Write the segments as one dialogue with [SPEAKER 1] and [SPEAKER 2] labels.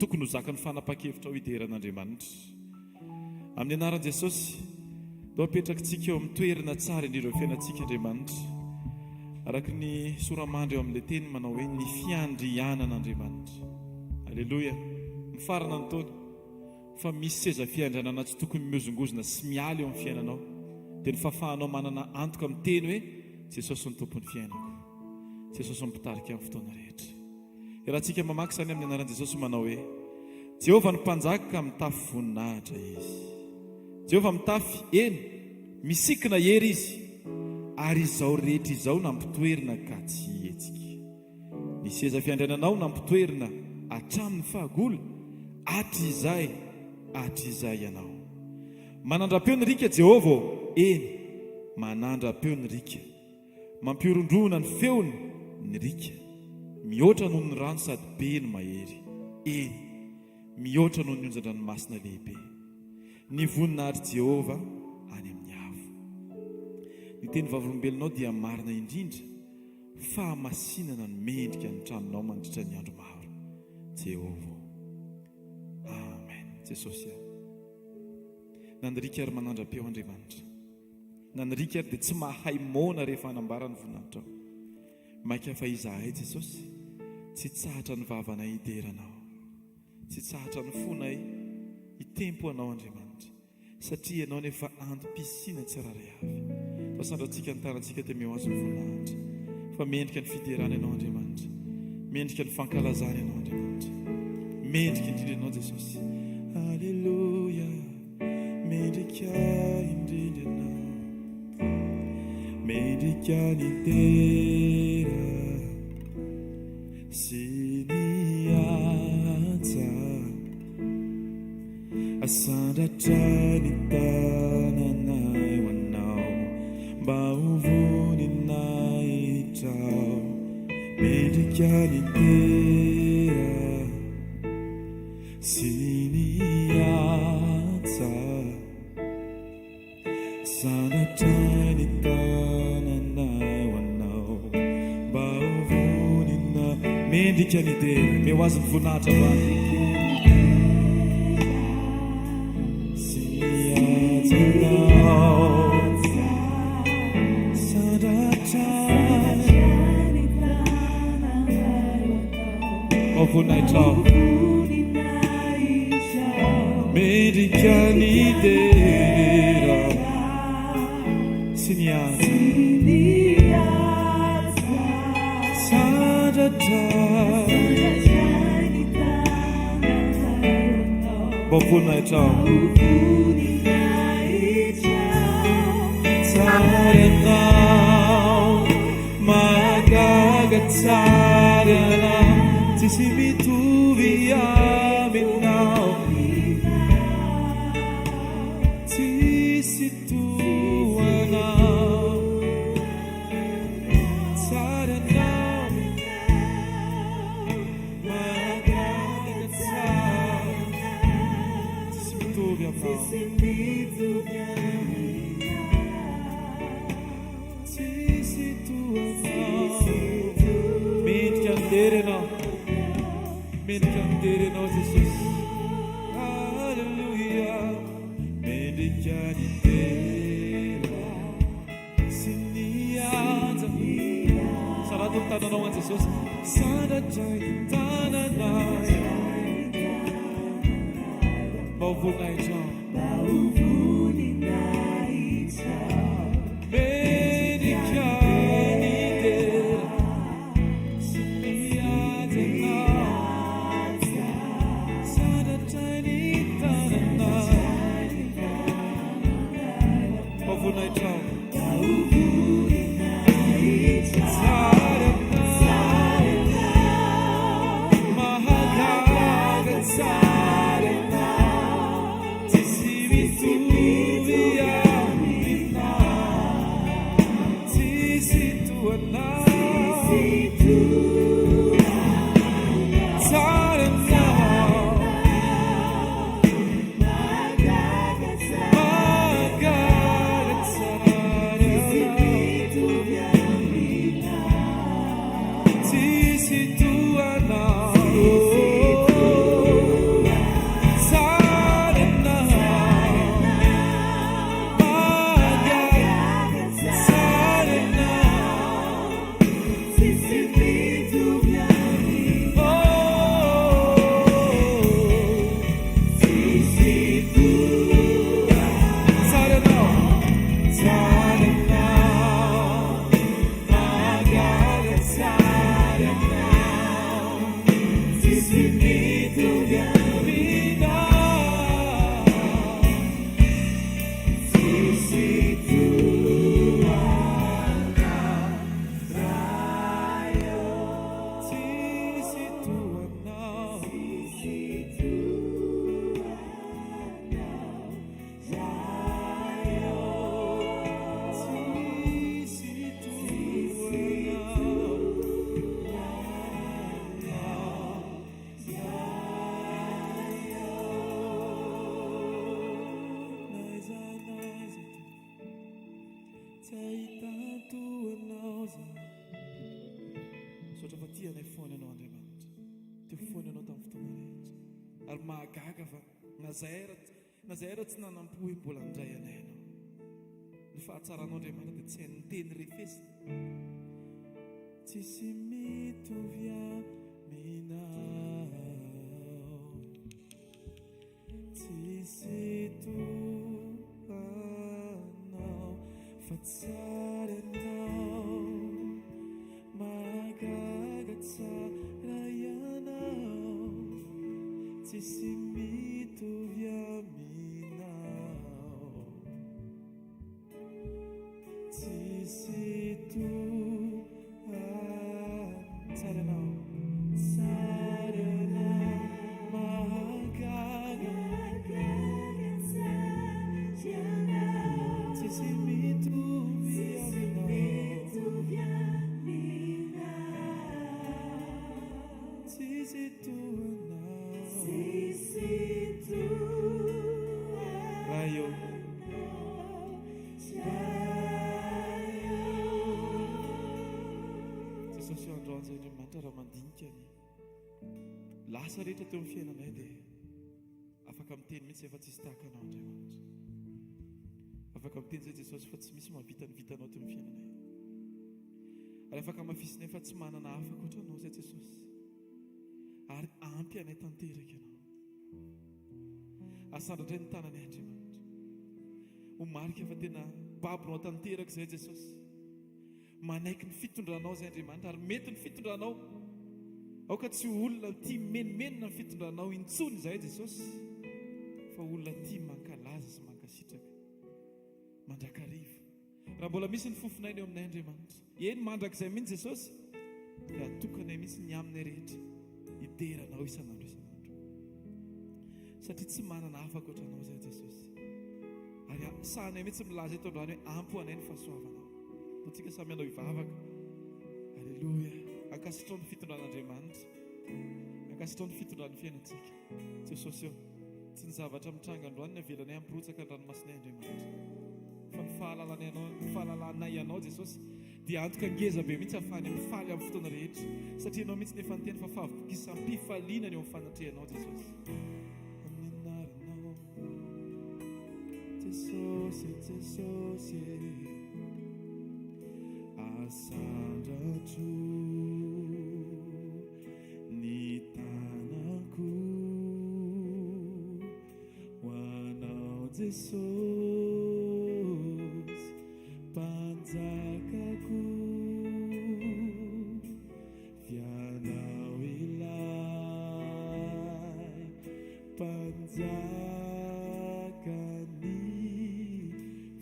[SPEAKER 1] tokony ho zakany fanapa-kevitra ao ideran'Andriamanitra. Amin'ny anaran'i Jesosy dao apetrakintsika eo amin'ny toerana tsara indrindra fiainantsika Andriamanitra. Araka ny soramandry eo amin'ilay teny manao hoe ny fiandrianan'Andriamanitra. Aleloia. Mifarana ny taona fa misy seza fiandrianana tsy tokony miozongozona sy mialy eo amin'ny fiainanao, dia ny fahafahanao manana antoka amin'ny teny hoe Jesosy ny tompon'ny fiainako, Jesosy mipitarika amin'ny fotoana rehetra. Raha tsika mamaky izany amin'ny anaran'i Jesosy manao hoe Jehovah ny mpanjaka ka mitafy voninahitra izy. Jehovah mitafy eny misikina hery izy, ary izao rehetra izao nampitoerina ka tsy hetsika. Ny seza fiandriananao nampitoerina hatramin'ny fahagola, hatry izay ianao. Manandram-peo ny rika Jehovah, eny manandram-peo ny rika, mampirondrona ny feony ny rika. Mihoatra noho ny rano sady be ny mahery, eny mihoatra noho ny onjan-dranomasina lehibe. Ny voninahitry Jehovah any amin'ny avo. Ny teny vavolombelonao dia marina indrindra, fa masinana ny mendrika ny tranonao mandritra ny andro maro. Jehovah. Amen. Jesosy nanirika ary manandram-peo Andriamanitra. Nanirika ary dia tsy mahay mona rehefa hanambara ny voninahitra. Maika fa izahay Jesosy, tsy tsahatra ny vavanay ideranao, tsy tsahatra ny fonay hitempo anao Andriamanitra, satria ianao nefa antom-pisiana tsiraray avy. Fa sandratsika ny tarantsika dia mihoazo ny voninahitra, fa mendrika ny fiderana ianao Andriamanitra, mendrika ny fankalazana ianao Andriamanitra, mendrika indrindra ianao Jesosy. Alleluia. Mendrika indrindra ianao, mendrika ny tera sy ny aja, asandatra ny tananay ho anao, mba ho voninahitra. Mendrika ny tera sy ny aja, asandatra ny tananay ho anao, mba ho voninahitra. Mendrika ny tera, mihoazy ny voninahitra vany. Voninahitra, mendrika ny tera sy ny aja, sandratra voninahitra, saranao magaga tsara, tsisy mitovy aminao, tsisy toanao, tsaranao magaga tsara, tsisy mitovy aminao, tsisy toanao. Mendrika ny terenao, mendrika ny terenao Jesosy. Alleluia. Mendrika ny tera sy ny aja, sarado ny tananao an Jesosy, sandratra ny tananay, mba ho voninahitra. Mendrika ny tera sy ny aja, sandratra ny tananay, mba ho voninahitra. Mahagaga tsara, tsisy mitovy aminao, foana ianao tamin'ny fotoana rehetra ary mahagaga fa nazahay tsy nanampo hoe mbola ndray anay ianao. Ny fahatsaranao Andriamanitra dia tsy hain'ny teny refesina. Tsisy mitovy aminao, tsisy toanao fa tsara ianao, mahagaga tsara ianao, tsisy mitovy aminao, tsisy tsara ianao, tsara ianao, mahagaga tsisy mitovy aminao, tsisy raio Jesosy androany zay Andriamanitra raha mandinika ny lasa rehetra teo amin'ny fiainanay dia afaka miteny mihitsy efa tsisy tahaka anao Andriamanitra. Afaka miteny zay Jesosy fa tsy misy mahavita ny vitanao teo amin'ny fiainanay. Ary afaka mafisinay fa tsy manana hafa ankoatranao zay Jesosy. Ary ampy anay tanteraka ianao. Asandratray ny tananay Andriamanitra. Ho marika fa tena babonao tanteraka zay Jesosy. Manaiky ny fitondranao zay Andriamanitra ary mety ny fitondranao. Aoka tsy olona tia menimenina ny fitondranao intsony zay Jesosy, fa olona tia mankalaza sy mankasitraka, mandrakarivo. Raha mbola misy ny fofonay eo aminay Andriamanitra, eny mandrakizay mihitsy Jesosy, dia atokanay mihitsy ny aminay rehetra hideranao isanandro isanandro, satria tsy manana hafa ankoatranao zay Jesosy. Ary sahanay mihitsy milaza eto androany hoe ampo anay ny fahasoavanao. Totsika samy anao hivavaka. Halleluia. Ankasitrao ny fitondran'Andriamanitra, ankasitrao ny fitondran'ny fiainantsika Jesosy eo. Tsy ny zavatra mitranga androany ny avelanay ampirotsaka ny ranomasinay Andriamanitra, fa ny fahalalanay ianao Jesosy dia antoka ngeza be mihitsy ahafahany mifaly amin'ny fotoana rehetra, satria ianao mihitsy nefa nyteny fa fahavokisam-pifalinana eo amin'ny fanatrehanao Jesosy. Amin'ny anaranao Jesosy, Jesosy, asandratro ny tanako ho anao Jesosy, mpanjakako fianao ilay mpanjakany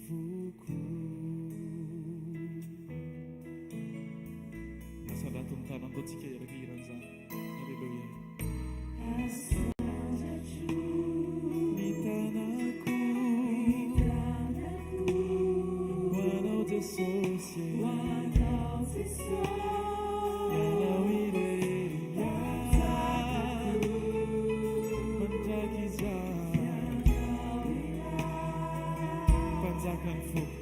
[SPEAKER 1] foko. Asandraton'ny tanantsika eraka iran'izany. Halleluia. Ny tanako ho anao Jesosy, ianao irery mandraky izany mpanjakany foko.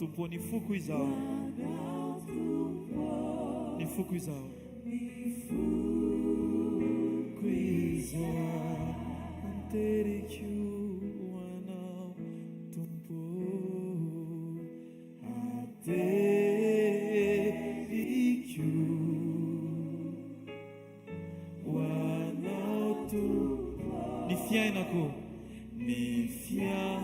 [SPEAKER 1] Tumpo ni fuku izao, ni fuku izao, anterichu wanao tumpo anterichu wanao tumpo ni fiai nako ni fiai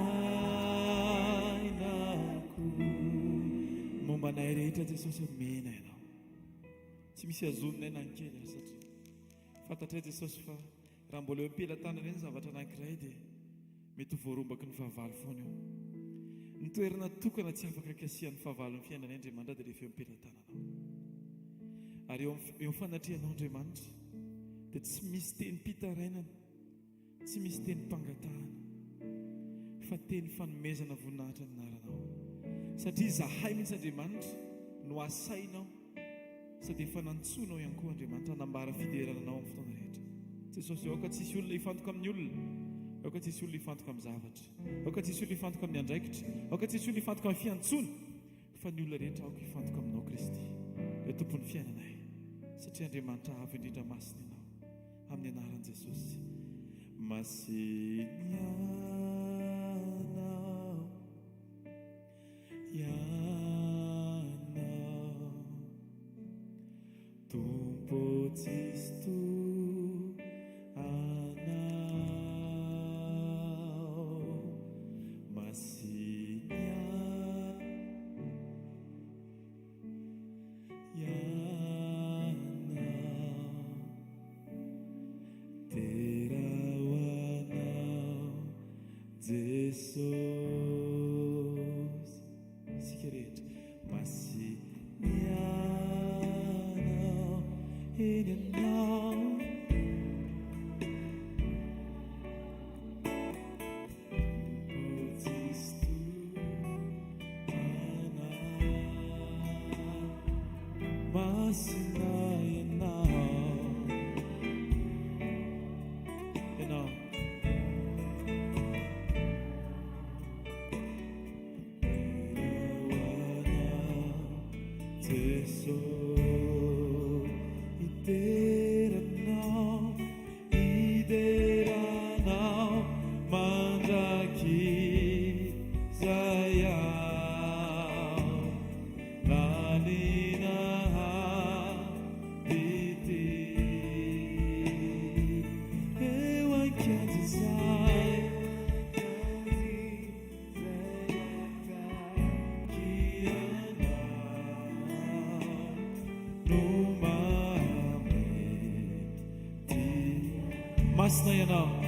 [SPEAKER 1] momba nay rehetra Jesosy mena ianao tsy misy azonina nankely ary satria fantatra Jesosy fa raha mbola eo ampelatana ireny zavatra anankiray dia mety ho voarombaky ny fahavalo foana eo ny toerana tokana tsy afaka kasihan'ny fahavalo ny fiainana Andriamanitra dia rehefa eo ampelantananao ary eo amin'ny fanatrianao Andriamanitra dia tsy misy teny pitarainana tsy misy teny mpangatahana fa teny fanomezana voninahitra ny naranao satria zahay mihitsy Andriamanitra no asainao sady efa nantsonao ihany koa Andriamanitra hanambara fiderananao amin'ny fotoana rehetra Jesosy aoka tsisy olona hifantoka amin'ny olona aoka tsisy olona hifantoka amin'ny zavatra aoka tsisy olona hifantoka amin'ny andraikitra aoka tsisy olona hifantoka amin'ny fiantsona fa ny olona rehetra aoka hifantoka aminao Kristy ilay tompon'ny fiainanay satria Andriamanitra avo indrindra masina ianao amin'ny anaran'i Jesosy masina Tumpo tistu anao masinya yana terawanao Jesus sikeret masinya in and out masna ianao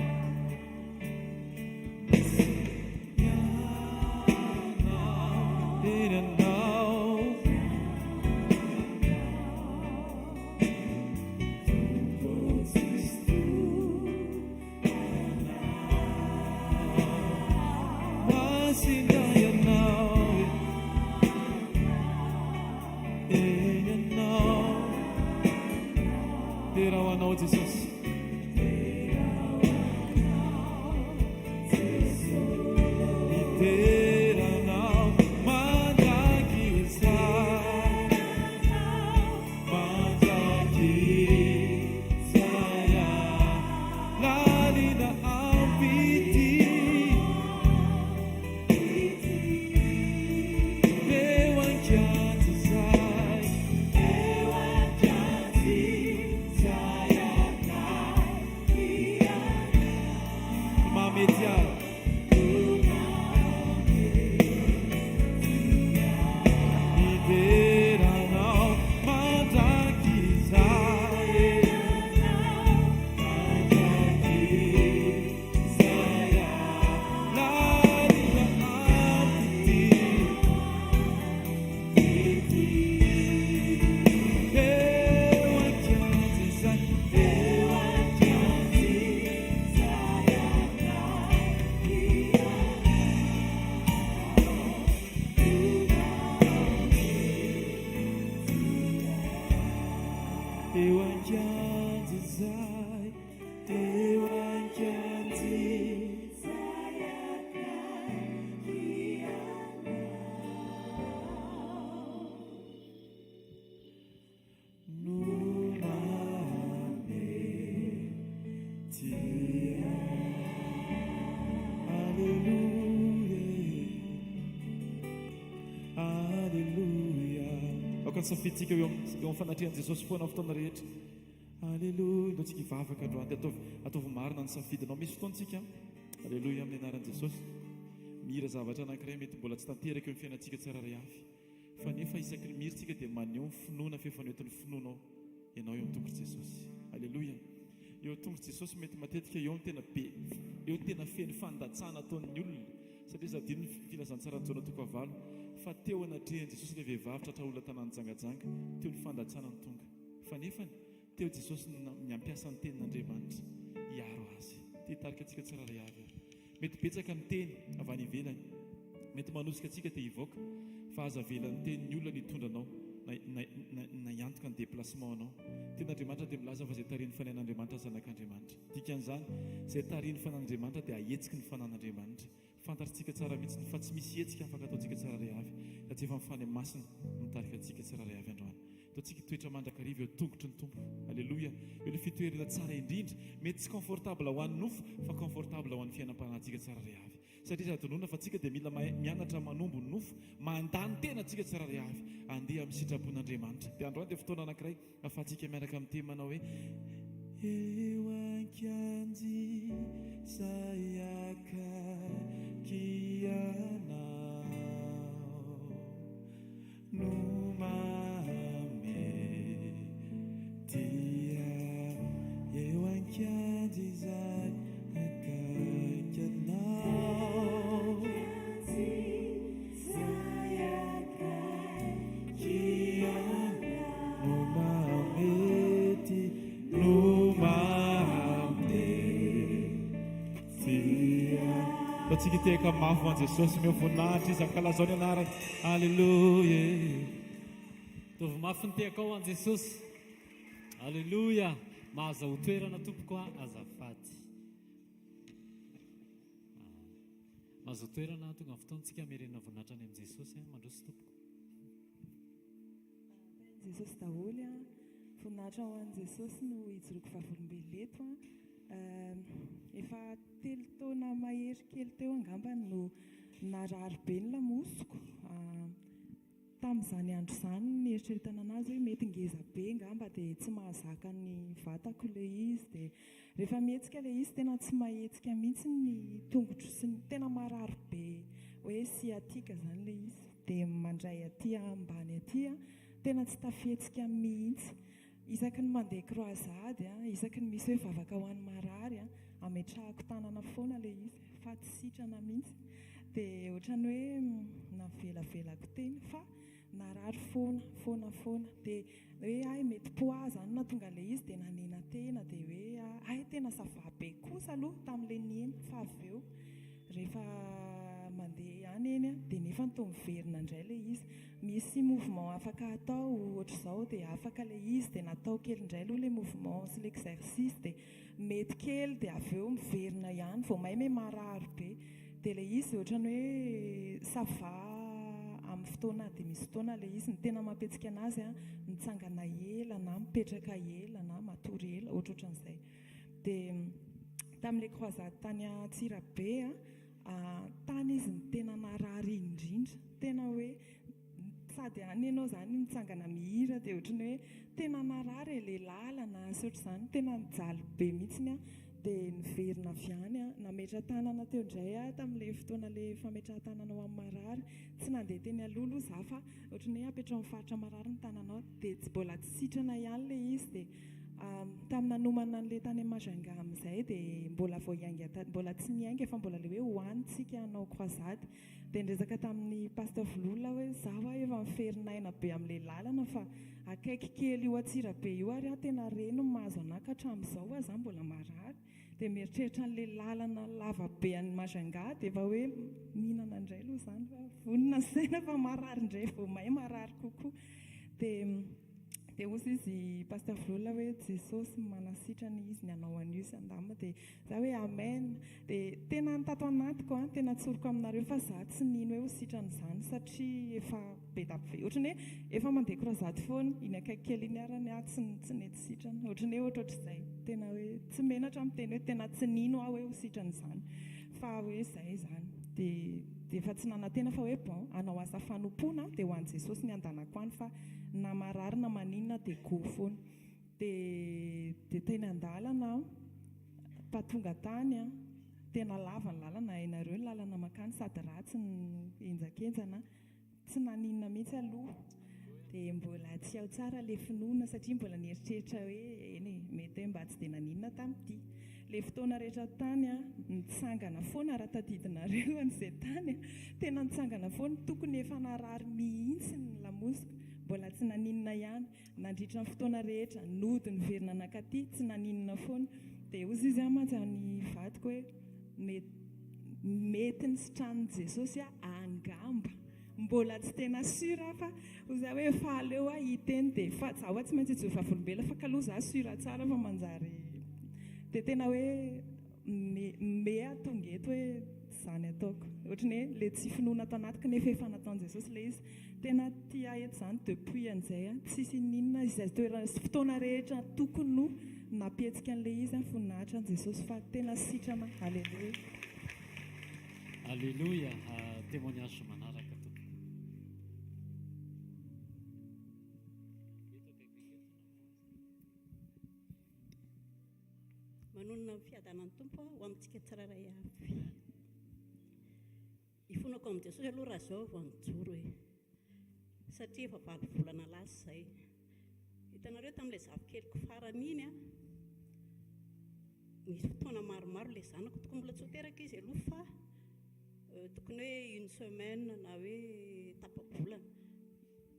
[SPEAKER 1] Safitsika eo amin'ny fanatrehan Jesosy foana fotoana rehetra. Alleluia. Ndao tsika hivavaka androany dia ataovy marina ny safidinao. Misy fotoantsika. Alleluia amin'ny anaran'i Jesosy. Mihira zavatra anankiray mety mbola tsy tanteraka eo amin'ny fiainantsika tsiraray avy. Fa nefa isaky ny mirintsika dia maneho ny finoana fiefanetin'ny finoanao ianao eo amin'ny tongotra Jesosy. Alleluia. Eo amin'ny tongotra Jesosy mety matetika eo tena be, eo tena feno fandatsana ataon'ny olona. Satria zadino ny filazantsara ny jona toko avalo. Fa teo anatrehan Jesosy ilay vehivavy tratra olona tanàny jangajanga, teo ny fandatsana ny tonga. Fa nefany teo Jesosy miampiasa ny tenin'Andriamanitra hiaro azy. Te hitarika antsika tsiraray avy. Mety betsaka ny teny avy any ivelany, mety manosika antsika te hivoaka, fa aza velan'ny tenin'ny olona nitondranao na hiantoka ny déplacement anao. Tenin'Andriamanitra dia milaza fa izay tarian'ny fanahin'Andriamanitra zanak'Andriamanitra. Dikan'izany, izay tarian'ny fanahin'Andriamanitra dia ahetsiky ny fanahin'Andriamanitra. Fantatritsika tsara mihitsy fa tsy misy hetsika afaka ataontsika tsiraray avy. Satria efa mifany masina mitarika antsika tsiraray avy androany. Ataontsika toetra mandrakariva eo tongotry ny Tompo. Alleluia. Eo ilay fitoerana tsara indrindra, mety tsy confortable ho an'ny nofo, fa confortable ho an'ny fiainam-panahintsika tsiraray avy. Satria radonona fa tsika dia mila mianatra manombo ny nofo, mandany tena antsika tsiraray avy, andeha amin'ny sitrapon'Andriamanitra. Dia androany dia fotoana anankiray ahafahantsika miaraka amin'ny temanao hoe eo ankianji sayaka kianao numame tia eo ankianji sayaka kianao sayaka kianao numame tsika teka mafy ho an Jesosy meo voninahitra izy ankalazao ny anarany. Alleluia.
[SPEAKER 2] Tovy mafy ny teako ao an Jesosy. Alleluia. Mahazo ho toerana tompoko azafady. Mahazo ho toerana tonga amin'ny fotoantsika merenana voninahitra any amin'ny Jesosy mandroso tompoko.
[SPEAKER 3] Jesosy daholo voninahitra ao an Jesosy no hijoroako vavolombeleto. Efa 3 taona mahery kely teo angamba no narary be ny lamosiko. Tamin'izany andro izany nieritreretana anazy hoe mety ngeza be ngamba dia tsy mahazaka ny vatako ilay izy. Dia rehefa mihetsika ilay izy tena tsy mahetsika mihitsy ny tongotro sy ny tena marary be hoe siatika izany ilay izy. Dia mandray aty ambany aty tena tsy tafihetsika mihitsy. Isaky ny mandeha croisade, isaky ny misy hoe vavaka ho an'ny marary, ametrahako tanana foana ilay izy, fa tsy sitrana mihitsy. Dia ohatrany hoe navelavelako teny fa narary foana. Dia hoe ay mety poazany na tonga ilay izy dia nanena tena dia hoe ay tena savabe kosa aloha tamin'ilay niena fa avy eo rehefa mandeha any eny dia nefa ny miverina indray ilay izy. Misy mouvement afaka atao ohatr'izao dia afaka ilay izy dia natao kely indray aloha ilay mouvement sy l'exercice dia mety kely dia avy eo miverina ihany vao mahay marary be. Dia ilay izy ohatrany hoe sava amin'ny fotoana dia misy fotoana ilay izy ny tena mampetsika anazy mitsangana ela na mipetraka ela na matory ela ohatrohatran'izay. Dia tamin'ilay croisade tany Antsirabe tany izy ny tena narary indrindra, tena hoe sady any ianao zany mitsangana mihira dia ohatrany hoe tena narary ilay lalana sy ohatr'izany tena nijaly be mihitsiny a dia niverina avy any a nametra-tanana teo indray a tamin'ilay fotoana ilay fametra-tanana ho amin'ny marary tsy nandeha teny alolo za fa ohatrany hoe apetra amin'ny faritra marary ny tananao dia tsy mbola tsy sitrana ihany ilay izy dia tamina nomana an'ilay tany Majunga amin'izay dia mbola tsy niainga fa mbola ilay hoe hoanitsika hanao croisade dia niresaka tamin'ny pasteur Vololona hoe zaho efa miferinaina be amin'ilay lalana fa akaiky kely io Atsirabe io ary tena reno mahazo anah ka hatramin'izao aza mbola marary dia mieritreritra an'ilay lalana lava be an'ny Majunga dia efa hoe mihinana indray aloha izany fa vonona saina fa marary indray vao mahay marary kokoa dia osy izy pasteur Vololona hoe Jesosy manasitrany izy ny hanao an'io sy andama dia za hoe amen dia tena nitato anatiko a tena tsoroko aminareo fa za tsy nino hoe ho sitran'izany satria efa be da be ohatrany hoe efa mandeha croisade foana iny akaiky kely iny arany a tsy nety sitrana ohatrany hoe ohatr'izay tena hoe tsy menatra miteny hoe tena tsy nino aho hoe ho sitran'izany fa hoe izay izany dia efa tsy nanantena fa hoe bon anao asa fanompoana dia ho an'i Jesosy ny andanako any fa na marary na maninona dia go foana dia teny andalana patonga tany a tena lava ny lalana hainareo ny lalana makany sady ratsy ny enjakenjana tsy naninona mihitsy aloha dia mbola tsy ao tsara ilay finoana satria mbola nieritreritra hoe eny mety hoe mba tsy dia naninona tamin'ity ilay fotoana rehetra tany a nitsangana foana raha tadidinareo an'izay tany a tena nitsangana foana tokony efa narary mihitsy ny lamosika mbola tsy naninona ihany nandritra ny fotoana rehetra nody ny verina anakaty tsy naninona foana dia ozy izy a mantsy ny vadiko hoe mety ny sitranin'i Jesosy a angamba mbola tsy tena sura fa oza hoe faly eo a hiteny dia fa zaho tsy maintsy hijery vavolombela fa kaloha za sura tsara fa manjary dia tena hoe mea tonga eto hoe izany ataoko ohatrany hoe ilay tsy finoana ato anatiko nefa efa nataon'i Jesosy ilay izy tena tia eto izany depuis an'izay a tsisy ninona izay toerana fotoana rehetra tokony no nampihetsika an'ilay izy a voninahitra an'i Jesosy fa tena sitrana alleluia
[SPEAKER 2] alleluia témoignage manaraka tompo
[SPEAKER 4] manonona ny fiadanan'ny tompo ho amintsika tsiraray avy hifonako amin'i Jesosy aloha raha zao vao nijoro hoe satria efa 8 volana lasa izay hitanareo tamin'ilay zavokelyko farany iny a nisy fotoana maromaro ilay zanako tokony mbola tsy ho teraka izy aloha fa tokony hoe une semaine na hoe tapa-bolana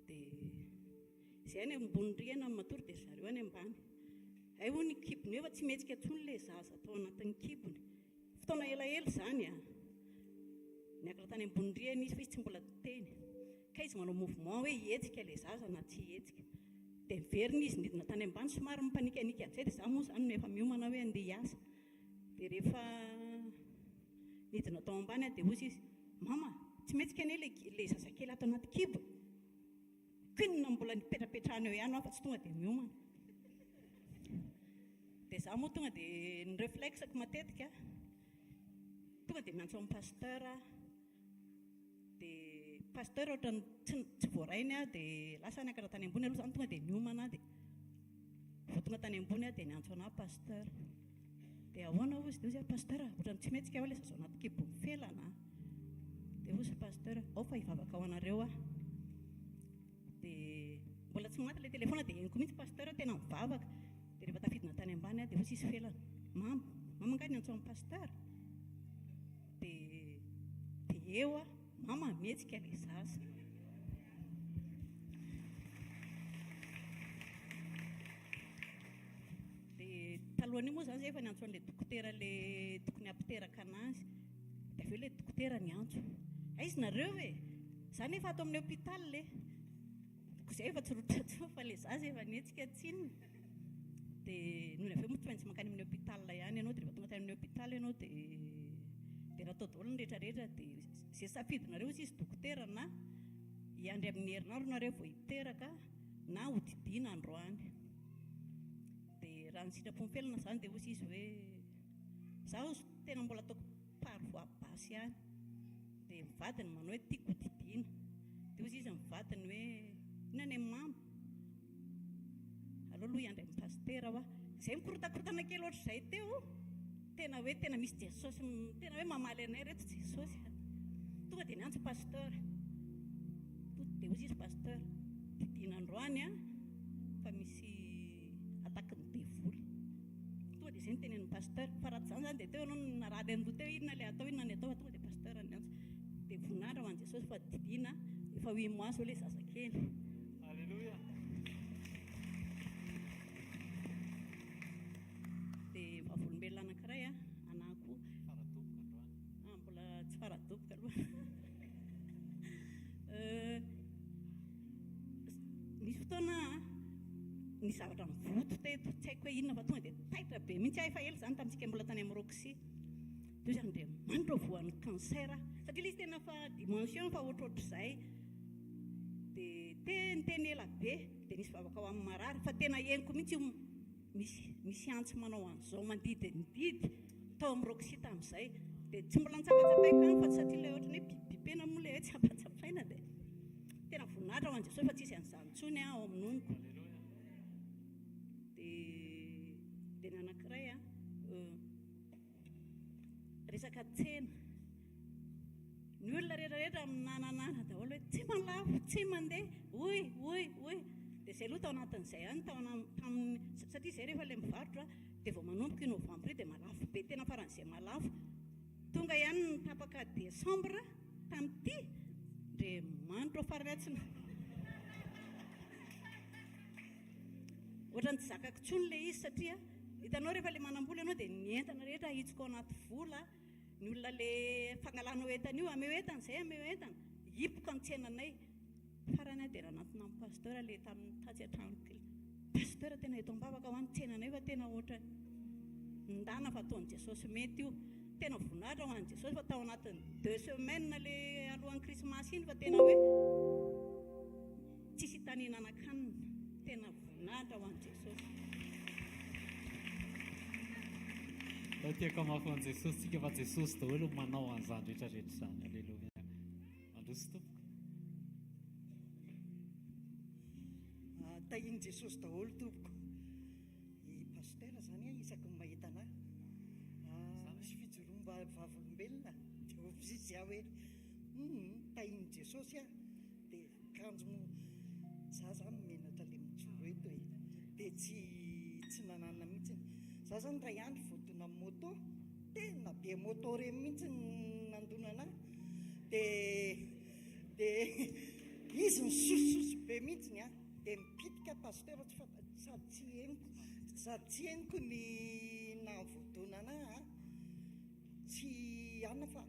[SPEAKER 4] dia izay any ambony rihana amin'ny matory dia zareo any ambany ay ho ny kibony efa tsy mihetsika intsony ilay zaza atao anatin'ny kibony fotoana elaela izany a niakatra tany ambony rihana izy fa izy tsy mbola teny ka izy manao mouvement hoe hihetsika ilay zaza na tsy hihetsika dia miverina izy nidina tany ambany somary mipanikanika an'izay dia za moa izany no efa miomana hoe andeha hiasa dia rehefa nidina tao ambany a dia ozy izy mama tsy mihetsika anie ilay zazakely ato anaty kibo kinona mbola nipetrapetrahana eo ihany aho fa tsy tonga dia miomana dia za moa tonga dia ny réflexeko matetika tonga dia miantso amin'ny pasteur dia pasteur ohatra tsy voarainy a dia lasa niakatra tany ambony aloha zany tonga dia miomana dia vao tonga tany ambony a dia niantso anahy pasteur dia ahoana ozy dia ozy pasteur ohatra ny tsy mihetsika hoe ilay zaza anaty kibo mifelana dia ozy pasteur ao fa hivavaka ao anareo a dia mbola tsy maty ilay telefona dia henoko mihitsy pasteur tena mivavaka dia rehefa tafidina tany ambany a dia ozy izy felana mama nga niantso amin'ny pasteur dia eo a mama mihetsika ilay zaza dia talohany moa zany zay efa niantso an'ilay dokotera ilay tokony ampiteraka anazy dia aveo ilay dokotera niantso aizy nareo e za nefa ato amin'ny hôpital le izay efa tsy rotatso fa ilay zaza efa nietsika tsinona dia noho ny aveo moa tsy maintsy mankany amin'ny hôpital ihany ianao dia rehefa tonga tany amin'ny hôpital ianao dia natao daholo ny rehetrarehetra dia izay safidinareo izy dokotera na hiandry amin'ny herinandro nareo vao hiteraka na hodidiana androany dia raha ny sitrapon'ny felana izany dia ozy izy hoe zaho tena mbola ataoko parovoa basy ihany dia mivadiny manao hoe tiako hodidiana dia ozy izy mivadiny hoe inona ny mamy aloha aloha iandry amin'ny pastera aho izay mikorotakorotana kely ohatr' izay teo tena hoe tena misy jesosy tena hoe mamaly anay reto jesosy tonga dia niantso pasteur dia ozy izy pasteur didin'androany fa misy atakiny devoly tonga dia izay ny tenenin'ny pasteur fa raha tsy izany zany dia teo ianao narady an'loha teo inona ilay atao inona ny atao tonga dia pasteur niantso dia voninahitra ho an'i jesosy fa didina efa 8 mois ilay zazakely.
[SPEAKER 2] Alleluia.
[SPEAKER 4] Dia vavolombelona anankiray anako mbola tsy faradoboka aloha misy fotoana ny zavatra mivoto teto tsy haiko hoe inona fa tonga dia taitra be mihitsy efa ela izany tamintsika mbola tany amin'ny Roxy dia izy Andriamanitra voan'ny cancer satria ilay izy tena fa dimension fa ohatrohatr'izay dia teny ela be dia nisy vavaka ao amin'ny marary fa tena henoko mihitsy io misy antsy manao an'izao mandidididy tao amin'ny Roxy tamin'izay dia tsy mbola nitsapatsapaiko any fa satria ilay ohatrany hoe bibibena moa ilay hoe tsapatsapaina dia tena voninahitra ho an'i Jesosy fa tsisy an'izany intsony ao amin'nonoko dia ny anankiray resaka tsena ny olona rehetrarehetra minananana daholo hoe tsy malafo tsy mandeha oy dia izay aloha tao anatin'izay ihany satria izay rehefa ilay mivarotra dia vao manomboka i novambra dia malafo be tena faran'izay malafo tonga ihany ny tapaka desambra tamin'ity Andriamanitra fariratsina ohatrany tsy zakako tsony ilay izy satria hitanao rehefa ilay manam-bola ianao dia ny entana rehetra ahitsika ao anaty vola ny olona le fangalanao entana io ameo entana izay ameo entana hipoka ny tsenanay farany dia ranantona amin'ny pasteur ilay tamin'ny tatsy an-tranoko pasteur tena eto am-bavaka ho an'ny tsenanay fa tena ohatra ndana fa ataon'i Jesosy mety io tena voninahitra ho an'i Jesosy fa tao anatin'ny 2 semaines ilay alohan'ny krismasy iny fa tena hoe tsisy hitaninanan-kanina tena voninahitra ho an'i Jesosy.
[SPEAKER 2] Tiaka mafy an'i Jesosy tsika fa Jesosy daholo manao an'izany rehetrarehetra izany. Alleluia. Mandroso tompoko.
[SPEAKER 5] Tahiny Jesosy daholo tompoko. I pasteur zany isaky ny mahita anahy misy fijoroam-ba vavolombelona dia ovizzy aho hoe tahiny Jesosy dia kanjo za zany menatra ilay mijoro eto dia tsy nanana mihitsy za zany ray andro voadona moto tena be moto reny mihitsy nandona anahy dia izy misosososy be mihitsy dia mipitika pasteur sady tsy henoko ny navoadona anahy tsy anna fa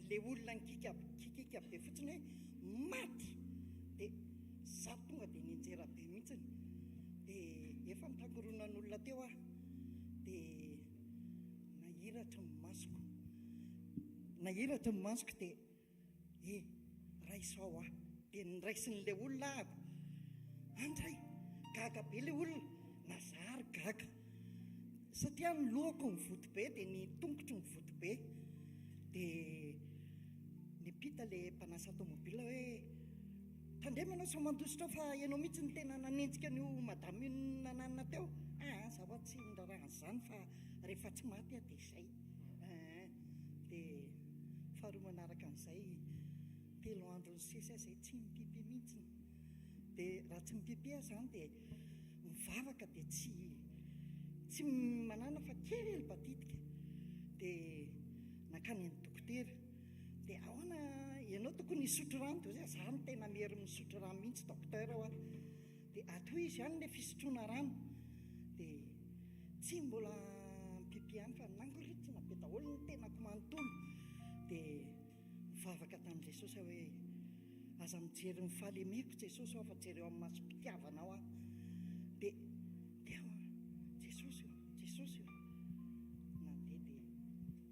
[SPEAKER 5] le olona nikikika be fotsiny hoe maty dia za tonga dia ninjera be mihitsy dia efa nitangoronan'olona teo dia nahiratra ny masoko dia raisao dia niraisin'ilay olona ahako andray gaga be ilay olona nazary gaga satria ny lohako mivoto be dia ny tongotro mivoto be dia nipita ilay mpanasa tomobila hoe tandremanao sa mandositra fa ianao mihitsy ny tena nanenjika an'io madama io nananina teo zaho tsy ndraran'izany fa rehefa tsy maty dia izay dia faharoa manaraka an'izay 3 andro ny sesa izay tsy mipipi mihitsy dia raha tsy mipipi zany dia mivavaka dia tsy manana fa kely batitika dia nakany ny dokotera dia ahoana ianao tokony hisotro rano dia za ny tena mery misotro rano mihitsy dokotera ao dia ato izy ihany ilay fisotroana rano dia tsy mbola mipipi ihany fa nangoritsina be daholo ny tenako manontolo dia mivavaka tamin'i Jesosy aho hoe aza mijery ny fahalemeko Jesosy aho fa jereo amin'ny masom-pitiavana ao dia Jesosy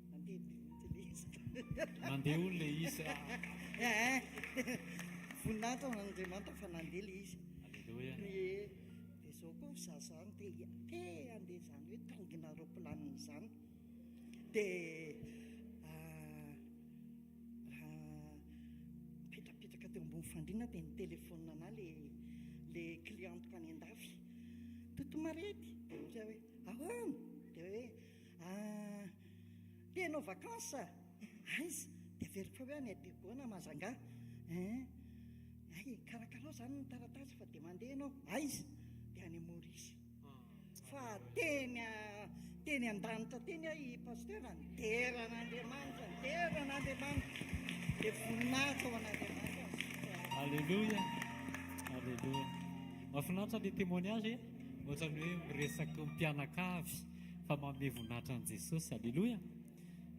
[SPEAKER 5] nandeha
[SPEAKER 2] mandeha olo ilay izy
[SPEAKER 5] voninahitra ho an'Andriamanitra fa nandeha ilay izy.
[SPEAKER 2] Alleluia.
[SPEAKER 5] Dia izao koa zazany te andeha izany hoe tangina roplanina izany dia mipetrapetraka teo teo ambony fandriana dia nitelefona anahy le clienteko any an-dafy totomarety dia hoe ahoana dia hoe le anao vakansa aiza dia verifa hoe any adegoana mazangà ay karakarao zany ny taratasy fa dia mandeha anao aiza dia any Maorisy fa teny an-danitra teny aho i paster nderan'Andriamanitra dia voninahitra ao an'Andriamanitra.
[SPEAKER 2] Alléluia. Alléluia. Mahafinaritra le témoignage ohatrany hoe miresaka mpianakavy fa manome voninahitra an' Jesosy. Alléluia.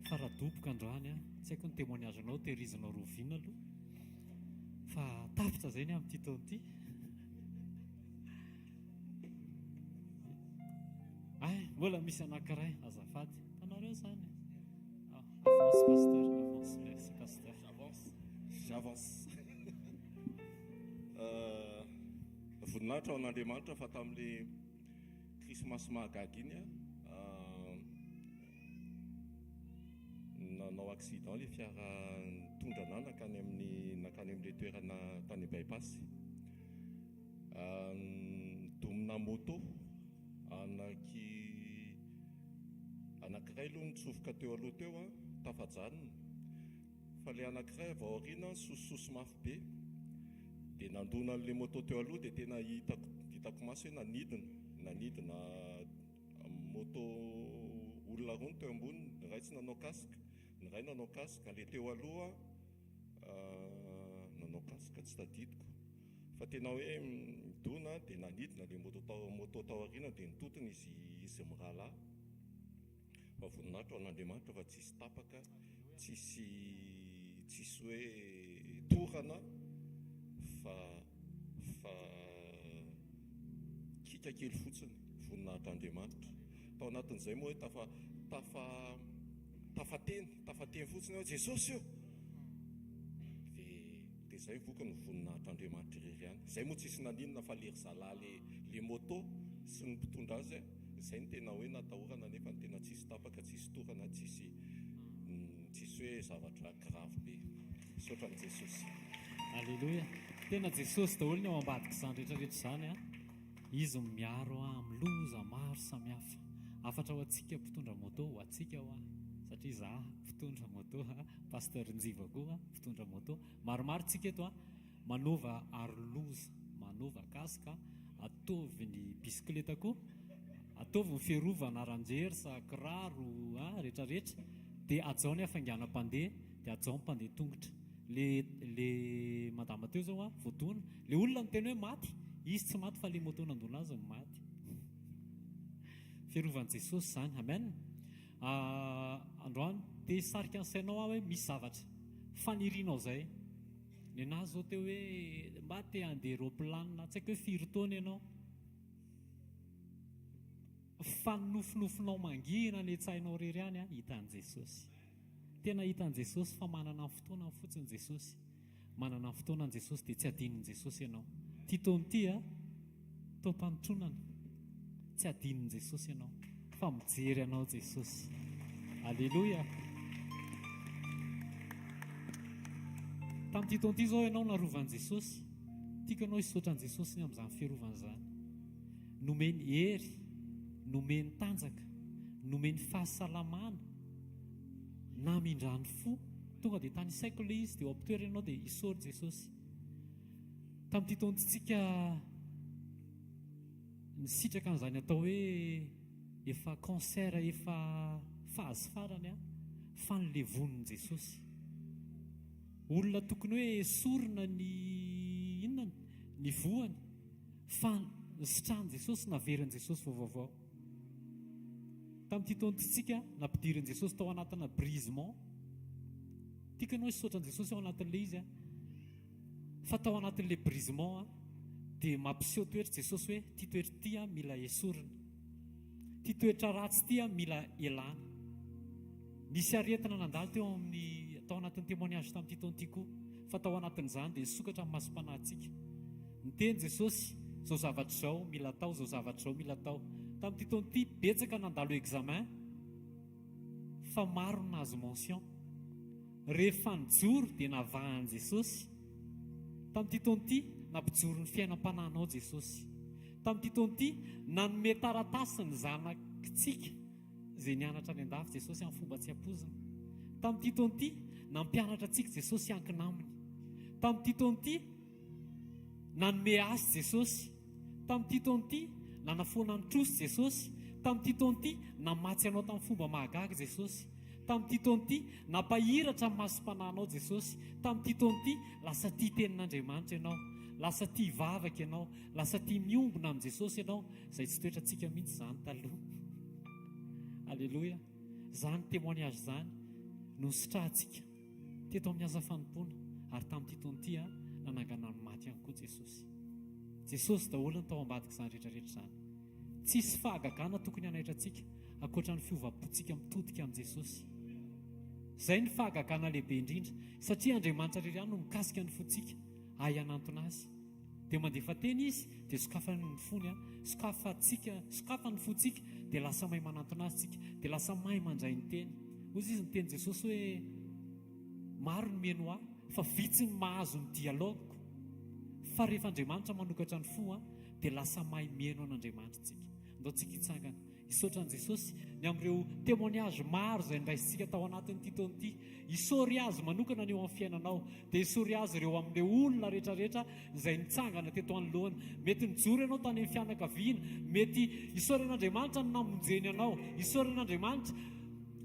[SPEAKER 2] Fa raha doboka androany tsy haiko ny témoignage anao tehirizinao roviana aloha fa tapitra zay ny amin'ity taona ity. Mbola misy anankiray azafady tanareo zany. Avance pasteur, avance, merci pasteur.
[SPEAKER 6] J'avance. Voninahitra ao an'Andriamanitra fa tamin'le krismasy mahagaga iny nanao accident le fiara nitondra anah nakany amin'le toerana tany bypass. Domina moto anankiray aloha nitsofoka teo aloha teo tafajanona fa le anankiray avy aoriana sosososy mafy be dia nandona an'le moto teo aloha dia tena hitako maso hoe nanidina moto olona roa teo ambony, ny ray tsy nanao casque, ny ray nanao casque, le teo aloha nanao casque tsy tadidiko fa tena hoe midona dia nanidina le moto tao aoriana dia nitotona izy mirahalahy. Fa voninahitra ao an'Andriamanitra fa tsisy tapaka, tsisy hoe torana fa kika kely fotsiny voninahitra Andriamanitra. Tao anatin'izay moa hoe tafateny fotsiny hoe Jesosy io dia zay voka ny voninahitra Andriamanitra irery ihany. Zay moa tsisy naninona fa lery zalahy le moto sy ny mpitondra azy zay ny tena hoe natahorana nefa ny tena tsisy tapaka, tsisy torana, tsisy hoe zavatra grave be. Misaotra an' Jesosy.
[SPEAKER 2] Alléluia. Tena Jesosy daholo ny ao ambadika izany rehetrarehetra izany izy miaro amin'ny loza maro samihafa. Afatra ho antsika mpitondra moto ho antsika ho satria za mpitondra moto pasteur Njiva koa mpitondra moto. Maromaro tsika eto manova aroloza, manova kaska, ataovy ny bisikleta koa, ataovy ny fiarovana ranjery sa kiraro rehetrarehetra dia ajaony hafainganam-pandeha dia ajaony mpandeha tongotra. Le madama teo zao voadona le olona ny teny hoe maty, izy tsy maty fa le moto nandona azy ny maty. Fiarovan'i Jesosy zany. Amen. Androany dia sarika ny sainao hoe misy zavatra fanirianao zay. Ny anahy zao teo hoe mba te handeha roplanina, tsy haiko hoe firy taona ianao fa nofinofinao mangina ny tsainao rery any hitan'i Jesosy. Tena hitan'i Jesosy fa manana ny fotoana fotsiny Jesosy. Manana ny fotoana an' Jesosy dia tsy adinin'i Jesosy ianao. Ty taona ity taom-panotronana tsy adinin'i Jesosy ianao fa mijery anao Jesosy. Alléluia. Tamin'ity taona ity zao ianao narovan'i Jesosy. Tiako ianao hisaotra an'i Jesosy ny amin'izany fiarovana izany. Nomeny hery, nomeny tanjaka, nomeny fahasalamana, namindrany fo. Tonga dia tany saiko le izy dia eo ampitoerana ianao dia hisaory Jesosy. Tamin'ity taona tsika nisitraka an'izany atao hoe efa cancer efa fahazy farany fa nylevon'ny Jesosy. Olona tokony hoe sorona ny voany fa nisitrahan'i Jesosy, naverin'i Jesosy vaovao. Tamin'ity taona tsika nampidirin'i Jesosy tao anatina brisement. Tiaka ianao hisaotra an'i Jesosy ao anatin'le izy fa tao anatin'le brisement dia mampiseho toetra Jesosy hoe ty toetra ty mila esorina, ty toetra ratsy ty mila elana. Nisy aretina nandalo tao anatin'ny témoignage tamin'ity taona ity koa fa tao anatin'izany dia sokatra amin'ny masom-panahintsika. Niteny Jesosy zao zavatra zao mila atao, zao zavatra zao mila atao. Tamin'ity taona ity betsaka nandalo examen fa maro nazo mention. Rehefa nijoro dia navahan'i Jesosy tamin'ity taona ity nampijoro ny fiainam-panahinao Jesosy. Tamin'ity taona ity nanome taratasy ny zanakitsika izay nianatra any an-dafy Jesosy amin'ny fomba tsy ampoizina. Tamin'ity taona ity nampianatra antsika Jesosy hankina aminy. Tamin'ity taona ity nanome asy Jesosy. Tamin'ity taona ity nanafoana ny trosy Jesosy. Tamin'ity taona ity namatsy anao tamin'ny fomba mahagaga Jesosy. Tamin'ity taona ity nampahiratra amin'ny masom-panahinao Jesosy. Tamin'ity taona ity lasa tia tenin'Andriamanitra ianao, lasa tia vavaka ianao, lasa tia miombona amin'ny Jesosy ianao, izay tsy toetrantsika mihitsy izany taloha. Alleloia. Izany témoignage izany no sitrahantsika teto amin'ny asa fanompoana. Ary tamin'ity taona ity nanangana ny maty ihany koa Jesosy. Jesosy daholo ny tao ambadika izany rehetrarehetra izany. Tsisy fahagagana tokony hanaitrantsika ankoatra ny fiovam-pontsika mitodika amin'ny Jesosy. Izay ny fahagagana lehibe indrindra, satria Andriamanitra irery ihany no mikasika ny fontsika hanantona azy. Dia mandefa teny izy dia sokafany ny fony, sokafany ny fontsika dia lasa mahay manantona azy tsika, dia lasa mahay mandray ny teny. Ozy izy ny teny Jesosy hoe maro ny mieno ahy fa vitsy ny mahazo ny dialogiko. Fa rehefa Andriamanitra manokatra ny fo dia lasa mahay mieno an'Andriamanitra tsika. Ndao tsika hitsangana hisaotra an'i Jesosy ny amin'ireo témoignage maro izay ndraisintsika tao anatin'ity taona ity. Hisory azy manokana ny eo amin'ny fiainanao, dia hisory azy ireo amin'ilay olona rehetrarehetra izay nitsangana teto anoloana. Mety nijoro ianao tany amin'ny fianakaviana, mety hisory an'Andriamanitra ny namonjeny anao, hisory an'Andriamanitra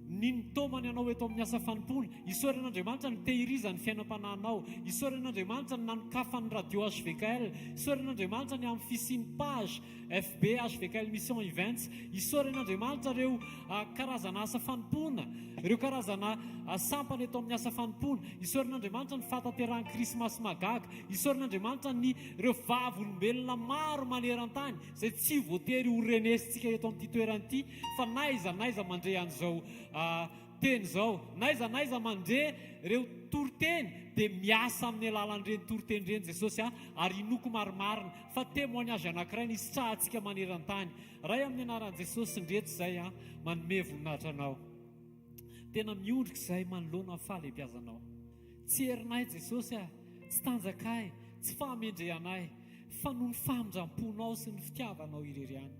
[SPEAKER 2] ny nitomany anao eto amin'ny asa fanompoana, hisory an'Andriamanitra ny tehirizany fiainam-panahinao, hisory an'Andriamanitra ny nanokafany radio HVKL, hisory an'Andriamanitra ny amin'ny fisiany page FB HVKL Mission Events, hisory an'Andriamanitra ireo karazana asa fanompoana, ireo karazana sampana eto amin'ny asa fanompoana, hisory an'Andriamanitra ny fataterahany krismasy magaga, hisory an'Andriamanitra ny ireo vavolombelona maro maneran-tany izay tsy voatery ho renesitsika eto amin'ity toerana ity, fa naiza mandray an'izao teny izao, naiza mandray ireo toroteny dia miasa amin'ny alalan'ireny toroteny ireny Jesosy ary inoko marimarina fa témoignage anankiray ny sitrahantsika maneran-tany. Ray amin'ny anaran'i Jesosy ndreto izay manome voninahitra anao. Tena miondrika izay manoloana amin'ny fahalehibiazanao. Tsy herinay Jesosy tsy tanjakay, tsy fahamendre anay, fa noho ny famindramponao sy ny fitiavanao irery ihany.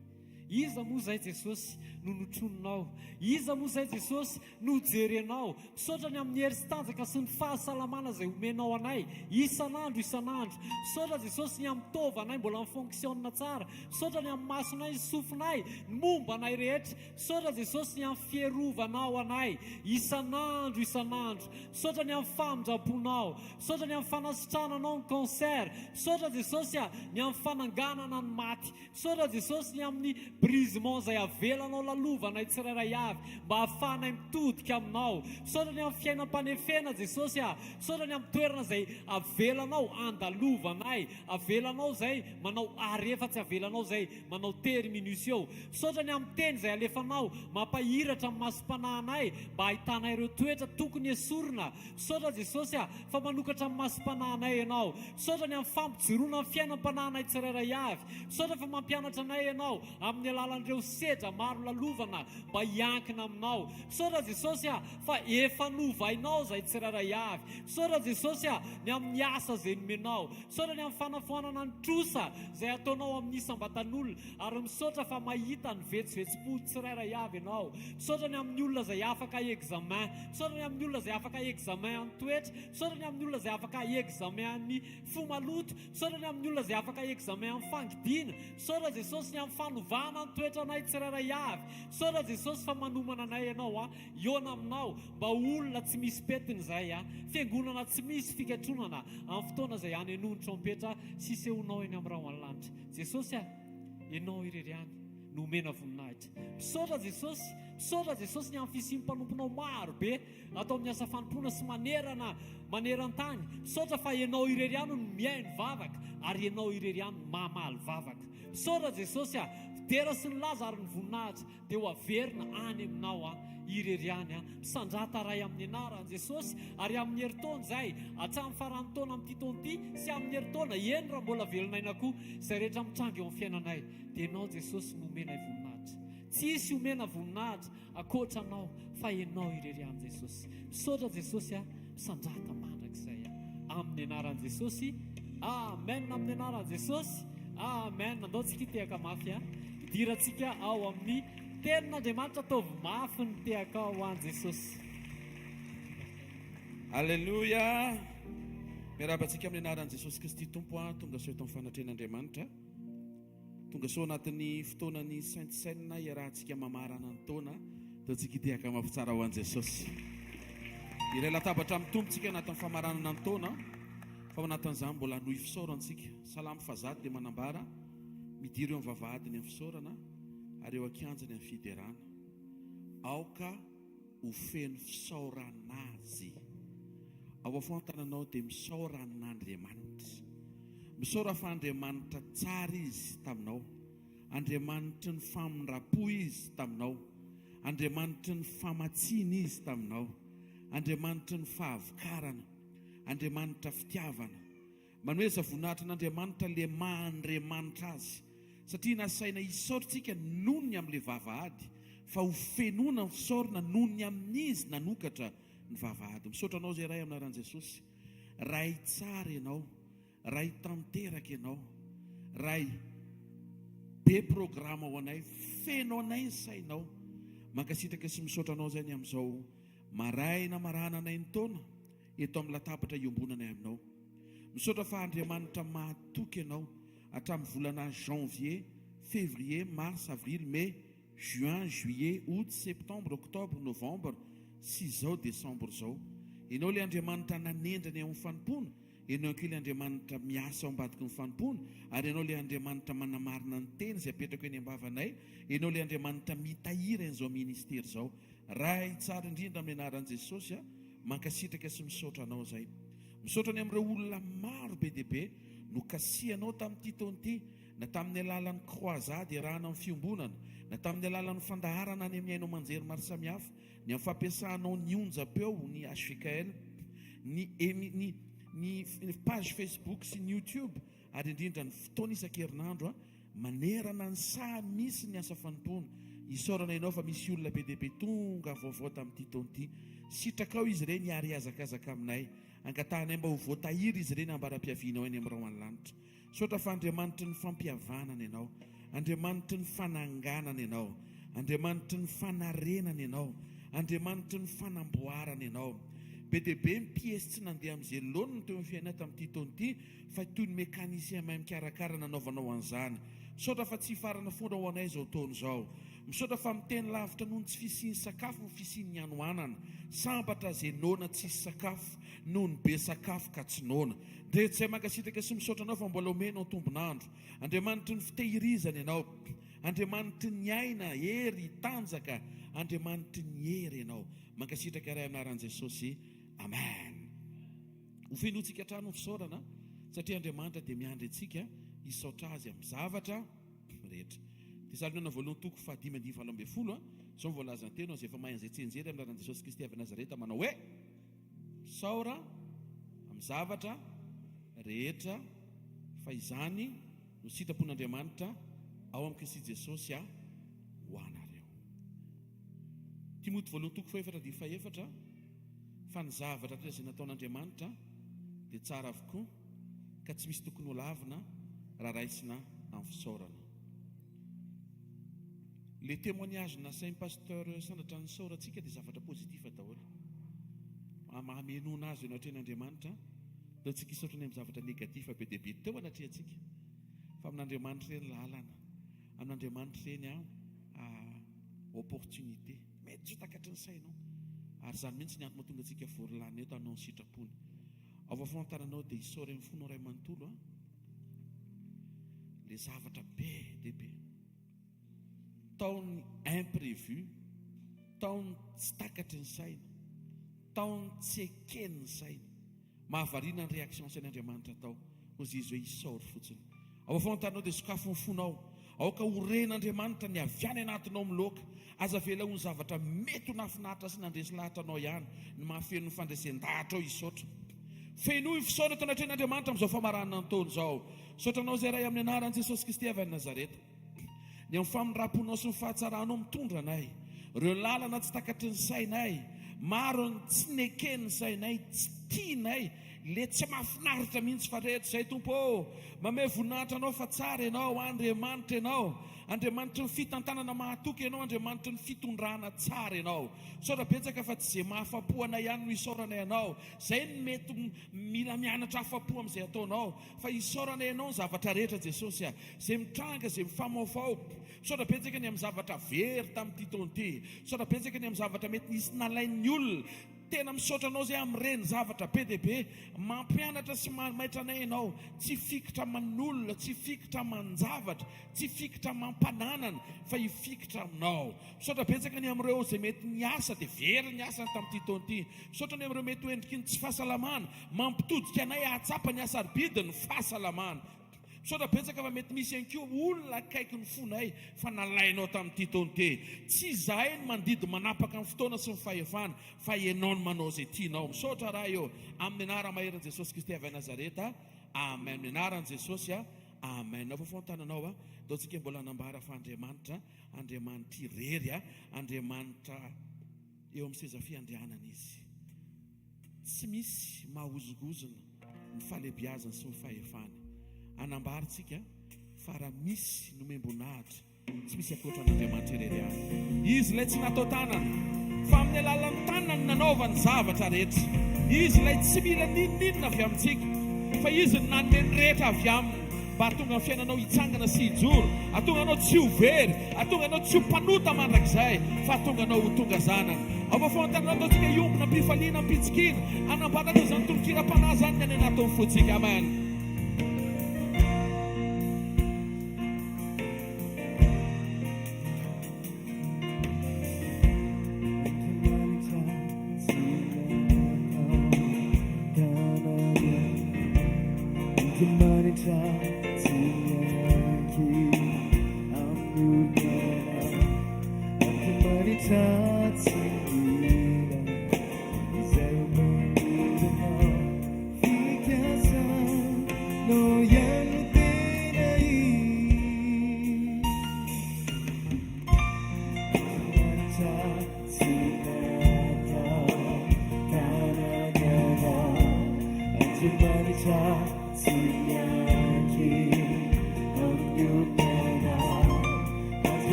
[SPEAKER 2] Iza moa izay Jesosy no notrononao, iza moa izay Jesosy no jerenao, misaotra ny amin'ny hery sy tanjaka sy ny fahasalamana izay omenao anay isan'andro. Misaotra Jesosy ny amin'ny tova anay mbola mifonctionne tsara, misaotra ny amin'ny masonay ny sofinay ny momba anay rehetra, misaotra Jesosy ny amin'ny fierovanao anay isan'andro, misaotra ny amin'ny famindramponao, misaotra ny amin'ny fanasitrananao ny cancer, misaotra Jesosy ny amin'ny fananganana ny maty, misaotra Jesosy ny amin'ny brisement izay avelanao lalovanay tsirairay avy mba hahafahanay mitodika aminao, misaotra ny amin'ny fiainam-panefena Jesosy misaotra ny amin'ny toerana izay avelanao andalovanay, avelanao izay manao arefatsy, avelanao izay manao terminusio, misaotra ny amin'ny teny izay alefanao mampahiratra amin'ny masom-panahinay mba hahitanay ireo toetra tokony esorina, misaotra Jesosy fa manokatra amin'ny masom-panahinay ianao, misaotra ny amin'ny fampijoroana amin'ny fiainam-panahinay tsirairay avy, misaotra fa mampianatra anay ianao amin'ny alalan'ireo sedra maro lalovana mba hiankina aminao, misaotra Jesosy fa efa novainao izay tsirairay avy, misaotra Jesosy ny amin'ny asa izay nomenao, misaotra ny amin'ny fanafoanana ny trosa izay ataonao amin'ny isam-batan'olona, ary misaotra fa mahita ny vetsivetsipody tsirairay avy ianao, misaotra ny amin'ny olona izay afaka examen, misaotra ny amin'ny olona izay afaka examen amin'ny toetra, misaotra ny amin'ny olona izay afaka examen amin'ny fomaloto, misaotra ny amin'ny olona izay afaka examen amin'ny fangidina, misaotra Jesosy ny amin'ny fanovana ny toetra anay tsirairay avy, misaotra Jesosy fa manomana anay ianao iona aminao mba olona tsy misy petiny izay fiangonana tsy misy fikatronana amin'ny fotoana izay any enohy ny trompetra sy sehonao eny amin'ny rao an-lanitra. Jesosy ianao irery ihany no omena voninahitra. Misaotra Jesosy ny amin'ny fisiam-panomponao maro be atao amin'ny asa fanompoana sy maneran-tany, misaotra fa ianao irery ihany no mihaino vavaka ary ianao irery ihany no mamaly vavaka. Misaotra Jesosy dera sy ny laza ary ny voninahitra dia ho averina any aminao irery ihany misandrata ray amin'ny anaran'i Jesosy, ary amin'ny heritaona izay hatramin'ny faran'ny taona amin'ity taona ity sy amin'ny heritaona eny raha mbola velonaina koa izay rehetra mitranga eo amin'ny fiainanay, dia ianao Jesosy no omenay voninahitra. Tsisy omena voninahitra akoatra anao fa ianao irery ihany Jesosy. Misaotra Jesosy misandrata mandrakizay amin'ny anaran'i Jesosy. amen amin'ny anaran'i Jesosy, amen. Andao tsika tehaka mafy a, idirantsika ao amin'ny tenin'Andriamanitra, ataovy mafy ny tehaka ao ho an'i Jesosy.
[SPEAKER 1] Alléluia. Miarabantsika amin'ny anaran'i Jesosy Kristy Tompo a, tonga soa eto amin'ny fanatrehan'Andriamanitra, tonga soa anatin'ny fotoanany saintisaina iarahantsika mamarana ny taona, dia tsika tehaka mafy tsara ho an'i Jesosy. Iray latabatra amin'ny tompontsika anatin'ny famaranana ny taona, fa ao anatin'izany mbola hanohy fisaorantsika. Salamo fazady dia manambara midira eo amin'ny vavahadiny amin'ny fisaorana ary eo ankianjany amin'ny fiderana. Aoka ho feno fisaoranazy. Ao afoantananao dia misaoran'Andriamanitra. Misaora fa Andriamanitra tsara izy taminao, Andriamanitra ny famindrapo izy taminao, Andriamanitra ny famatsiana izy taminao, Andriamanitra ny fahavokarana, Andriamanitra fitiavana. Manoeza voninahitra n'Andriamanitra le maha-Andriamanitra azy, satria nasaina hisaorantsika noho ny amin'ilay vavahady, fa ho fenoana ny fisaorana noho ny amin'izy nanokatra ny vavahady. Misaotranao izay ray amin'ny anaran'i Jesosy. Ray tsara ianao, ray tanteraka ianao, ray be programa ho anay, feno anay ny sainao. Mankasitraka sy misaotranao izay ny amin'izao maraina marana anay ny taona eto amin'ny latabatra iombonanay aminao. Misaotra fa Andriamanitra mahatoky ianao hatramin'ny volana janvier, février, mars, avril, mai, juin, juillet, août, septembre, octobre, novembre sy izao décembre izao. Ianao ilay Andriamanitra nanendrany ao amin'ny fanompona, ianao koa ilay Andriamanitra miasa ao ambadiky ny fanompona, ary ianao ilay Andriamanitra manamarina ny teny izay apetraka eny am-bavanay, ianao ilay Andriamanitra mitahira an'izao ministera izao. Ray tsara indrindra amin'ny anaran'i Jesosy, mankasitraka sy misaotra anao izay. Misaotra ny amin'ireo olona maro be dia be no kasianao tamin'ity taona ity, na tamin'ny alalan'ny croisade iarahana amin'ny fiombonana, na tamin'ny alalan'ny fandaharana any amin'ny haino aman-jery maro samihafa, ny amin'ny fampiasanao ny onjam-peo, ny HVKL, ny page Facebook sy ny YouTube, ary indrindra ny fotoana isan-kerinandro manerana ny saha misy ny asa fanompona. Isaorana ianao fa misy olona be dia be tonga vaovao tamin'ity taona ity. Sitrakao izy ireny hiary hazakazaka aminay, angatahanay mba ho voatahiry izy ireny ambara-piavinao eny amin'ny rao an-lanitra. Saotra fa Andriamanitra ny fampihavanana ianao, Andriamanitra ny fananganana ianao, Andriamanitra ny fanarenana ianao, Andriamanitra ny fanamboarana ianao. Be dia be ny piesy tsy nandeha amin'izay laoniny teo amin'ny fiainana tamin'ity taona ity, fa toy ny mekanisien mahay mikarakara nanaovanao an'izany. Misaotra fa tsy farana foana ho anay izao taona izao. Misaotra fa miteny lavitra noho ny tsy fisiany sakafo no fisiany hanoanana, sambatra izay noana tsisy sakafo noho ny be sakafo ka tsy noana. Dia tsy mankasitraka sy misaotra anao fa mbola omenao tombonandro. Andriamanitra ny fitehirizana ianao, Andriamanitra ny aina, hery, tanjaka, Andriamanitra ny hery ianao. Mankasitraka iray amin'ny anaran'i Jesosy. Amen. Ho fenoantsika hatrany ny fisaorana, satria Andriamanitra dia miandry antsika hisaotra azy amin'ny zavatra rehetra. Tesaloniana voalohany toko 5:7-10, izao voalaza ny teny izay efa mahay an'izay tsenjery amin'ny anaran'i Jesosy Kristy avy Nazareta, manao hoe saora amin'ny zavatra rehetra, fa izany no sitrapon'Andriamanitra ao amin'ny Kristy Jesosy ho anareo. Timoty voalohany toko 4:4, fa ny zavatra rehetra izay nataon'Andriamanitra dia tsara avokoa, ka tsy misy tokony ho lavina raha raisina amin'ny fisaorana. Le témoignage nasain'ny pasteur sandratra ny saorantsika dia zavatra pozitiva daholo. Mahamenona azy ianao hatren'Andriamanitra, dia tsika hisaotra ny amin'ny zavatra negativa be dia be teo anatrehantsika. Fa amin'Andriamanitra ireny lalana, amin'Andriamanitra ireny opportunité. Mety tsy takatry ny sainao. Ary izany mihitsy ny antony mahatonga antsika voarolana eto hanao ny sitrapony. Ao afoantananao dia hisaora amin'ny fonao ray manontolo le zavatra be dia be. Taony imprévu, taony tsy takatry ny saina, taony tsy ekeny ny saina. Mahavariana ny réaction sain'Andriamanitra tao, ozy izy hoe hisaory fotsiny. Ao afoantanao dia sokafo ny fonao, aoka horen'Andriamanitra ny aviany anatinao miloaka, aza vela ho ny zavatra mety ho nafinahitra sy nandresy lahatra anao ihany, ny mahafeno ny fandresen-dahatra ao hisaotra. Fenoy fisaotra tao anatren'Andriamanitra amin'izao famaranana ny taona izao. Saotranao izay ray amin'ny anaran'i Jesosy Kristy avy Nazareta. Ny amin'ny famindraponao sy ny fahatsaranao mitondra anay. Ireo lalana tsy takatry ny sainay, maro ny tsy nekeny ny sainay, tsy tianay, le tsy mahafinaritra mihitsy fa rehetra izay tompo mame voninahitra anao fa tsara ianao Andriamanitra ianao Andriamanitra ny fitantanana mahatoky ianao Andriamanitra ny fitondrana tsara ianao saora betsaka fa tsy izay mahafapo ihany no isaorana ianao izay ny mety mila mianatra afapo amin'izay ataonao fa isaorana ianao ny zavatra rehetra Jesosy izay mitranga izay mifamaofao saora betsaka ny amin'ny zavatra very tamin'ity taona ity saora betsaka ny amin'ny zavatra mety nisy nalain'ny olona tena misaotra anao zay amin'ireny zavatra be dia be mampianatra sy maitra anay ianao tsy fikitra man'olona tsy fikitra manjavatra tsy fikitra mampananana fa hifikitra aminao misaotra betsaka ny amin'ireo izay mety niasa dia very ny asany tamin'ity taona ity misaotra ny amin'ireo mety hoendriky ny tsy fahasalamana mampitodika anay ahatsapa ny asaribidiny fahasalamana misaotra betsaka fa mety misy ihany koa olona akaiky ny fonay fa nalainao tamin'ity taona ity tsy izahay ny mandidy manapaka ny fotoana sy ny fahefana fa ianao ny manao izay tianao misaotra raha eo amin'ny anara-maheran'i Jesosy Kristy avy Nazareta amen amin'ny anaran'i Jesosy amen nao fofontananao ataontsika mbola hanambara fa Andriamanitra irery Andriamanitra eo amin'ny seza fiandrianana izy tsy misy mahozogozona ny fahalebiazana sy ny fahefana anambaritsika fa raha misy nomembonahitra tsy misy ankoatran'Andriamanitra irery izy ilay tsy natao tanana fa amin'ny alalan'ny tanana nanaovany zavatra rehetra izy ilay tsy mila ninninona avy amintsika fa izy ny naneny rehetra avy aminy mba hatonga ny fiainanao hitsangana sy hijoro hatonga anao tsy ho very hatonga anao tsy ho mpanota mandrakizay fa hatonga anao ho tonga zanana aovafontanana ataontsika iombona mpifaliana mpitsikina anambarana izany tolokira-panahy zany ny any anaton'ny fotsika amen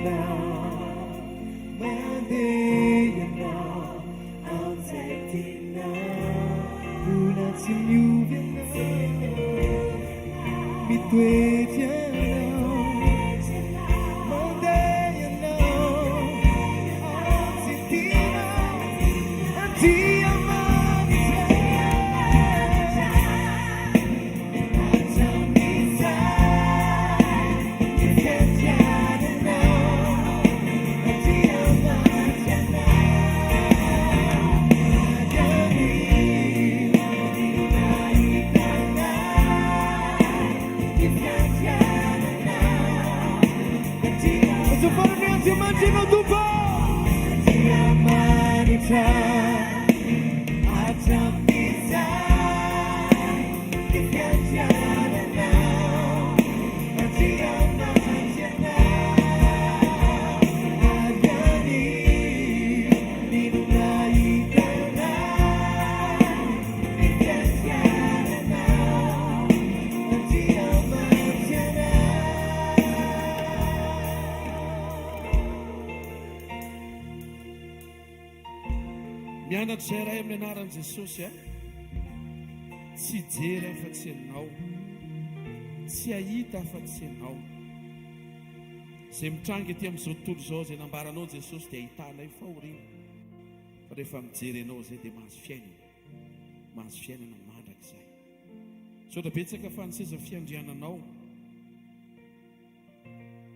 [SPEAKER 7] now. tsy miovy ianao mitoetra ianao mandeha ianao antsy tianao antia Imagina do bom dia manita a camisa que viajara não a dia manita a gani nina itana que viajara não a dia manita.
[SPEAKER 1] Mianatra izay iray amin'ny anaran'i Jesosy tsy jery afa-tsy ianao, tsy ahita afa-tsy ianao. Izay mitranga ety amin'izao tontolo izao izay nambaranao Jesosy dia ahitanay fahoriana. Fa rehefa mijery ianao izay dia mahazo fiainana mandrakizay. Saotra betsaka fa ny seza fiandriananao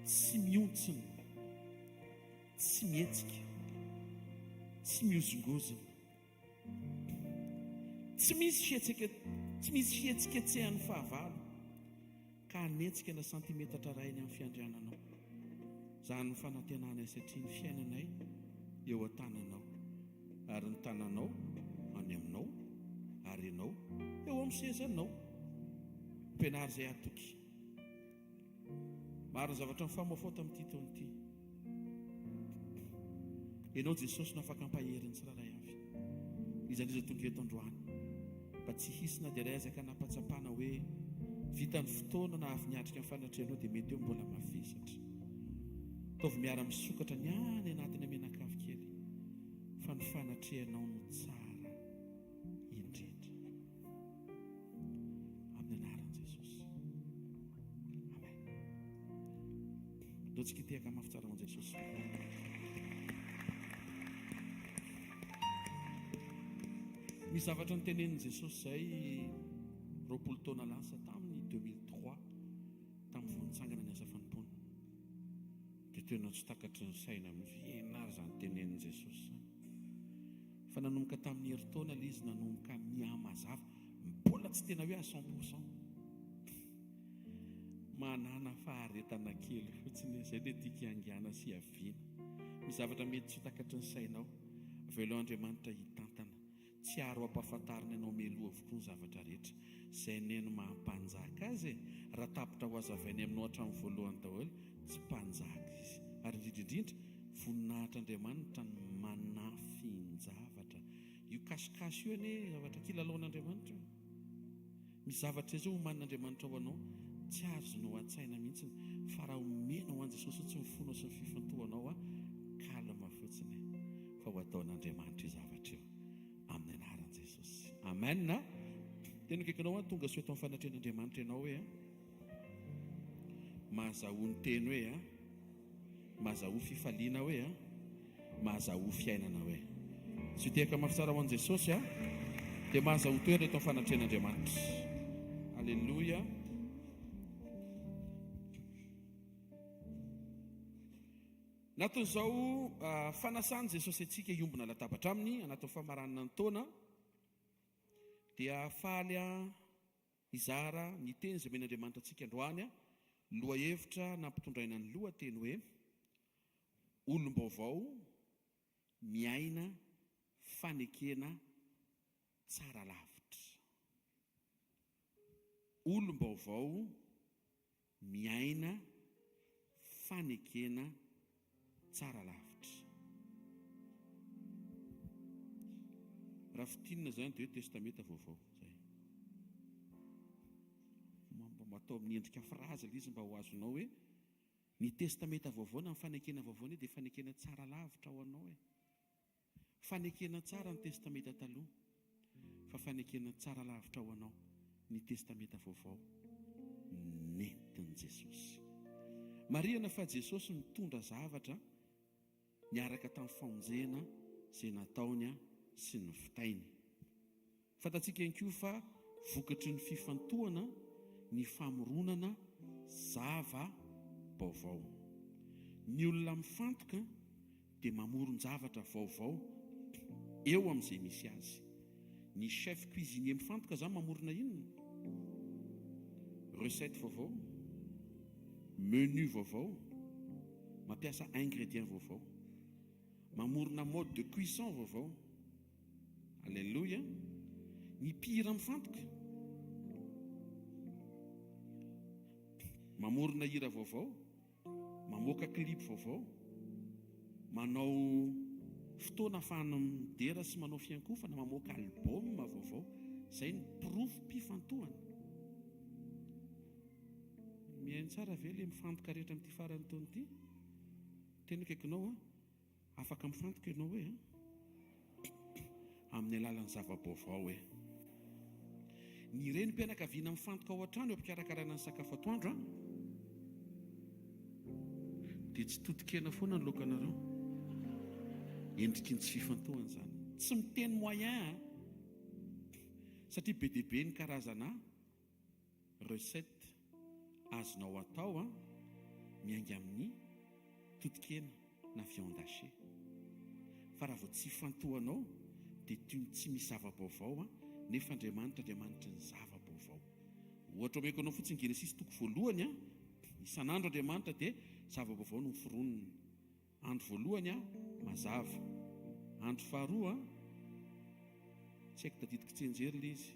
[SPEAKER 1] tsy miontsina, tsy mihetsika, tsy miozongozona, tsy misy fihetsiketsehan'ny fahavalo ka hanetsika na santimetatra ray ny amin'ny fiandriananao. Izany ny fanantenanay satria ny fiainanay eo an-tananao ary ny tananao any aminao ary ianao eo amin'ny sezanao. Mpianary izay atoky maro ny zavatra mifamaofao tamin'ity taon'ity. Ianao Jesosy no afaka ampaherin'ny tsiraray avy. Izany tonga eto androany mba tsy hisy na dia rezaka nampatsapana hoe vitan'ny fotoana na avy niatrika amin'ny fanatrehanao dia mety eo mbola mavesatra. Taovy miara misokatra ny any anatin'ny menakavy kely fa ny fanatrehanao no tsara indrindra. Amin'ny anaran'i Jesosy. Amen. Dao tsika tehaka mafy tsara ho Jesosy. Misy zavatra nytenenin' Jesosy zay 20 taona lasa tamin'ny 2003 tamin'ny vonitsangana ny asa fanompona. Dia toenao tsy takatry ny saina mienary izany tenenin' Jesosy zany. Fa nanomboka tamin'ny herintaona ilay izy nanomboka mihamazava, mbola tsy tena hoe à 100%. Manana faharetana kely fotsiny izay dia tiaka hiangana sy haviana. Misy zavatra mety tsy takatry ny sainao, aveo Andriamanitra hitantana. Tsy aro ampahafantarina ianao meloha avokoa ny zavatra rehetra. Izay neny mampanjaka azy raha tapitra ho azavainy aminao hatramin'ny voalohany daholo tsy mpanjaka izy. Ary indrindrindrindra voninahitr'Andriamanitra ny manafy ny zavatra. Io kasikasy io anie zavatra kilalaon'Andriamanitra. Misy zavatra izay homanin'Andriamanitra ho anao tsy azonao an-tsaina mihitsy, fa raha omenao an Jesosy tsy mifonao sy ny fifantohanao kalma fotsiny fa ho ataon'Andriamanitra io zavatra io. Amin'ny anaran'i Jesosy. Amen. Tena kaikanao tonga soa eto amin'ny fanatrehan'Andriamanitra ianao hoe mahazaho ny teny hoe mahazaho fifaliana hoe mahazaho fiainana hoe. Sy tehaka mafy tsara ho an'i Jesosy dia mahazaho toerana eto amin'ny fanatrehan'Andriamanitra. Alleluia. Naton'izao fanasany Jesosy antsika hiombona latabatra aminy anatin'ny famaranana ny taona dia faly izara ny teny izay men'Andriamanitra antsika androany loha hevitra nampitondraina ny lohateny hoe olom-baovao miaina fanekena tsara lavitra. Olom-baovao miaina fanekena tsara lavitra. Raha fitinina zany dia hoe testameta vaovao zay. Mba atao amin'ny endrika frazy ilay izy mba ho azonao hoe ny testameta vaovao na ny fanekena vaovao dia fanekena tsara lavitra ho anao fanekena tsara ny testameta taloha, fa
[SPEAKER 8] fanekena tsara lavitra ho anao ny testamenta vaovao nentin' Jesosy. Marihana fa Jesosy mitondra zavatra niaraka tamin'ny famonjena izay nataony sy ny vitainy. Fantatsika ihany koa fa vokatry ny fifantohana ny famoronana zava-baovao. Ny olona mifantoka dia mamoron-javatra vaovao eo amin'izay misy azy. Ny chef cuisinier mifantoka zany mamorona inona? Recette vaovao, menu vaovao, mampiasa ingrédients vaovao, mamorona mode de cuisson vaovao. Alléluia. Ny mpihira mifantoka mamorona hira vaovao, mamoaka clip vaovao, manao fotoana ahafahana midera sy manao fiankofana, mamoaka album vaovao. Izay ny profim-pifantohana. Mihaino tsara ve ilay mifantoka rehetra amin'ity farany taona ity? Tena akaikinao afaka mifantoka ianao hoe amin'ny alalan'ny zava-baovao hoe. Ny renim-pianakaviana mifantoka ao an-trano eo am-pikarakarana ny sakafo atoandro dia tsy totokena foana ny lokanareo. Endriky ny tsy fifantohana zany. Tsy miteny moyen satria be dia be ny karazana recette azonao atao miainga amin'ny totokena na viande hachée. Fa raha vao tsy fantohanao dia toy ny tsy misy zava-baovao nefa Andriamanitra ny zava-baovao. Ohatra omeko anao fotsiny Genesis toko voalohany isan'andro Andriamanitra dia zava-baovao no miforonona. Andro voalohany mazava, andro faharoa tsy haiko tadidiko tsenjery ilay izy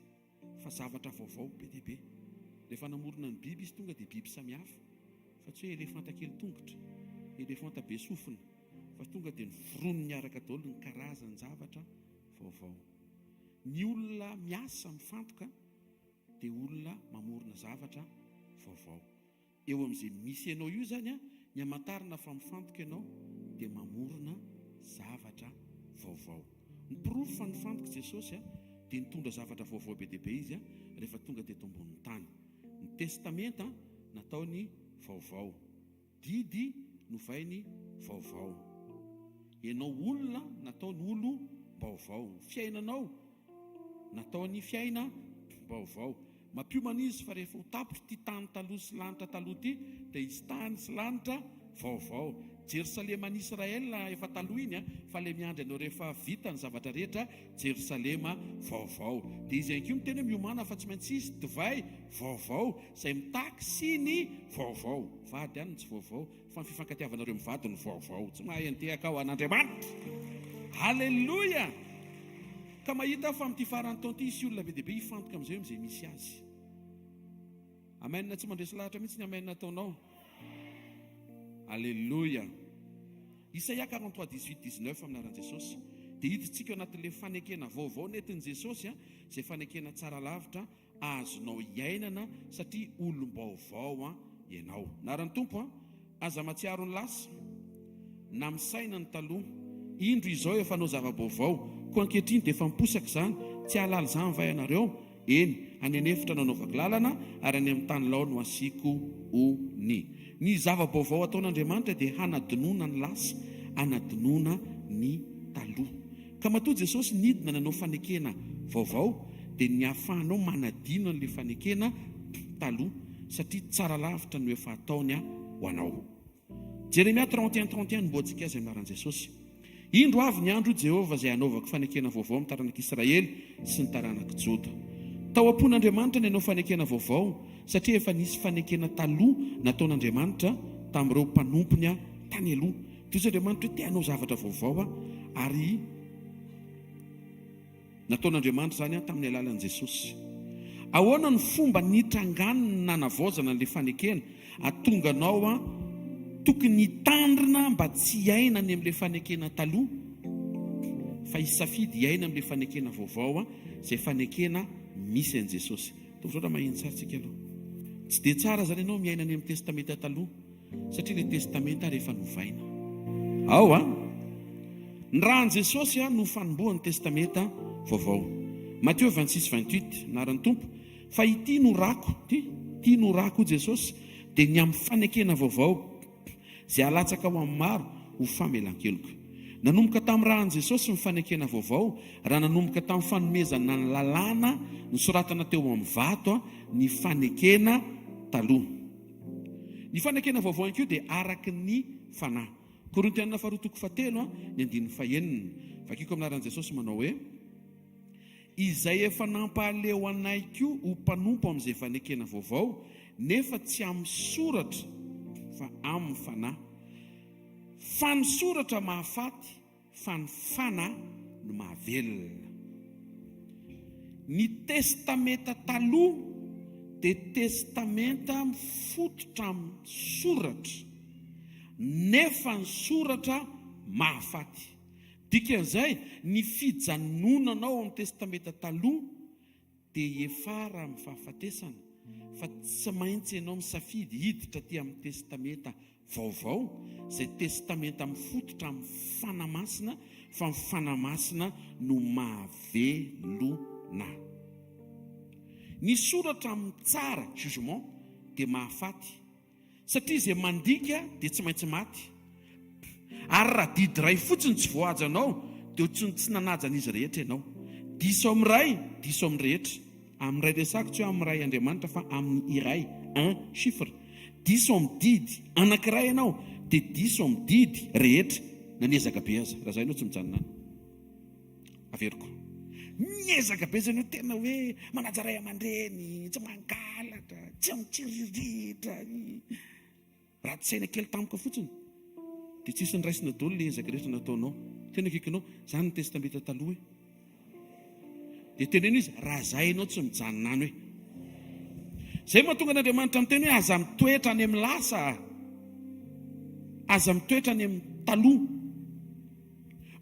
[SPEAKER 8] fa zavatra vaovao be dia be. Rehefa namorona ny biby izy tonga dia biby samihafa, fa tsy hoe elefanta kely tongotra, elefanta be sofina, fa tonga dia niforonony miaraka daholo ny karazany zavatra vaovao. Ny olona miasa mifantoka dia olona mamorona zavatra vaovao. Eo amin'izay misy ianao io zany ny hamantarana fa mifantoka ianao dia mamorona zavatra vaovao. Ny proof fa nifantoka Jesosy dia nitondra zavatra vaovao be dia be izy rehefa tonga dia eto ambonin'ny tany. Ny testamenta nataony vaovao, didy novainy vaovao. Ianao olona nataony olo vaovao, fiainanao nataony fiaina vaovao. Mampiomana izy fa rehefa ho tapitra ty tany taloha sy lanitra taloha ty dia izy tany sy lanitra vaovao. Jerosalema ny Israel efa taloha iny fa le miandry anao rehefa vita ny zavatra rehetra Jerosalema vaovao. Dia izy ihany koa miteny miomana fa tsy maintsy izy divay vaovao izay mitaky siny vaovao. Vady ihany tsy vaovao fa ny fifankatiavanareo mivady ny vaovao. Tsy mahay antehaka ao an'Andriamanitra. Halleluja. Ka mahita fa amin'ity farany taona ity isy olona be dia be hifantoka amin'izay misy azy. Amen. Tsy mandresy lahatra mihitsy ny amen nataonao. Alléluia. Isaia 43:18-19 aminaran'i Jesosy dia hitantsika anatin'ilay fanekena vaovao nentin' Jesosy izay fanekena tsara lavitra azonao iainana satria olom-baovao ianao. Naran'ny tompo aza matsiaro ny lasa na misaina ny taloha, indro izao efa nao zava-baovao, koa ankehitriny dia efa miposaka izany, tsy halala izany vai anareo. Eny, any anefitra nanaovako lalana ary any amin'ny tany lao no asiako ony. Ny zava-baovao ataon'Andriamanitra dia hanadinoana ny lasa, hanadinoana ny taloha. Ka matoa Jesosy nidina nanao fanekena vaovao dia ny hahafahanao manadino an'ilay fanekena taloha satria tsara lavitra no efa ataony ho anao. Jeremia 31:31 niboantsika azy amin'ny anaran'i Jesosy. Indro avy ny andro Jehovah izay hanaovako fanekena vaovao amin'ny taranaka Israely sy ny taranaka Joda. Tao am-pon'Andriamanitra ny hanao fanekena vaovao satria efa nisy fanekena taloha nataon'Andriamanitra tamin'ireo mpanompony tany aloha. Toy izay Andriamanitra hoe te hanao zavatra vaovao ary nataon'Andriamanitra zany tamin'ny alalan'i Jesosy. Ahoana ny fomba nitranganiny nanavaozana an'ilay fanekena atonga anao tokony hitandrina mba tsy hiaina ny amin'ilay fanekena taloha fa hisafidy hiaina amin'ilay fanekena vaovao izay fanekena misy an'i Jesosy. Tovy maheno tsara tsika aloha. Tsy dia tsara zany ianao miaina ny amin'ny testamenta taloha satria ilay testamenta rehefa novaina. Ao ny rahan'i Jesosy no fanombohan'ny testamenta vaovao. Matteo 26:28 naran'ny tompo fa ity no rako ty no rako Jesosy dia ny amin'ny fanekena vaovao izay alatsaka ho amin'ny maro ho famelan-keloko. Nanomboka tamin'ny rahan'i Jesosy ny fanekena vaovao raha nanomboka tamin'ny fanomezana ny lalàna nosoratana teo amin'ny vato ny fanekena taloha. Ny fanekena vaovao ihany koa dia araky ny fanahy. Korintianina 2:7 vakiko amin'ny anaran'i Jesosy manao hoe izay efa nampaleo anay koa ho mpanompo amin'izay fanekena vaovao nefa tsy amin'ny soratra fa amin'ny fanahy. Fa ny soratra mahafaty fa ny fanahy no mahavelona. Ny testamenta taloha dia testamenta mifototra amin'ny soratra nefa ny soratra mahafaty. Dikan'izay ny fijanonanao amin'ny testamenta taloha dia efara amin'ny fahafatesana fa tsy maintsy ianao misafidy hiditra aty amin'ny testamenta vaovao izay testamenta mifototra amin'ny fanamasina fa ny fanamasina no mahavelona. Ny soratra amin'ny tsara jugement dia mahafaty satria izay mandika dia tsy maintsy maty. Ary raha didy ray fotsiny tsy voahaja anao dia ohatrany tsy nanajan'izy rehetra ianao. Diso amin'ny ray, diso amin'ny rehetra. Amin'ny ray resako tsy hoe amin'ny ray Andriamanitra fa amin'ny iray, un chiffre. Diso amin'ny didy anankiray ianao dia diso amin'ny didy rehetra na niezaka be aza. Raha izay ianao tsy mijanona any. Averiko. Niezaka be aza ianao tena hoe manaja ray aman-dreny, tsy mangalatra, tsy mitsiriritra. Raha tsy saina kely tampoka fotsiny dia tsisy ny raisina daholo le ezaka rehetra nataonao. Tena kikinao izany ny testamenta taloha hoe. Dia tena izy raha izay ianao tsy mijanona any hoe. Izay mahatonga an'Andriamanitra amin'ny teny hoe aza mitoetra any amin'ny lasa, aza mitoetra any amin'ny taloha.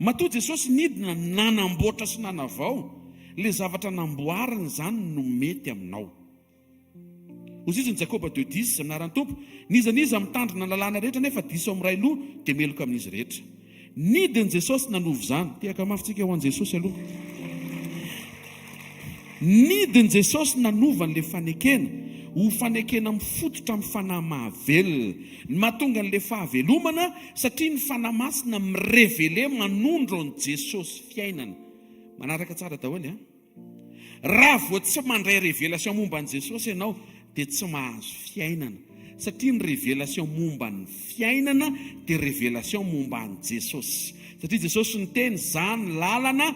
[SPEAKER 8] Matoa Jesosy nidina nanamboatra sy nanavao le zavatra namboariny izany no mety aminao. Hozy izy ny Jakoba 2:10 anaran'ny tompo niza mitandrina lalàna rehetra nefa diso amin'ny ray loha dia meloka amin'izy rehetra. Nidiny Jesosy nanovy izany. Tiaka mafitsika ho an'i Jesosy aloha. Nidiny Jesosy nanovany le fanekena ho fanekena mifototra amin'ny fanahy mahavelona. Mahatonga an'le fahavelomana satria ny fanahy masina mirevele manondro an' Jesosy fiainana. Manaraka tsara daholo a. Raha vao tsy mandray revelation momba an' Jesosy ianao dia tsy mahazo fiainana satria ny revelation momba ny fiainana dia revelation momba an' Jesosy. Satria Jesosy ny teny izany lalana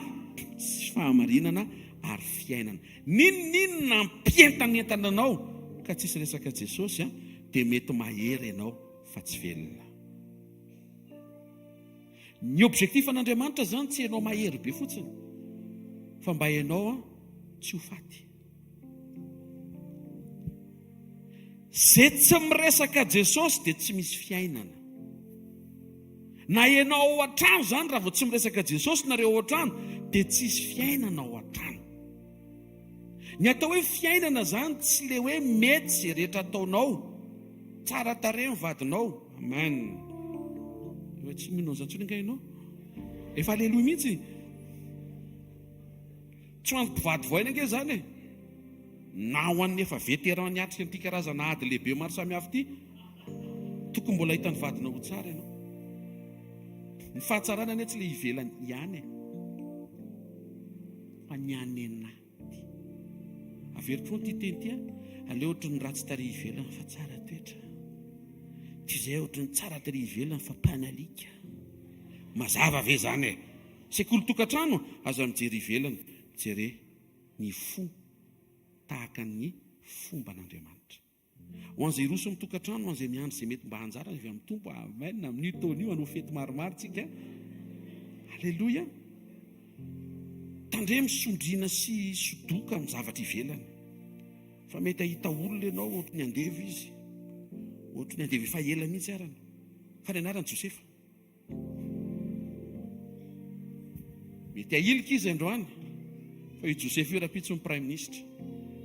[SPEAKER 8] sy fahamarinana ary fiainana. Ninona nampientanentana anao ka tsisy resaka Jesosy dia mety mahery ianao fa tsy velona. Ny objectif an'Andriamanitra zany tsy ianao mahery be fotsiny fa mba ianao tsy ho faty. Zay tsy miresaka Jesosy dia tsy misy fiainana. Na ianao ao an-trano zany raha vao tsy miresaka Jesosy nareo ao an-trano dia tsisy fiainana ao an-trano. Ny atao hoe fiainana zany tsy le hoe mety zay rehetra ataonao, tsara tarehy ny vadinao, amen. Tsy minao zany tsony ingainao. Efa aleloha mihitsy. Tsy ho an'ny mpivady voaina ange zany e. Na ho an'ny efa veteran niatrika an'ity karazana ady lehibe maro samihafa ity, tokony mbola hitan'ny vadina ho tsara ianao. Ny fahatsarana anie tsy le ivelany ihany e, fa ny anenady. Averiko ty teny ty aleo ohatry ny ratsy tary ivelany fa tsara toetra. Tsy izay ohatry ny tsara tary ivelany fa mpanalika. Mazava ve zany e? Sekoly tokantrano aza mijery ivelany, jere ny fo tahaka ny fomba an'Andriamanitra. Ho an'izay roso mitokantrano, ho an'izay miandry izay mety mba hanjara avy amin'ny tompo, amen. Amin'io taon'io hanao fety maromaro tsika. Alleloia. Tandre misondriana sy sodoka amin'ny zavatra ivelany. Fa mety ahita olona ianao ohatry ny andevy izy, ohatry ny andevy efa ela mihitsy arany. Fa ny anarany Josefa. Mety ahilika izy androany. Fa io Josefa io rapitsy ny prime ministre.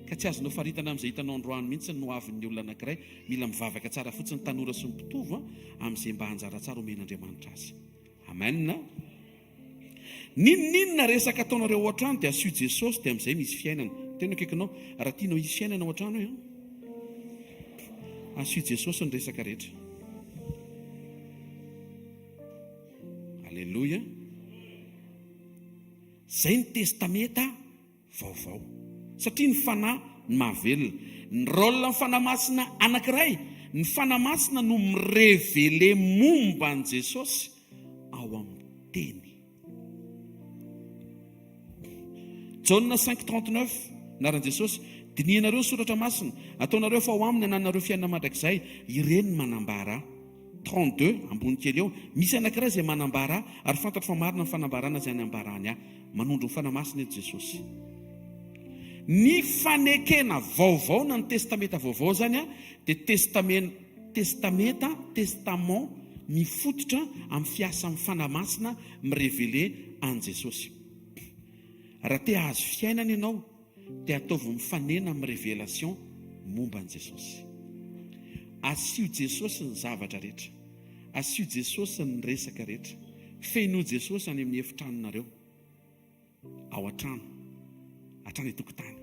[SPEAKER 8] Ka tsy azonao faritana amin'izay hitanao androany mihitsy no avin'ny olona anankiray. Mila mivavaka tsara fotsiny tanora sy ny mpitovo amin'izay mba hanjara tsara omen'Andriamanitra azy. Amen. Ninninona resaka ataonareo ao an-trano dia asio Jesosy dia amin'izay misy fiainana. Tena akaikinao raha tianao hisy fiainana ao an-trano hoe asio Jesosy ny resaka rehetra. Alleloia. Zay ny testamenta vaovao. Satria ny fanahy ny mahavelona. Ny rôle ny fanahy masina anankiray, ny fanahy masina no mirevele momba an' Jesosy ao amin'ny teny. Jaona 5:39 naran' Jesosy, dinianareo ny soratra masina, ataonareo fa ao aminy ananareo fiainana mandrakizay, ireny manambara. 32 ambony kely eo, misy anankiray izay manambara ary fantatro fa marina ny fanambarana izay any ambarany ahy. Manondro ny fanahy masina eto Jesosy. Ny fanekena vaovao na ny testamenta vaovao zany dia testament mifototra amin'ny fiasan'ny fanahy masina mirevele an' Jesosy. Raha te hahazo fiainana ianao dia ataovy mifanena amin'ny révélation momba an' Jesosy. Asio Jesosy ny zavatra rehetra, asio Jesosy ny resaka rehetra, feno Jesosy any amin'ny efitranonareo ao an-trano, hatrany tokotany.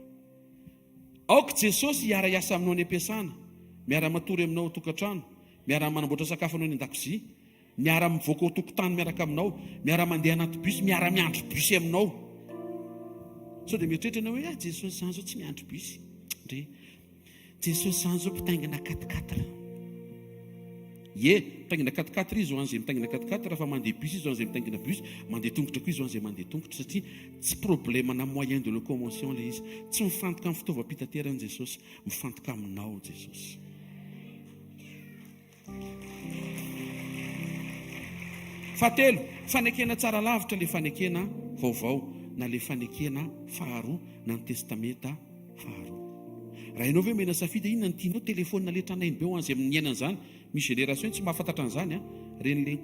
[SPEAKER 8] Aoka Jesosy hiara-iasa aminao any am-piasana, miara-matory aminao tokantrano, miara-manamboatra sakafo anao ny an-dakozia, miara-mivoaka ao tokotany miaraka aminao, miara-mandeha anaty bus, miara-miandry bus aminao. So dia mieritreritra ianao hoe Jesosy izany zao tsy miandry bus. Ndre Jesosy izany zao mpitaingina 4x4. Mitaingina 4x4 izy ho an'izay mitaingina 4x4, raha fa mandeha bus izy ho an'izay mitaingina bus, mandeha tongotra koa izy ho an'izay mandeha tongotra, satria tsy problème na moyen de locomotion ilay izy. Tsy mifantoka amin'ny fitaovam-pitaterana Jesosy, mifantoka aminao Jesosy. Fahatelo, fanekena tsara lavitra, le fanekena vaovao na le fanekena faharoa na ny testamenta faharoa. Raha ianao ve mena safidy inona ny tianao, telefônina letranainy be ho an'izay amin'ny iainana izany. Misy génération tsy mahafantatra an'izany reny le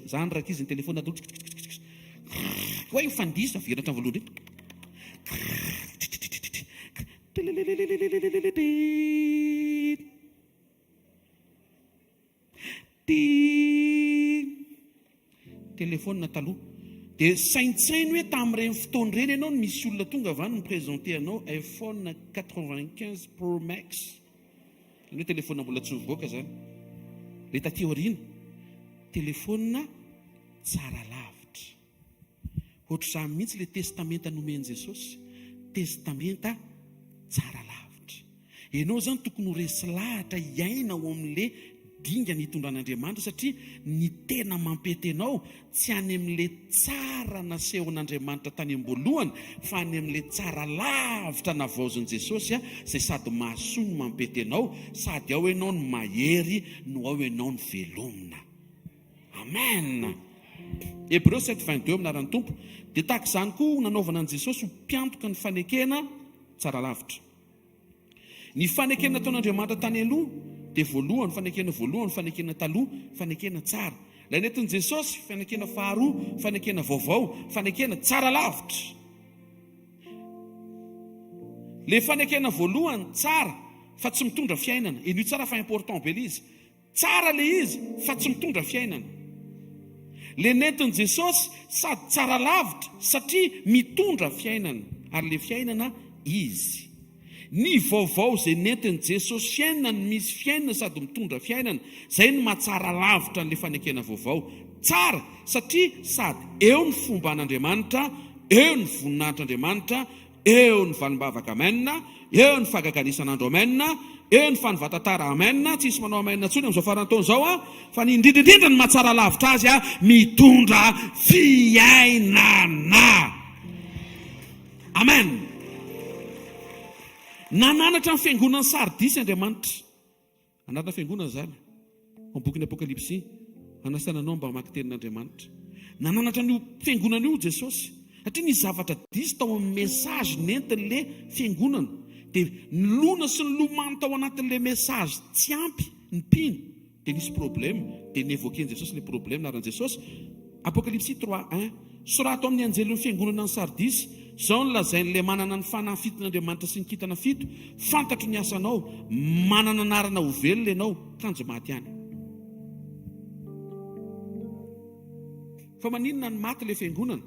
[SPEAKER 8] zany raka izy ny telefônina atao hoe fandiso averatra voalohany telefônina taloha. Dia saintsainy hoe tamin'ireny fotoana ireny ianao no misy olona tonga avy any miprésente anao iPhone 95 Pro Max. Ny telefônina mbola tsy mivoaka zany. Le taty aoriana, telefônina tsara lavitra. Ohatr'izany mihitsy le testamenta nomen'i Jesosy, testamenta tsara lavitra. Ianao zany tokony ho resy lahatra hiaina ao amin'le dinga ny hitondran'Andriamanitra, satria ny tena mampetenao tsy any amin'le tsara nasehon'Andriamanitra tany am-boalohany, fa any amin'le tsara lavitra navaozan'i Jesosy izay sady mahasoa no mampetenao, sady ao ianao no mahery no ao ianao no velomina. Amen. Hébreux 7:22 minaran'ny Tompo, dia tahaka izany koa nanaovana an'i Jesosy ho mpiantoka ny fanekena tsara lavitra. Ny fanekena nataon'Andriamanitra tany aloha dia voalohany fanekena voalohany, fanekena taloha, fanekena tsara. Ilay nentin'i Jesosy fanekena faharoa, fanekena vaovao, fanekena tsara lavitra. Le fanekena voalohany tsara fa tsy mitondra fiainana. Io tsara fa important be izy. Tsara le izy fa tsy mitondra fiainana. Le nentin'i Jesosy sady tsara lavitra satria mitondra fiainana, ary le fiainana izy. Ny vaovao izay nentin'i Jesosy fiainana no misy fiainana sady mitondra fiainana, izay no mahatsara lavitra n'le fanekena vaovao. Tsara satria sady eo ny fomba an'Andriamanitra, eo ny voninahitr'Andriamanitra, eo ny valimbavaka amenna, eo ny fagaganisan'andro amenna, eo ny fanovatatara amenna. Tsy isy manao amenna ntsony amin'izao farantaona izao fa ny indrindraindrindra ny mahatsara lavitra azy mitondra fiainana. Amen. Nananatra ny fiangonan'ny Sardisy Andriamanitra. Anatina fiangonana zany. Ao bokin'ny Apokalipsy, anasana anao mba mamaky tenin'Andriamanitra. Nananatra ny fiangonana io Jesosy. Satria ny zavatra disy tao amin'ny mesazy nentin'le fiangonana. Dia ny lona sy ny lomano tao anatin'le mesazy tsy ampy ny mpino. Dia nisy problème. Dia nievoken'i Jesosy le problème naran'i Jesosy. Apokalipsy 3:1. Sorato amin'ny anjelon'ny fiangonana ny Sardisy, izao ny lazain'le manana ny fanahy fiton'Andriamanitra sy ny kintana fito. Fantatro ny asanao, manana anarana ho velona ianao, kanjo maty any. fa maninona ny maty ilay fiangonana?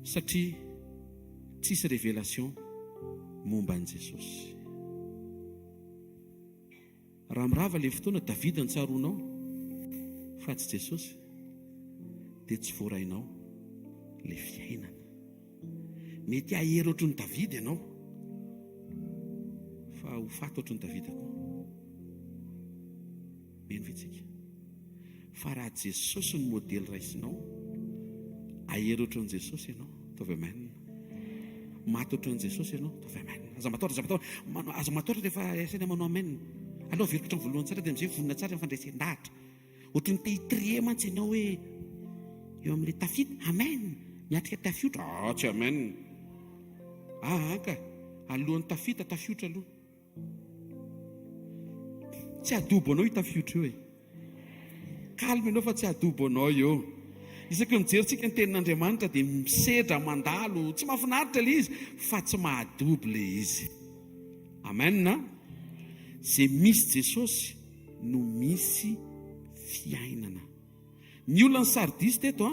[SPEAKER 8] Satria tsisy révélation momba an'i Jesosy. Raha mirava ilay fotoana David ny tsaroanao fa tsy Jesosy, dia tsy voarainao ilay fiainana. Mety ahery ohatry ny David ianao, fa ho faty ohatry ny David koa. Meno vitsika. Fa raha Jesosy ny modely raisinao, ahery ohatry ny Jesosy ianao, taovy amanina. Maty ohatry ny Jesosy ianao, taovy amanina. Aza mataotra rehefa saina manao amanina. Aleo averikotra ny voalohany tsara dia amin'izay vonina tsara ny fandraisan-dahatra. Ohatry ny te-hitrie mantsy ianao hoe eo amin'ilay tafita, amen, miatrika tafiotra, tsy amen. Ka alohan'ny tafiotra aloha. Tsy adobo anao io tafiotra io e. Kalma ianao fa tsy adobo anao io. Isaky mijery ny tenin'Andriamanitra dia misedra mandalo, tsy mahafinaritra ilay izy, fa tsy mahadobo ilay izy. Amen. Zay misy Jesosy no misy fiainana. Ny olona ny Sardis teto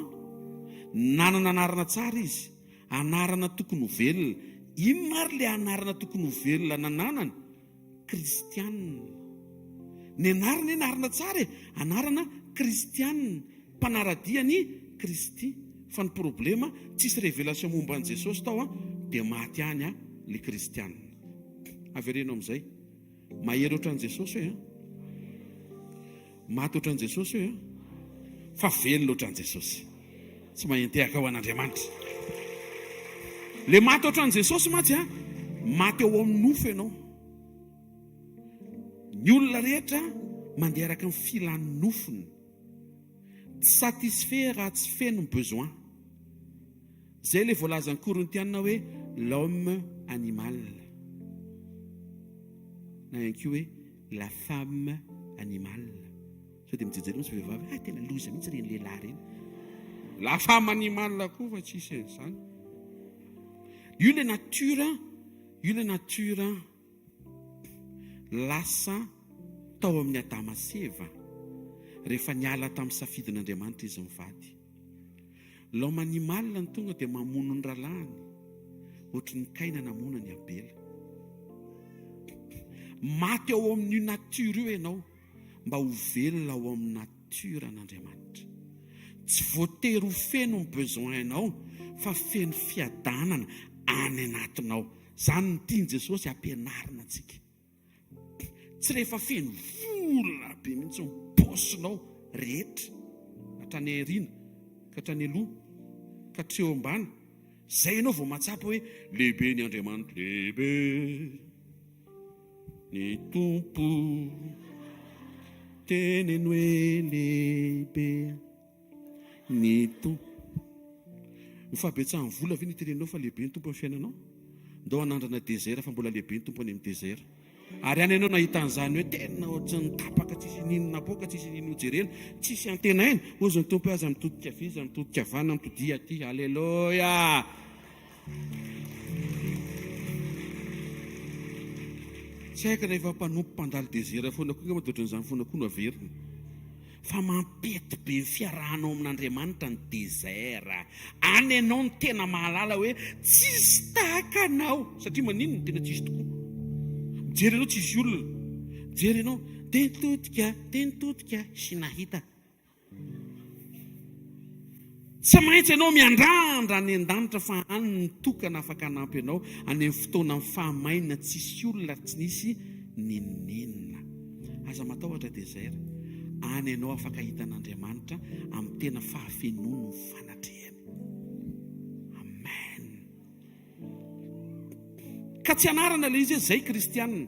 [SPEAKER 8] nanana anarana tsara izy, anarana tokony ho velona. Inona ary ilay anarana tokony ho velona nananana? Kristianina. Ny anarana tsara, anarana kristianina, mpanaradiany Kristy. Fa ny problema tsisy révélation momba an'i Jesosy tao dia maty any le kristianina. Averenao amin'izay, mahery ohatran'i Jesosy hoe maty ohatran'i Jesosy hoe fa velona ohatran'i Jesosy. Tsy mahentehaka ho an'Andriamanitra. Le maty ohatran'i Jesosy matsy maty eo amin'ny nofo ianao. Ny olona rehetra mandeha araka ny filan'ny nofony, tsy satisfait raha tsy feno besoin. Zay le voalazan'ny Korintiana hoe l'homme animal, na ihany koa hoe la femme animal. Sao dia mijery misy vehivavy tena loza mihitsy reny lehilahy reny, la femme animal koa fa tsisy izany. Io le natura lasa tao amin'ny Adama sy Eva rehefa niala tamin'ny safidin'Andriamanitra izy mivady. L'homme animal ny tonga dia mamono ny ralahany, ohatry ny Kaina namono ny Abela. Maty ao amin'io natiora io ianao mba ho velona ao amin'ny natiora n'Andriamanitra. Tsy voatery ho feno ny besoin ianao, fa feno fiadanana any anatinao. Zany ny tiany Jesosy ampianarina antsika. Tsy rehefa feno vola be mihitsy miposinao rehetra, hatrany aoriana ka hatrany aloha ka hatreo ambany, zay ianao vao mahatsapa hoe lehibe ny Andriamanitra, lehibe ny tompo, teneny hoe lehibe ny tompo. Mifabetsahany vola ve ny tenenao fa lehibe ny tompo amin'ny fiainanao? Ndao anandrana désert fa mbola lehibe ny tompo any amin'ny désert. Ary any ianao nahita an'izany hoe tena ohatrany tapaka, tsisy ninona boka, tsisy ninona jerena, tsisy antena eny. Ozy ny tompo aza mitodika avy, aza mitodika avana, mitodia aty. Alleluia. Tsy haiko rehefa mpanompo mpandalo désert foana koa ngamba ohatran'izany foana koa no averina. Fa mampety be ny fiarahanao amin'Andriamanitra ny désert. Any ianao ny tena mahalala hoe tsisy tahaka anao, satria maninona ny tena tsisy tokoa. Mijery ianao tsisy olona, mijery ianao tenitodika sy nahita. Tsy maintsy ianao miandrandra any an-danitra fa any ny tokana afaka hanampy ianao any amin'ny fotoana ny fahamainina, tsisy olona, tsy nisy ninina. Aza matahotra désert, any ianao afaka hitan'Andriamanitra amin'ny tena fahafenono ny fanatrehany. Amen. Ka tsy anarana ilay izy zay kristianina,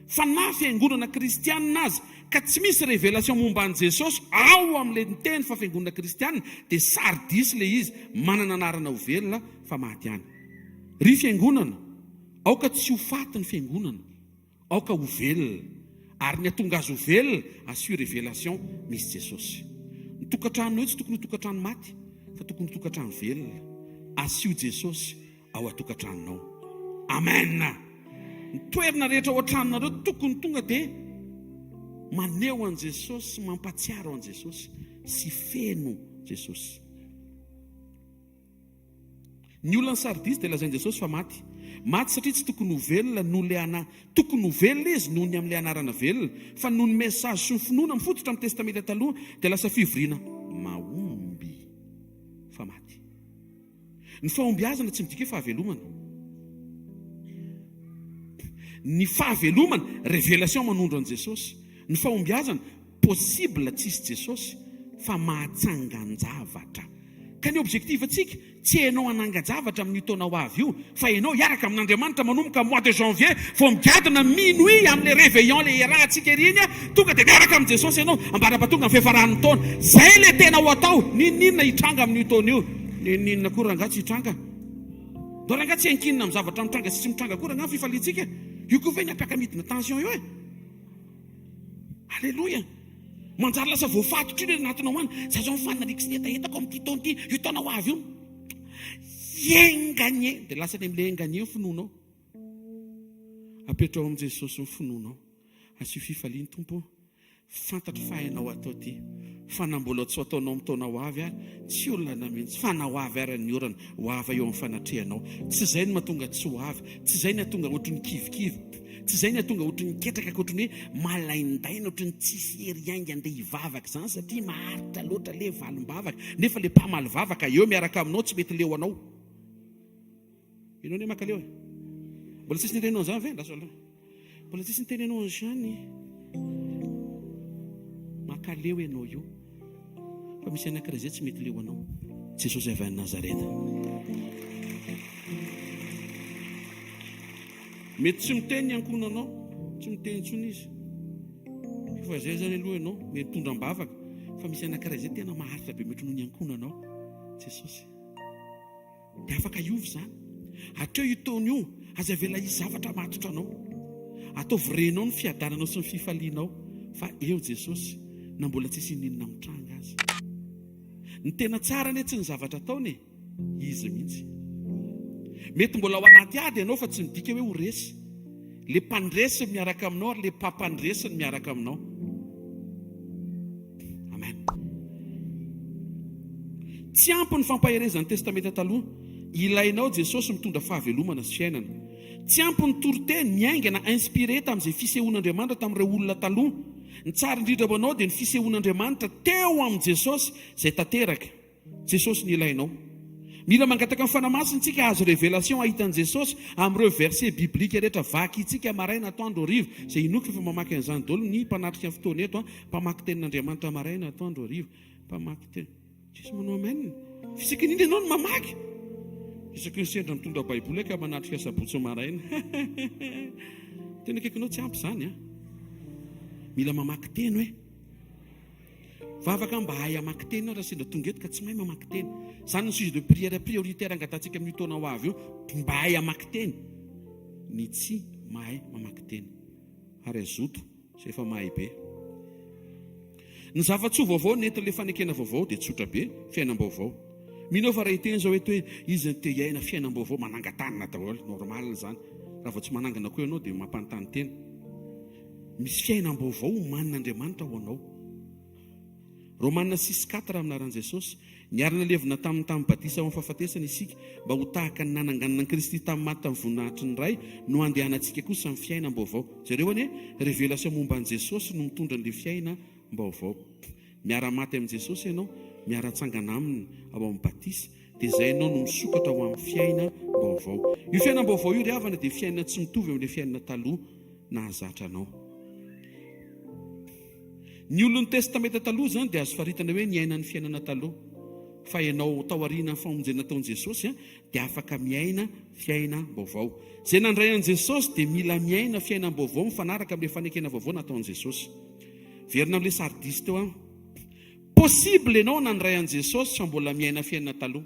[SPEAKER 8] fa na fiangonana kristianina azy ka tsy misy révélation momba an' Jesosy ao amin'ilay teny fa fiangonana kristianina, dia Sardis ilay izy, manana anarana ho velona fa maty any. Ry fiangonana, aoka tsy ho faty ny fiangonana, aoka ho velona. Ary ny atonga azy ho velona, asio révélation misy Jesosy. Ny tokantrano hoe tsy tokony ho tokantrano maty, fa tokony ho tokantrano velona. Asio Jesosy ao atokantranonao. Amen. Ny toerana rehetra ao an-tranonareo tokony tonga dia maneho an' Jesosy, mampatsiaro an' Jesosy sy feno Jesosy. Ny olona ny Sardis dia lazainy Jesosy fa maty. Maty satria tsy tokony ho velona noho le tokony ho velona izy noho ny amin'ilay anarana velona, fa noho ny mesazy sy ny finoana mifototra amin'ny testamenta taloha dia lasa fivoriana mahomby fa maty. Ny fahombiazana tsy midika hoe fahavelomana. Ny fahavelomana révélation manondro an' Jesosy. Ny fahombiazana possible tsisy Jesosy fa mahatsangan-javatra. Ka ny objectif atsika tsy hainao hanangan-javatra amin'ny taona ho avy io, fa hainao hiaraka amin'Andriamanitra manomboka mois de janvier vao migadona minuit amin'le réveillon le iarahantsika eriny tonga dia miaraka amin'ny Jesosy ianao ambarapatonga amin'ny fiafaran'ny taona. Zay le tena ho atao. Ninona hitranga amin'io taona io? Ninona koa rangaha tsy hitranga? Do rangaha tsy hankinina amin'ny zavatra mitranga sy tsy mitranga koa rangaha fifaliantsika. Io koa ve ny ampiakamidina tension io e? Alléluia. Manjary lasa voafatotra io anatinao any. Za zao mifanina rikisy ny etaetako amin'ity taona ity, io taona ho avy io. Engagné, dia lasa ny amin'ilay engagné ny finoanao. Apetrao amin'i Jesosy ny finoanao. Asio fifaliany Tompo, fantatro fa hainao atao ty. Fa na mbola tsy ataonao amin'ny taona ho avy ary, tsy olana mihitsy. Fa na ho avy ary ny orana, ho avy eo amin'ny fanatrehanao. Tsy zay ny mahatonga tsy ho avy, tsy zay ny atonga ohatry ny kivikivy, tsy zay ny atonga ohatry ny ketraka, ohatry ny malaindaina, ohatry ny tsisy hery hainga andeha hivavaka zany, satria maharitra loatra le valim-bavaka. Nefa le mpamaly vavaka eo miaraka aminao tsy mety leo anao. Ianao ne makaleo e? Mbola tsisy nitenenao zany ve? Mbola tsisy nitenenao zany. Makaleo ianao io. Fa misy anankiray zay tsy mety leo anao. Jesosy avy any Nazareta. Mety tsy miteny ankonanao, tsy miteny intsony izy. Fa zay zany aloha ianao mety tondram-bavaka, fa misy anankiray zay tena maharitra be mety noho ny ankonanao. Jesosy. Dia afaka iovy zany. Hatreo io taona io, aza vela izy zavatra matotra anao. Ataovy renao ny fiadananao sy ny fifalianao. Fa eo Jesosy, na mbola tsisy ninona mitranga azy. Ny tena tsara ne tsy ny zavatra ataony, izy mihitsy. Mety mbola ao anaty ady ianao fa tsy midika hoe ho resy. Le mpandresy miaraka aminao ary le mpampandresy miaraka aminao. Amen. Tsy ampy ny fampaherezan'ny testamenta taloha. Ilainao Jesosy mitondra fahavelomana sy fiainana. Tsy ampy ny toroteny miaingana inspiré tamin'izay fisehoan'Andriamanitra tamin'ireo olona taloha. Ny tsara indrindra ho anao dia ny fisehoan'Andriamanitra teo amin'ny Jesosy izay tanteraka. Jesosy ny ilainao. Mila mangataka ny fanamasintsika azo révélation ahitan'i Jesosy amin'ireo verset biblika rehetra vaky itsika maraina atoandro hariva. Izay inoky fa mamaky an'izany daholo ny mpanatrika ny fotoana eto, mpamaky tenin'Andriamanitra maraina atoandro hariva, mpamaky teny. Jesosy manao amen. Fisaka indrindra ianao no mamaky. Isaky ny sendra mitondra baiboly ka manatrika sabotsy maraina. Tena kaikinao tsy ampy zany a. Mila mamaky teny hoe. Vavaka mba hay hamaky teny raha sendra tonga eto ka tsy mahay mamaky teny. Zany ny sujet de prière prioritaire angatantsika amin'ny taona ho avy io, mba hay hamaky teny. Ny tsy mahay mamaky teny. Ary azoto izay efa mahay be. Ny zava-tsoa vaovao nentina le fanekena vaovao dia tsotra be, fiainam-baovao. Minao fa raha hiteny zao hoe izy te hiaina fiainam-baovao manangan-tanana daholo, normal zany. Raha vao tsy manangana koa ianao dia mampanontany tena. Misy fiainam-baovao omanin'Andriamanitra ho anao. Romanina 6:4 amin'aran'i Jesosy, niarina levina tamin'ny batisa ao amin'ny fahafatesana isika mba ho tahaka ny nananganana ny Kristy tamin'ny maty tamin'ny voninahitry ny ray no andehanantsika kosa amin'ny fiainam-baovao. Zareo anie révélation momba an'i Jesosy no mitondra an'ilay fiainam-baovao. Miara-maty amin'i Jesosy ianao, miara-tsangana aminy ao amin'ny batisa, dia izay ianao no misokatra ho amin'ny fiainam-baovao. Io fiainam-baovao io ry havana dia fiainana tsy mitovy amin'ilay fiainana taloha nahazatra anao. Ny olon'ny testamenta taloha zany dia azo faritana hoe niaina ny fiainana taloha. Fa ianao taoriana ny famonjena nataon'i Jesosy dia afaka miaina fiainam-baovao. Izay nandray an'i Jesosy dia mila miaina fiainam-baovao mifanaraka amin'ilay fanekena vaovao nataon'i Jesosy. Verina amin'ilay Sardis teo possible ianao nandray an'i Jesosy fa mbola miaina fiainana taloha.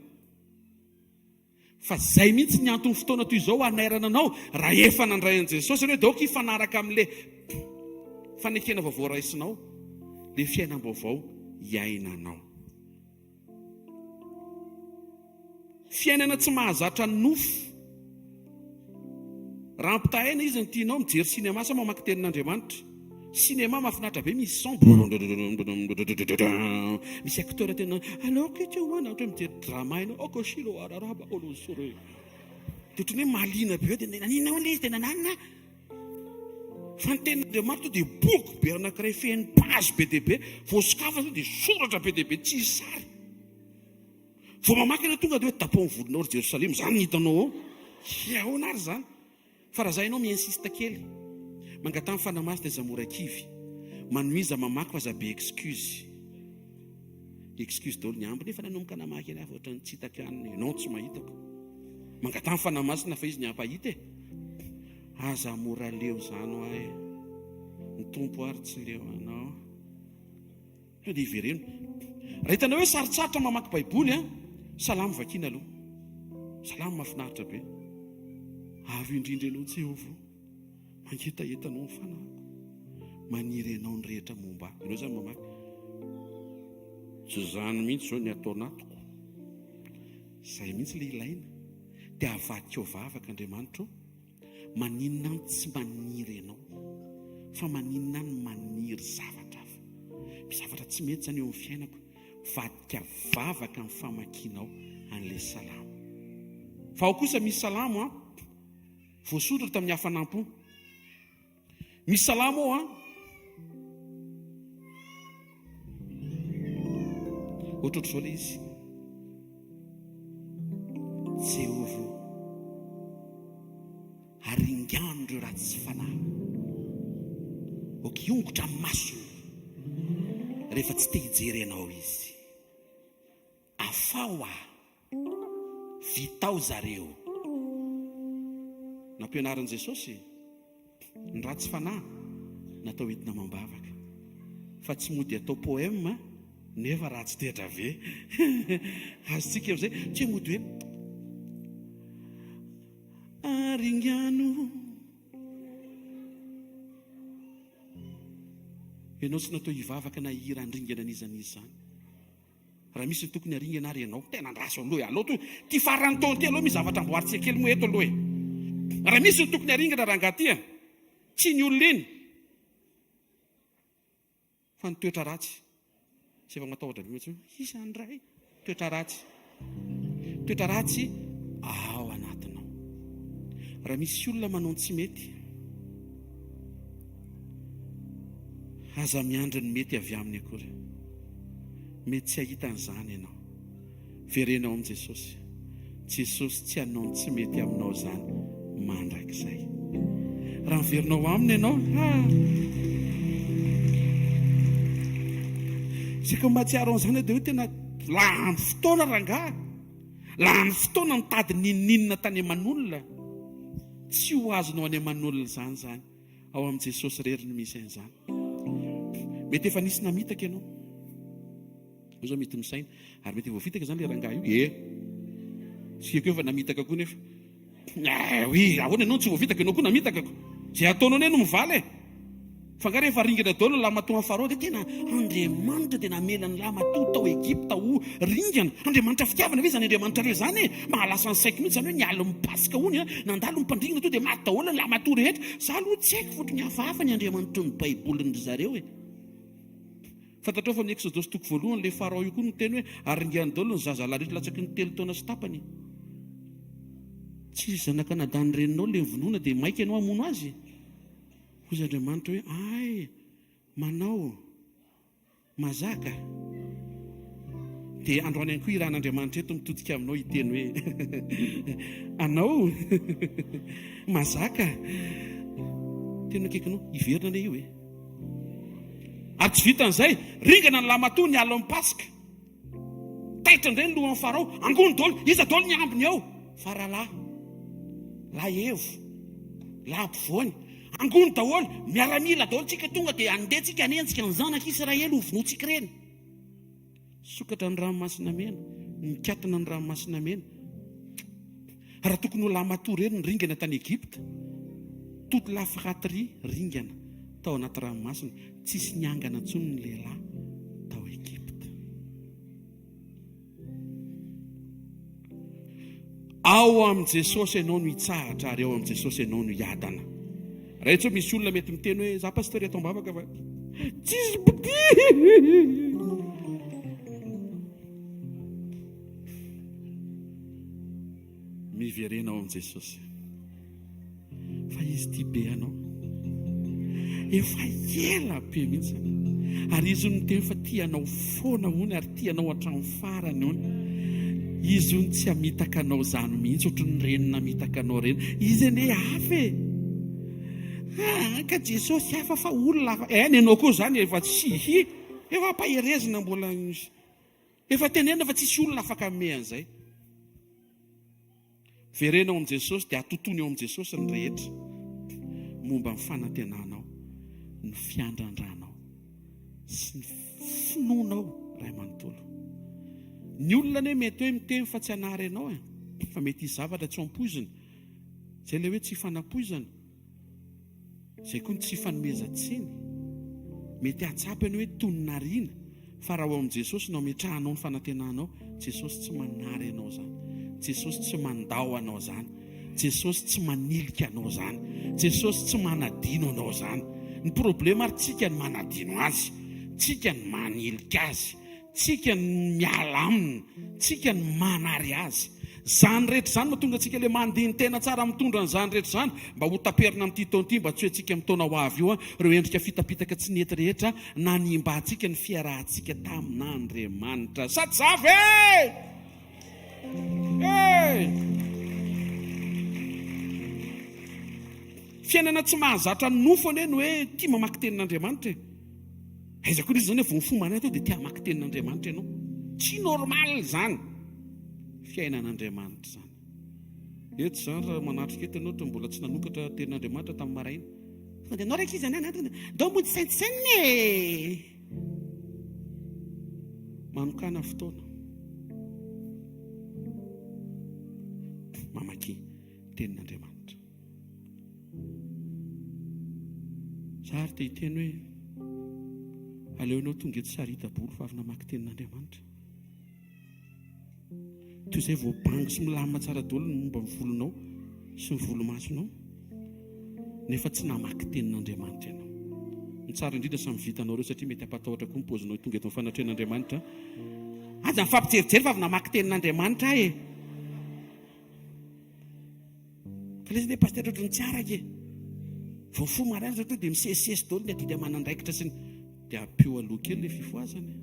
[SPEAKER 8] Fa zay mihitsy ny antony fotoana toy izao hanairana anao raha efa nandray an'i Jesosy hoe daoka hifanaraka amin'ilay fanekena vaovao raisinao, le fiainam-baovao iainanao. Fiainana tsy mahazatra ny nofo. Raha ampitahaina izy ny tianao mijery sinema sa mamaky tenin'Andriamanitra, cinéma mahafinaritra be misy son misy acteur tena alors que tu vois ohatra mijery drama ina oko shiro araraba olosore dia otrany hoe malina be dia nanina le izy dia nananina fa ny tenin'Andriamanitra to dia boky be anankiray fehiny page be dia be voasikafa zao dia soratra be dia be tsy sary vao mamaky ana tonga dia hoe tapao ny vodinao ry Jerosalema zany ny hitanao ao iahoana ary zany fa raha zay ianao miinsista kely mangatany fanamasy dia zamorakivy manomiza mamaky fa zabe excuse daholo ny ambo nefa nanomboka namaky any avy ohatrany tsy hitako aniny ianao tsy mahitako mangatany fanamasina fa izy ny ampahita aza mora leo zany hoahy ny tompo ary tsy leo anao io dia ivereno raha hitanao hoe sarotsarotra mamaky baiboly salamo vakina aloha salamo mahafinaritra be avy indrindra ianao tsy ovo mangetaetanao ny fanahiko maniry ianao ny rehetra momba ianao zany mamaky tsy zany mihitsy zao ny atao anatoko zay mihitsy le ilaina dia avadikao vavaka Andriamanitra maninona ny tsy maniry ianao fa maninona ny maniry zavatra hafa mizavatra tsy mety zany eo amin'ny fiainako vadika vavaka ny famakianao an'ilay salamo fa ao kosa misy salamo voasotra tamin'ny hafanampo misy salamo ao ohatrohatr'izao le izy Jehova aringano ireo raha tsy fanahy okiongotra amin'ny masony rehefa tsy te hijery ianao izy afao vitao zareo nampianaran'i Jesosy ny raha tsy fanahy natao entina mambavaka fa tsy mody atao poema nefa raha tsy tetra ve azotsika am'izay tsy mody hoe aringano ianao tsy natao hivavaka na hira andringana an'izan'izy zany raha misy ny tokony aringana ary ianao tena andraso aloha aloha to ty farany taona ty aloha misy zavatra amboaritsika kely moa eto aloha raha misy ny tokony aringana raha angatya tsy ny olona eny fa ny toetra ratsy sy efa matahotra be mihitsy isandray toetra ratsy ao anatinao raha misy olona manao tsy mety aza miandry ny mety avy aminy akory mety tsy ahitan'izany ianao verenao amin'i Jesosy tsy hanao ny tsy mety aminao zany mandrakizay raha miverinao aminy ianao sika mahatsiaro an'izany dia hoe tena lany fotoana rangahy lany fotoana mitady nininina tany Emanolona tsy ho azonao any Emanolona zany ao amin'i Jesosy rery no misy an'izany mety efa nisy namitaka ianao zao mety misaina ary mety voafitaka zany le rangahy io siako efa namitaka koa nefa ahoana ianao tsy voafitaka ianao koa namitaka zay ataonao ne no mivaly fa nga rehefa ringana daholo ny lamatoa farao dia tena Andriamanitra dia namela ny lamatoa tao Egipta ho ringana Andriamanitra fitiavana ve zany Andriamanitra reo zany mahalasa ny saiko mihitsy zany hoe niala mipasika hony nandalo mipandringana to dia maty daholo ny lamatoa rehetra za aloha tsy haiko fotony hafahafa ny Andriamanitra ny baiboliny zareo fantatrao fa ny Exodosy toko voalohany le farao io koa no teny hoe aringany daholo ny zaza lahy rehetra latsaky ny 3 taona sy tapany tsy zanaka nadany reninao le vonoana dia maika ianao hamono azy hozy Andriamanitra hoe ay manao mazaka dia androany ihany koa iran'Andriamanitra eto mitodika aminao hiteny hoe anao mazaka tena akaikinao iverina le io ary tsy vitan'izay ringana ny lamatoa ny alo amin'ny pasika taitra indray ny lohan'ny farao angony daholo iza daholo ny ambiny ao fa rahalahy lahevo lahampivoany angony daholo miaramila daholo tsika tonga dia andehantsika hanentsika ny zanaka Israely ho vonoantsika ireny sokatra ny ranomasina mena mikatona ny ranomasina mena raha tokony ho lamatoa ireny ny ringana tany Egipta toute la fratrie ringana tao anaty ranomasina tsisy niangana intsony ny lehilahy tao Egipta ao amin'i Jesosy ianao no hitsahatra ary ao amin'i Jesosy ianao no hiadana raha etsy hoe misy olona mety miteny hoe za pastory atao mbavaka fa tsisy miverenao amin'i Jesosy fa izy tia be anao, efa ela be mihitsy, ary izy no teny fa tianao foana hony ary tianao hatramin'ny farany hony. Izy hony tsy hamitaka anao zany mihitsy ohatran'ny renina mitaka anao reny. Izy ane hafa ka Jesosy hafa fa olona hafa nenao koa zany efa tsy efa paherezina mbola efa tenena fa tsisy olona afaka ame an'izay. Verenao amin'i Jesosy dia atotony eo amin'i Jesosy ny rehetra momba ny fanantenanao, ny fiandran-dranao sy ny finoanao ray manontolo. Ny olona ne mety hoe miteny fa tsy hanary ianao fa mety izy zavatra tsy ampoizina, zay le hoe tsy fanapoizana, zay koa ny tsy fanomezantsiny, mety hatsapa ianao hoe toninariana, fa raha ao amin'i Jesosy no ametrahanao ny fanantenanao, Jesosy tsy manary ianao zany, Jesosy tsy mandao anao zany, Jesosy tsy manilika anao zany, Jesosy tsy manadino anao zany. Ny problema ary tsika ny manadino azy, tsika ny manilika azy, tsika ny miala aminy, tsika ny manary azy. Zany rehetra zany mahatonga antsika le mandeha ny tena tsara mitondra n'izany rehetra zany mba ho taperina amin'ity taona ity, mba tsy hoe antsika mitona ho avy io ireo endrika fitapitaka tsy nety rehetra nanimba antsika ny fiarahantsika tamin'Andriamanitra. Sady zavy fiainana tsy mahazatra ny nofo ane no hoe tia mamaky tenin'Andriamanitra. Aiza koa izy zany hoe vonfomana atao dia tia mamaky tenin'Andriamanitra ianao. Tsy normal zany. Fiainan'Andriamanitra zany. Eto zany raha manatrika eto ianao mbola tsy nanokatra tenin'Andriamanitra tamin'ny maraina. Dia anao raiky izy anatiny dao mody saintsy manokana fotoana mamaky tenin'Andriamanitra. Zary te hiteny hoe aleonao tonga eto sarita-bolo fa avy namaky tenin'Andriamanitra. Toy izay voabango sy milamina tsara daholo ny momba ny volonao sy ny volomasonao, nefa tsy namaky tenin'Andriamanitra ianao. Ny tsara indrindra samy vitanao ireo satria mety hampatahotra koa ny paozinao tonga eto amin'ny fanatrehan'Andriamanitra. Aza mifampijerijery fa avy namaky tenin'Andriamanitra ka le izy ne paster ohatrany tsy araka vao marana zato dia misesisesy daholo ny adidy amanandraikitra sy dia ampio aloha kely le fifoazany.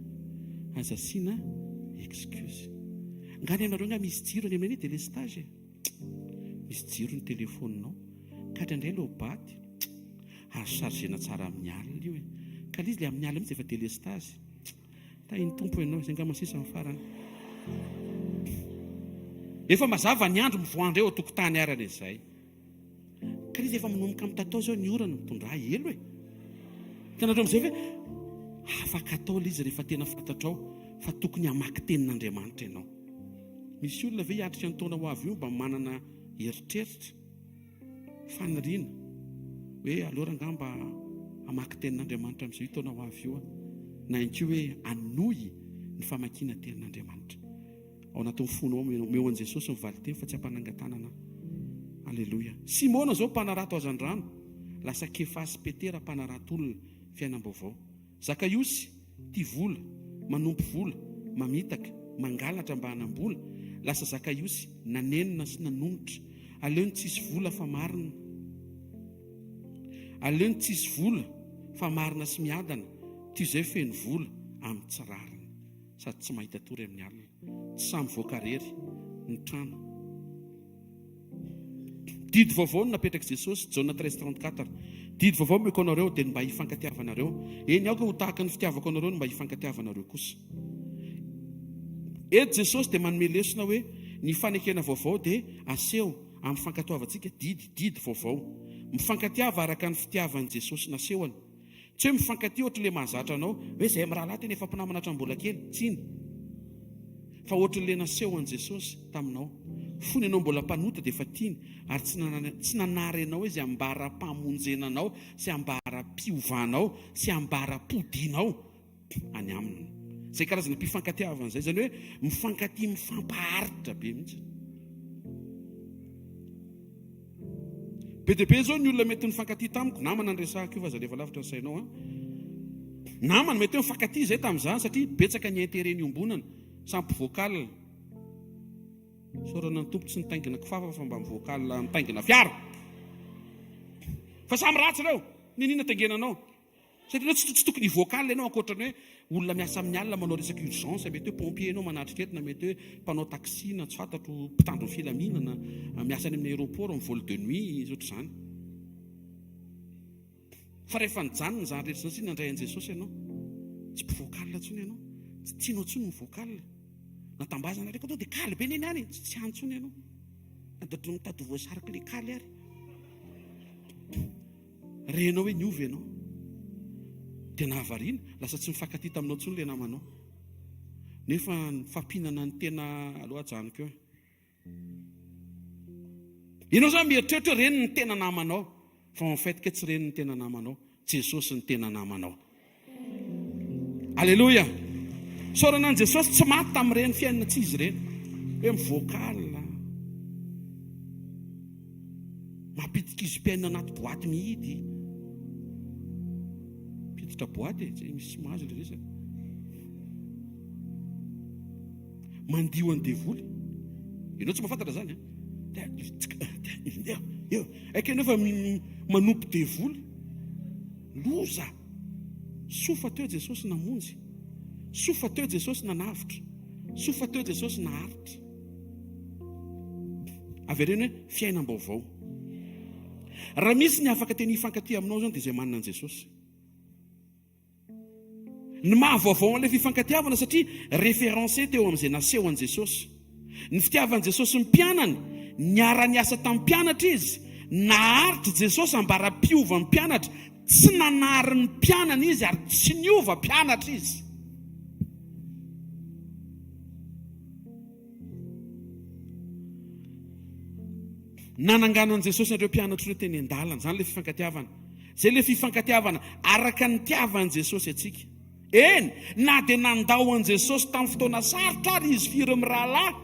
[SPEAKER 8] Aza asiana excuse. Ngany ianareo nga misy jiro any amin'ny délestage, misy jiro ny telefoninao ka indray leo baty azo chargena tsara amin'ny alina io ka izy le amin'ny alina mihitsy efa délestage. Tahiny tompo ianao izay nga masisa amin'ny farany. Efa mazava ny andro mivoandra eo tokotany arana izay. Ka izy efa manomboka mitatao zao ny orana mitondra elo tanareo amin'izay hoe afaka atao le izy rehefa tena fantatrao fa tokony hamaky tenin'Andriamanitra ianao. Misy olona ve hiatrika ny taona ho avy io mba manana eritreritra faniriana hoe alora angamba hamaky tenin'Andriamanitra amin'izay taona ho avy io, na inkio hoe anohy ny famakiana tenin'Andriamanitra. Ao anatin'ny fonao meo an' Jesosy mivaly teny fa tsy hampanangatanana. Alleloia. Simona zao mpanarato azan-drano, lasa Kefasy Petera mpanarato olona fiainam-baovao. Zakaiosy tia vola, manompo vola, mamitaka, mangalatra mba hanam-bola, lasa Zakaiosy nanenina sy nanombotra. Aleony tsisy vola fa marina, aleony tsisy vola fa marina sy miadana, tia izay feno vola amin'ny tsirarina sady tsy mahita tory amin'ny alina, tsy samy voakarery ny trano. Didy vaovao no napetraka Jesosy, Jona 13:34. Didy vaovao meko anareo dia mba hifankatiavanareo. Eny aoka ho tahaka ny fitiavako anareo no mba hifankatiavanareo kosa. Eto Jesosy dia manome lesona hoe ny fanekena vaovao dia aseho amin'ny fankatoavantsika didy vaovao. Mifankatiava araka ny fitiavan'i Jesosy nasehoany. Tsy hoe mifankatia ohatra le mahazatra anao hoe izay amin'ny rahalahy tena efa mpinamana hatrambola kely, tsiny. Fa ohatra le nasehoan'i Jesosy taminao. Fony ianao mbola mpanota dia efa tiany, ary tsy nanary ianao izy ambara-pamonjenanao sy ambara-piovanao sy ambara-podianao any aminy. Izay karazana mpifankatiavana izay, zany hoe mifankatia mifampaharitra be mihitsy. be dia be zao ny olona mety nifankaty tamiko, namana nyresahako io fa zalefa lavitra ny sainao. Namana mety mifankaty zay tamin'izany satria betsaka ny intérêt-ny ombonana, sampy vocal. Sorana ny tompo tsy nitaingina kifafa fa mba vocal mitaingina fiara. Fa samy ratsy reo, ninina taingenanao. Satria tsy tokony vocal ianao ankoatrany hoe olona miasa amin'ny alina manao resaka urgence, mety hoe pompier ianao manatrika eto, na mety hoe mpanao taxi na tsy fantatro mpitandro filaminana, miasa any amin'ny aéroport amin'ny vol de nuit ohatr' izany. Fa rehefa nijanona izany rehetra izany nandray an'i Jesosy ianao, tsy mpivocal intsony ianao, tsy tianao intsony mivocal. Natambazana reka atao dia kaly be neny any, tsy antsony ianao. Nadadro mitady voasarika ilay kaly ary. Renao hoe niovy ianao. Dia nahavariana, lasa tsy mifankaty taminao intsony ilay namanao. Nefa fampihinana ny tena lohajanoko eo. Ianao zany mieritreritra hoe reny ny tena namanao, fa en fait que tsy reny ny tena namanao, Jesosy ny tena namanao. Alléluia. Sorana an' Jesosy tsy maty tamin'ireny fiainana tsy izy ireny. Hoe mivocal, mampiditra izy mpiaina anaty boaty mihidy. Mpiditra boaty tsy misy mahazo ilay resaka. Mandio any devoly. Ianao tsy mahafantatra zany. Aiky ianao fa manompo devoly. Loza. Sofa teo Jesosy namonjy. Sofa teo Jesosy nanavitra. Sofa teo Jesosy naharitra. Avereny hoe fiainam-baovao. Raha misy ny afaka teny hifankaty aminao zany dia izay manana an' Jesosy. Ny mahavaovao an'ilay fifankatiavana satria référencé teo amin'izay naseho an' Jesosy. Ny fitiavan' Jesosy ny mpianany, niara-niasa tamin'ny mpianatra izy, naharitra Jesosy ambara-piova ny mpianatra, tsy nanary ny mpianana izy ary tsy niova mpianatra izy. Nananganan' Jesosy ireo mpianatra ireo teny an-dalana, zany ilay fifankatiavana. Zay ilay fifankatiavana araka ny tiavan' Jesosy atsika. Eny, na dia nandao an' Jesosy tamin'ny fotoana sarotra ary izy firy amin'ny rahalahy.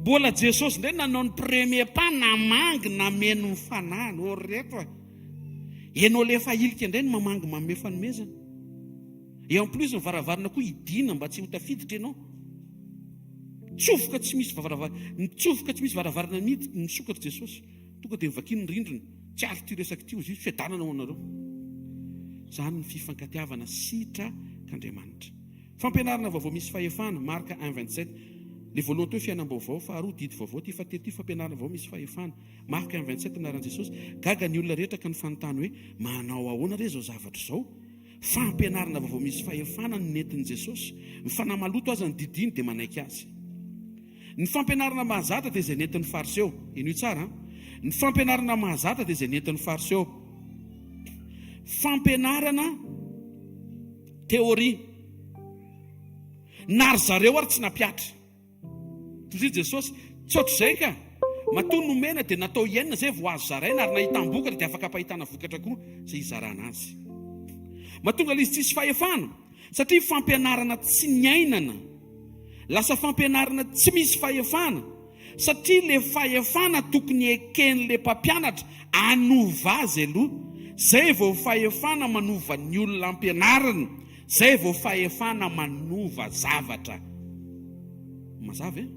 [SPEAKER 8] Mbola Jesosy indray nanao ny premier pas, namangy nameno ny fanahiny. Oreto ianao le efa ilika indray ny mamangy manome fanomezana. Et en plus ny varavarana koa idina mba tsy ho tafiditra ianao. Tsofoka tsy misy varavarana mihitsy nisokatra Jesosy. Tonga dia mivakiny ny rindrina. Tsy ary ty resaka ty ozy fiadanana ho anareo. Zany ny fifankatiavana sitra k'Andriamanitra. Fampianarana vaovao misy fahefana, Marka 1:27. Le voalohany teo fiainam-baovao, faharoa didy vaovao, ty fahatelo fampianarana vaovao misy fahefana. Marka 1:27 anaran Jesosy. Gaga ny olona rehetra ka ny fanontany hoe manao ahoana re zao zavatra zao? Fampianarana vaovao misy fahefana ny nentin' Jesosy. Ny fanahy maloto aza ny didiny dia manaiky azy. Ny fampianarana mahazatra dia izay nentin'ny fariseo. Ino tsara? Ny fampianarana mahazatra dia izay nentin'ny fariseo. Fampianarana teoria. Nary zareo ary tsy napiatra. Toy Jesosy, tsy ohatr'izay ka. Matoa nomena dia natao iainina zay vao azo zaraina ary nahita mbokatra dia afaka pahitana vokatra koa izay izarana azy. Mahatonga ilay izy tsisy fahefana satria fampianarana tsy niainana. Lasa fampianarana tsy misy fahefana satria le fahefana tokony eken'le mpampianatra anova azy aloha. Zay vao fahefana manova ny olona ampianarana. Zay vao fahefana manova zavatra. Mazava e?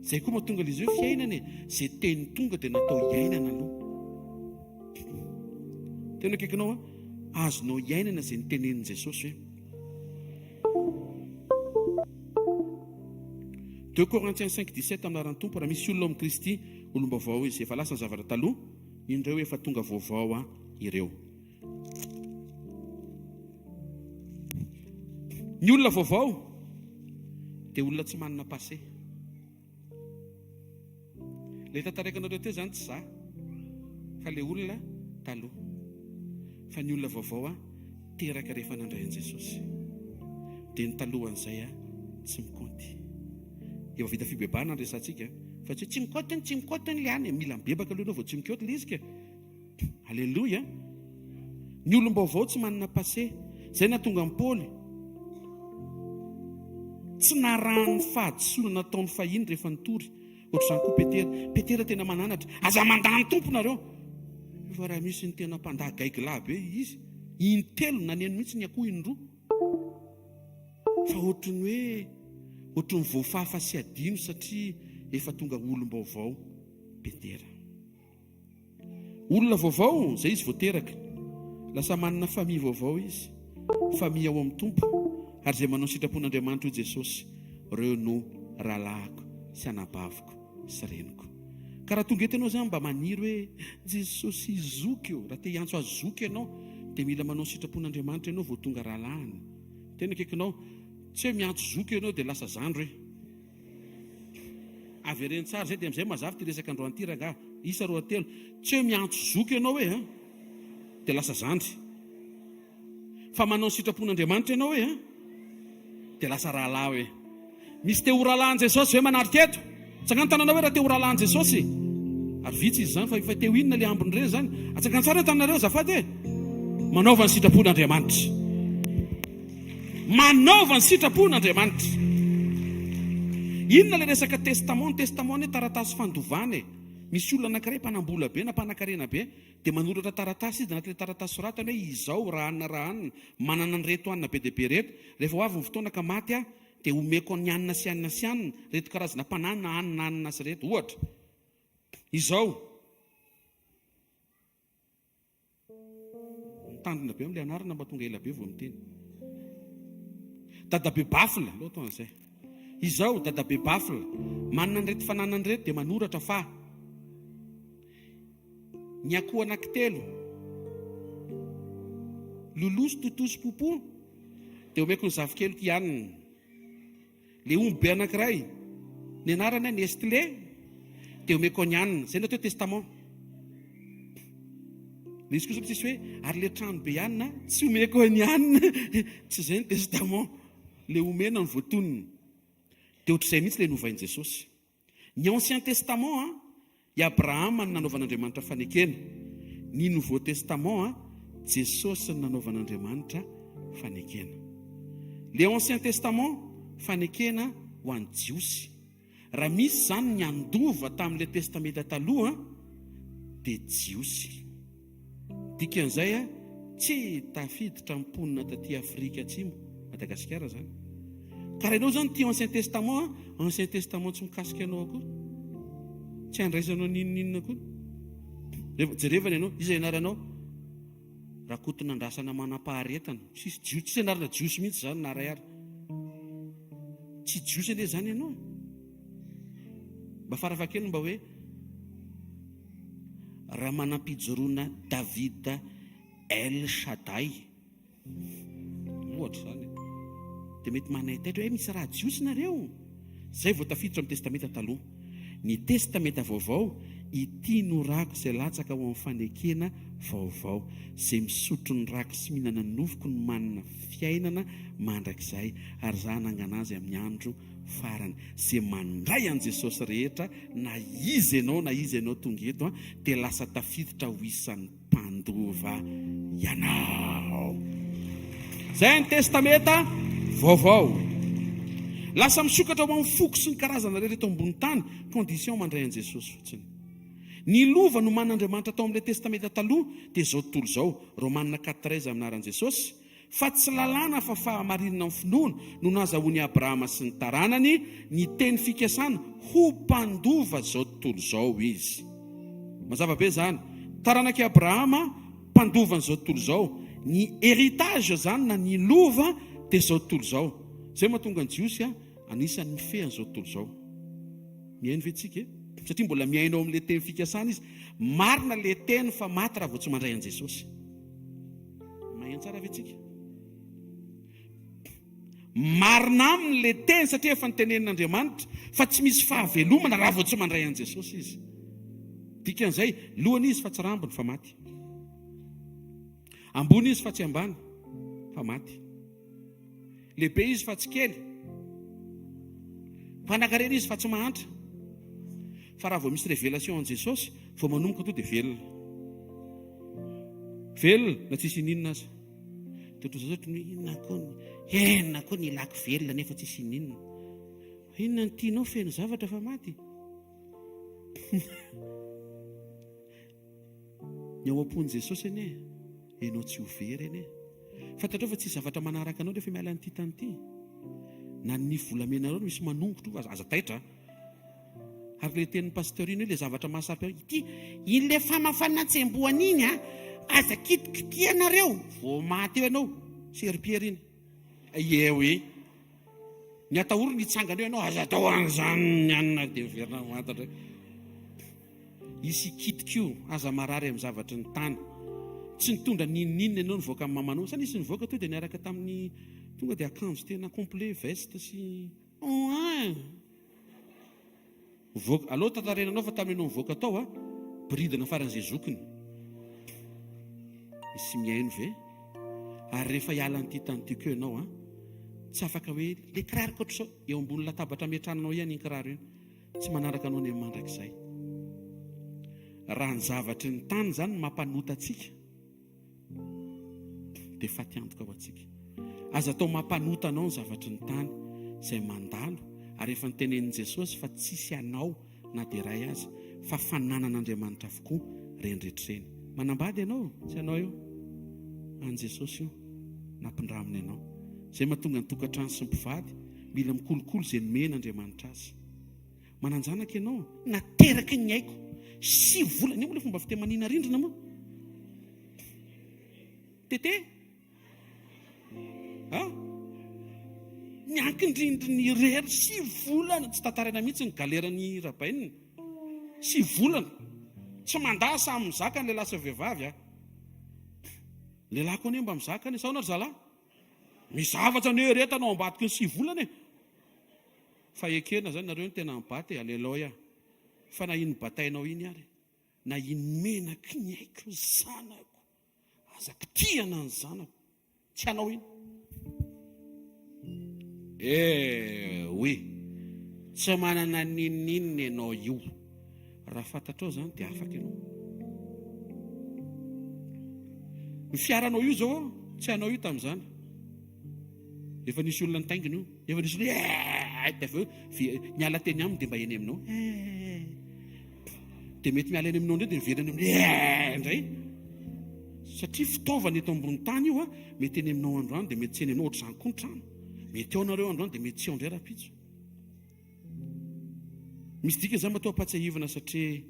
[SPEAKER 8] Zay koa mahatonga izy io fiainana e. Zay teny tonga dia natao iainana aloha. Tena akaikinao azonao iainana zay nitenenin' Jesosy hoe. 2 Corinthiens 5:17 amin'aran'ny tompo, raha misy olona amin'ny Kristy, olom-baovao izy, efa lasa ny zavatra taloha, indreo efa tonga vaovao ireo. Ny olona vaovao dia olona tsy manana passé. Ilay tantaraikanareo teo zany tsy za, fa ilay olona taloha. Fa ny olona vaovao teraka rehefa nandray an'i Jesosy. Dia ny talohan'izay tsy mikaonty. Efa vita fibebahana andresantsika fa tsy mikaotiny le any, mila mibebaka aloha vao tsy mikaoty le izy ka. Alléluia. Ny olom-baovao tsy manana passé. Zay nahatonga an'i Paoly tsy narahany fahadisoana nataony fahiny rehefa nitory. Ohatr'izany koa Petera tena mananatra. Aza mandany tompo nareo. fa raha misy ny tena mpandahagaigila be izy intelo naneno mihitsy ny akoho indroa fa ohatran'ny voafafa sy adino satria efa tonga olom-baovao betera. Olona vaovao zay izy voateraka, lasa manana famia vaovao izy, famia ao amin'ny tompo, ary zay manao sitrapon'Andriamanitra io Jesosy, reo no rahalahiko sy anabaviko sy reniko. Ka raha tonga eto ianao zany mba maniry hoe Jesosy izoky eo, raha te hiantso azoky ianao dia mila manao sitrapon'Andriamanitra ianao vao tonga rahalahiny. Tena kekinao tsy hoe miantso zoky ianao dia lasa zandro hoe avereny tsara zay dia amin'izay mazava ty resaka androany ty raga isa roa telo, tsy hoe miantso zoky ianao hoe dia lasa zandry, fa manao sitrapon'Andriamanitra ianao hoe dia lasa rahalahy hoe misy te ho rahalahin Jesosy hoe manarika eto, tsakany tananao hoe raha te ho rahalahin Jesosy, ary vitsy izy zany fa te ho inona le ambony reny zany, atsakany tsara tananareo zafady manaova ny sitrapon'Andriamanitra, manaova ny sitrapon'Andriamanitra. Inona le resaka testamon hoe taratasy fandovana. Misy olona anankiray mpanambola be na mpanan-karena be dia manoratra taratasy izy anaty taratasy soratany hoe izao rahanina manana ny reto anina be dia be reto, rehefa ho avy ny fotoana ka maty dia omeko ny anina sy anina reto karazana mpananina anina sy reto, ohatra izao mitandrina be amin'ilay anarana mba tonga ela be vao miteny dadabe bafla loha an'izay, izao dadabe bafla manana ny reto fananany reto dia manoratra fa ny akoho anankitelo loloso totoso popo dia omeko ny zafikely ty anina, le omby be anankiray ny anarana ny estlé dia omeko ny anina, zay no atao testament. Le izy kosa tsisy hoe ary le trano be anina tsy omeko ny anina tsy zay ny testament, le omena ny voatoniny. Dia ohatr'izay mihitsy le novain'i Jesosy. Ny ancien testament i Abrahama ny nanaovan'Andriamanitra fanekena, ny nouveau testament Jesosy ny nanaovan'Andriamanitra fanekena. Le ancien testament fanekena ho an'ny jiosy. Raha misy zany ny andova tamin'ilay testamenta taloha dia jiosy. Dikan'izay tsy tafiditra mponina taty Afrika atsimo, Madagasikara zany. Ka raha ianao zany ty ancien testament tsy mikasika anao akoa, tsy andraisanao ninninona koa. Jerevana ianao, iza ianaranao rakotona andrasana manam-paharetana, tsy anarana jiosy mihitsy zany na ray ary, tsy jiosy ane zany ianao. Mba farafakely mba hoe raha manampijoroana Davida El Shaddai ohatra zany dia mety manahitaitra hoe misy raha jiosy nareo. Zay vao tafiditra amin'ny testamenta taloha. Ny testamenta vaovao ity no rako izay latsaka ho amin'ny fanekena vaovao, izay misotro ny rako sy mihinana ny nofoko ny manana fiainana mandrakizay, ary za hanangana azy amin'ny andro farany. Izay mandray an' Jesosy rehetra na izy ianao tonga eto dia lasa tafiditra ho isan'ny mpandova ianao. Zay ny testamenta vaovao. Lasa misokatra ho amin'ny foko sy ny karazana rehetra ambony tany, condition mandray an' Jesosy fotsiny. Ny lova no man'Andriamanitra tao amin'ilay testamenta taloha dia zao tontolo zao, Romanina 4:13 amin'aran' Jesosy, fa tsy lalàna fa fahamarinana amin'ny finoana no nahazahoan'i Abrahama sy ny taranany ny teny fikasana ho mpandova zao tontolo zao izy. Mazava be zany, taranak'i Abrahama mpandova n'izao tontolo zao, ny héritage zany na ny lova dia zao tontolo zao. Zay mahatonga ny jiosy anisan'ny mifehy an'izao tontolo zao. Mihaino ve tsika satria mbola miainao amin'ilay teny fikasana izy. Marina le teny fa maty raha vao tsy mandray an' Jesosy. Maheno tsara ve tsika? Marina aminy le teny satria efa nitenenin'Andriamanitra fa tsy misy fahavelomana raha vao tsy mandray an' Jesosy izy. Dikan'izay lohany izy fa tsy rambony fa maty, ambony izy fa tsy ambany fa maty, lehibe izy fa tsy kely, mpanan-karena izy fa tsy mahantra. Fa raha vao misy révélation an' Jesosy vao manomboka to dia velona na tsisy ininona aza. Inona koa ny ilako velona nefa tsisy ininona, inona ny tianao feno zavatra fa maty. ny ao am-pony Jesosy anie ianao tsy ho very anie. Fantatrao fa tsy zavatra manaraka anao rehefa miala an'ity tany ity. Na ny volamenareo misy manongotro aza taitra. Ary le tenin'ny pasteur iny le zavatra mahasarika ity in'le famafanatsemboana iny aza kitikitianareo vao maty eo ianao seripiery iny eo ny atahorony hitsangana eo ianao aza atao an'izany anina dia miverina matatra. Isy kitikio aza marary amin'ny zavatra ny tany. Tsy nitondra ninninina ianao nivoaka amin'ny mamanao. Sany isy nivoaka to dia niaraka tamin'ny tonga dia akanjo tena complet veste sy aloha tantarenanao fa tamin'ny ianao nivoaka tao bridina faran'izay zokiny. Isy miaino ve? Ary rehefa hiala an'ity tany ity keo ianao tsy afaka hoe le kiraroko ohatr'izao eo ambony latabatra miatrananao ihany iny kiraro iny. Tsy manaraka anao ny amin'ny mandrakizay. Raha ny zavatry ny tany zany mampanota atsika dia faty antoka ho atsika. Aza atao mampanota anao ny zavatry ny tany izay mandalo. Ary efa nitenenin' Jesosy fa tsisy anao na dia ray aza fa fananan'Andriamanitra avokoa rendretreny. Manambady ianao tsy anao io an' Jesosy io nampindramina ianao. Izay mahatonga ny tokantrano sy ny mpivady mila mikolokolo izay nomen'Andriamanitra azy. Mananjanaka ianao nateraka ny aiko 7 volana. Io moa le fomba fitemanina rindrina moa tete ny ankindrindriny rery 7 volana tsy tantaraina mihitsy ny galerany rabainina. 7 volana tsy mandà samy mizaka ny lehilahy sy vehivavy lehilahy koa anie mba mizaka anie saona ry zalahy mizavatra ny retanao ambadiky ny 7 volana fa ekena zany nareo ny tena mibaty aleloia. Fa na iny batainao iny ary na iny menaky ny aiko zanako azaka tiana ny zanako tsy anao iny oe tsy manana ninninina ianao io. Raha fantatrao zany dia afaka ianao. Ny fiaranao io zao tsy anao io tamin'izany. Efa nisy olona ny taingina io. Efa nisy olona miala teny aminy dia mba eny aminao dia mety miala eny aminao ndray dia miverina amin'ny indray. Satria fitaovana eto ambony tany io mety eny aminao androany dia mety tsy eny aminao ohatr'izany koa ny trano. Mety ao nareo androany dia mety tsy ao indray rapitso. Misy dika zany matoa ampatsiahivana satria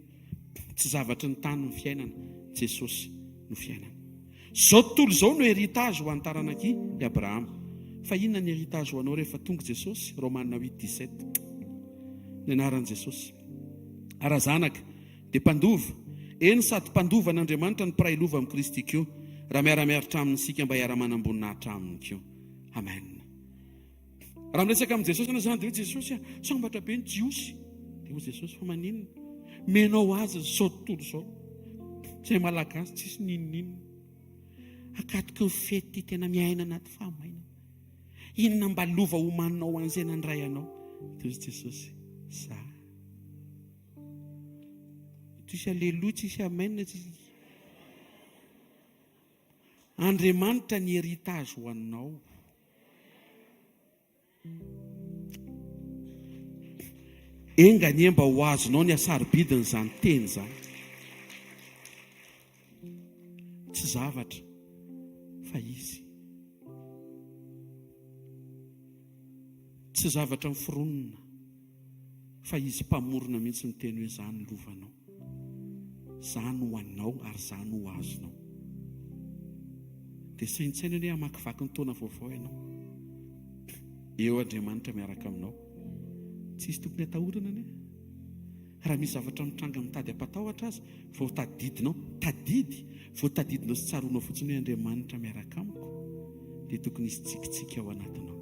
[SPEAKER 8] tsy zavatry ny tany ny fiainana, Jesosy no fiainana. Zao tontolo izao no héritage ho an'ny taranaki i Abrahama. Fa inona ny héritage ho anao rehefa tonga Jesosy? Romaina 8:17. Ny anaran'i Jesosy. Ara zanaka dia mpandova. Eny sady mpandova an'Andriamanitra ny mpiray lova amin'ny Kristy keo. Raha miara-miaritra aminy isika mba hiara-manam-boninahitra aminy keo. Amen. Raha miresaka amin'i Jesosy zany dia hoe Jesosy sambatra be ny jiosy. Dia ho Jesosy fa maninona? Menao azy zao tontolo izao. Tsy malagasy tsisy ninninina. Akatoka ny fety tena miaina anaty fahamainana. Inona mba lova homaninao an'izay nandray anao? Dia hozy Jesosy za. Tsisy aleloha, tsisy amen, tsisy. Andriamanitra ny héritage ho anao. Enganie mba ho azonao ny asaribidiny izany teny izany. Tsy zavatra fa izy. Tsy zavatra miforonina fa izy mpamorona mihitsy ny teny hoe izany lovanao. Izany ho anao ary izany ho azonao. Dia saintsaina hoe hamakivaky ny taona vaovao ianao. Eo Andriamanitra miaraka aminao. Tsisy tokony atahorana anie. Raha misy zavatra mitranga mitady ampatahotra azy, vao tadidinao, tadidy, vao tadidinao sy tsaronao fotsiny hoe Andriamanitra miaraka amiko, dia tokony isy tsikitsiky ao anatinao.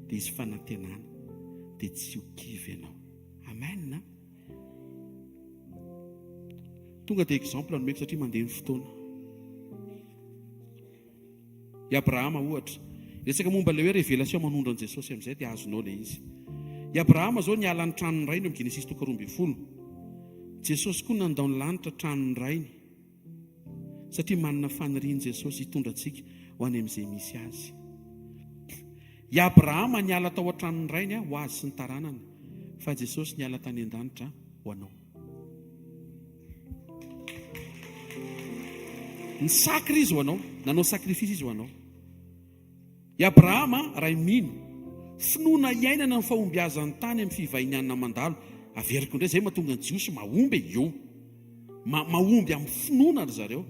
[SPEAKER 8] Dia isy fanantenana, dia tsy ho kivy ianao. Amen. Tonga dia exemple nomeko satria mandeha ny fotoana. I Abrahama ohatra, resaka momba ilay hoe révélation manondro an' Jesosy amin'izay dia azonao ilay izy. I Abrahama zao niala ny tranony rainy amin'ny Genesis 2:12. Jesosy koa nandao ny lanitra tranony rainy. Satria manana faniriany Jesosy hitondra antsika ho any amin'izay misy azy. I Abrahama niala tao an-tranony rainy ho azy sy ny taranany. Fa Jesosy niala tany an-danitra ho anao. ny sakry izy ho anao, nanao sakrifisy izy ho anao. I Abrahama raha mino finoana iainana ny fahombiazan'ny tany amin'ny fivahinianana mandalo, averiko indray zay mahatonga ny jiosy mahomby eo, mahomby amin'ny finoana ry zareo.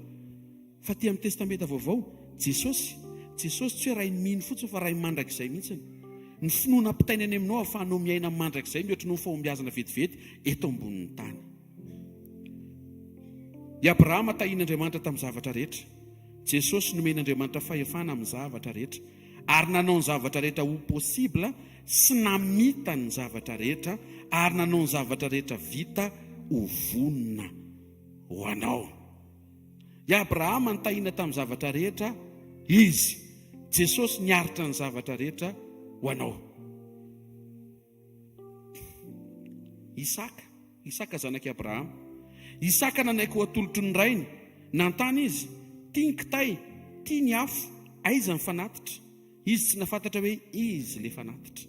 [SPEAKER 8] Fa ty amin'ny testamenta vaovao, Jesosy tsy hoe raha mino fotsiny fa raha mandrakizay mihitsiny. Ny finoana ampitainy any aminao ahafahanao miaina mandrakizay mihoatra ny fahombiazana vetivety eto ambonin'ny tany. I Abrahama tahian'Andriamanitra tamin'ny zavatra rehetra. Jesosy nomen'Andriamanitra fahefana amin'ny zavatra rehetra, ary nanao ny zavatra rehetra ho possible sy namita ny zavatra rehetra, ary nanao ny zavatra rehetra vita ho vonona ho anao. I Abrahama nitahiana tamin'ny zavatra rehetra izy, Jesosy niaritra ny zavatra rehetra ho anao. Isaka zanaky Abrahama. Isaka nanaiky ho atolotro ny rainy, nantany izy, tia ny kitay, tia ny afo, aiza ny fanatitra. Izy tsy nafantatra hoe izy le fanatitra.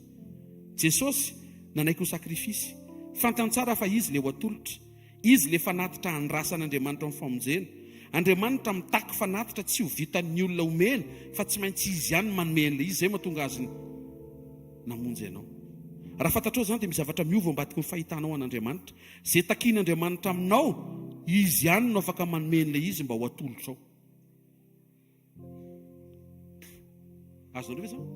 [SPEAKER 8] Jesosy nanaiky ho sakrifisy, fantany tsara fa izy le ho atolotra, izy le fanatitra andrasan'Andriamanitra amin'ny famonjena. Andriamanitra mitaky fanatitra tsy ho vitan'ny olona omena, fa tsy maintsy izy ihany manome an'le izy, zay mahatonga azy namonjy ianao. Raha fantatrao zany dia misy zavatra miova ambadiky ny fahitanao an'Andriamanitra. Zay takian'Andriamanitra aminao, izy ihany no afaka manome an'le izy mba ho atolotrao. Azonareo ve zao?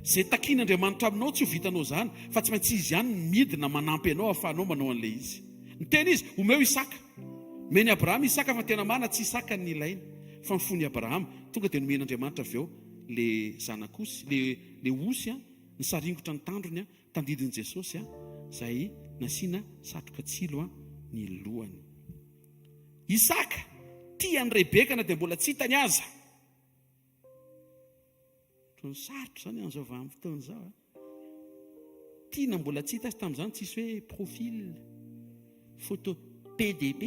[SPEAKER 8] Zay takian'Andriamanitra aminao tsy ho vitanao zany, fa tsy maintsy izy ihany midina manampy anao ahafahanao manao an'le izy. Ny tena izy, omeo Isaka. Meny Abrahama Isaka fa tena mana tsy Isaka ny ilainy, fa ny fony Abrahama tonga dia nomen'Andriamanitra avy eo le zanak'osy, le osy ny saringotra ny tandrony tandidin'i Jesosy zay nasiana satroka tsilo ny lohany. Isaka tia ny Rebeka na dia mbola tsy hitany aza. Ny sarotro zany an'izao amin'ny fotoana izao. Tiana mbola tsy hita azy tamin'izany, tsisy hoe profil, photo PDP,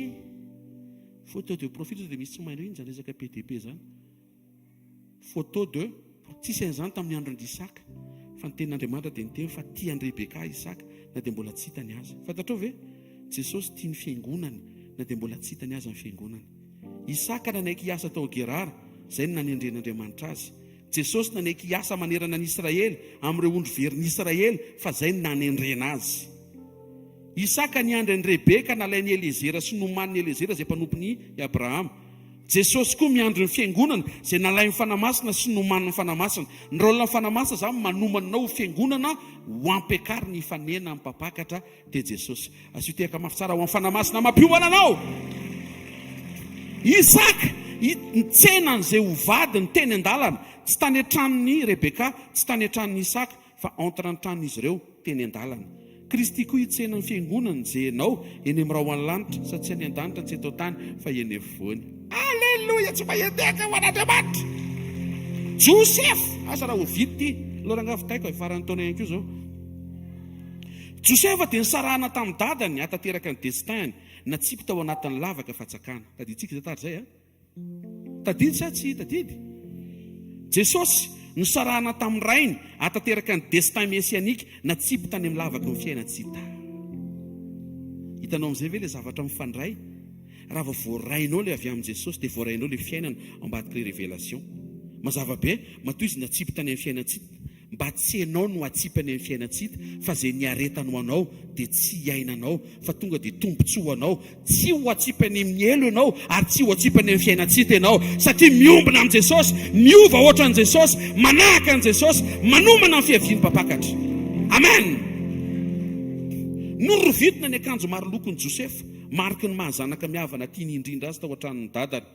[SPEAKER 8] photo de profil zao dia misy tsy maino iny zany resaka PDP zany. Photo de, tsisy an'izany tamin'ny andron'ny Isaka. Fa ny tenin'Andriamanitra dia niteny fa tia ny Rebeka Isaka na dia mbola tsy hitany aza. Fantatrao ve? Jesosy tia ny fiangonany na dia mbola tsy hitany aza ny fiangonany. Isaka nanaiky hiasa tao Gerara, zay no nanendren'Andriamanitra azy. Jesosy nanaiky hiasa manerana ny Israely amin'ireo ondro verin'ny Israely, fa zay no nanendrena azy. Isaka niandry ny Rebeka nalainy Elezera sy nomaniny Elezera zay mpanompon'i Abrahama. Jesosy koa miandry ny fiangonana zay nalainy fanamasina sy nomaniny fanamasina. Ny rôlina fanamasina zany manomananao fiangonana ho ampiakary ny fanena amin'ny mpapakatra dia Jesosy. Azy io tehaka mafy tsara ho amin'ny fanamasina mampiomana anao. Isaka nitsenany zay ho vady ny teny an-dalana, tsy tany an-tranon'ny Rebeka, tsy tany an-tranon'ny Isaka, fa entre ny tranon'izy ireo teny an-dalana. Kristy koa hitsena ny fiangonana jenao eny amin'ny raha ho any lanitra, sa tsy any an-danitra tsy eto tany fa eny afovoany. Alleluia, tsy mahendeka ho an'Andriamanitra. Joseph, asa raha ho vity lorangavitaiko farany taona ihany koa zao. Joseph dia nisarahana tamin'ny dadany hatateraka ny destin, natsipy tao anatin'ny lavaka fatsakana. Tadiditsika zay zay tadidy sa tsy tadidy? Jesosy nisarahana tamin'ny rainy hatateraka ny destin messianique, natsipy tany amin'ny lavaka ny fiaina tsy hita. Hitanao amin'izay ve le zavatra mifandray? Raha voarainao le avy amin'i Jesosy dia voarainao le fiainana ambadika le révélation. Mazava be, matoa izy natsipy tany amin'ny fiaina tsy hita, mba tsy ianao no atsipany amin'ny fiaina tsy hita, fa zay niaretanao anao dia tsy iainanao, fa tonga dia tombontsoa anao. Tsy ho atsipany amin'ny elo ianao, ary tsy ho atsipany amin'ny fiaina tsy hita ianao, satria miombona amin'ny Jesosy, miova ohatra ny Jesosy, manahaka ny Jesosy, manomana ny fiaviany mpapakatra. Amen. Norovitina ny akanjo maro lokony Joseph, mariky ny mahazanaka miavana tiany indrindra azy tao an-tranon'ny dadany.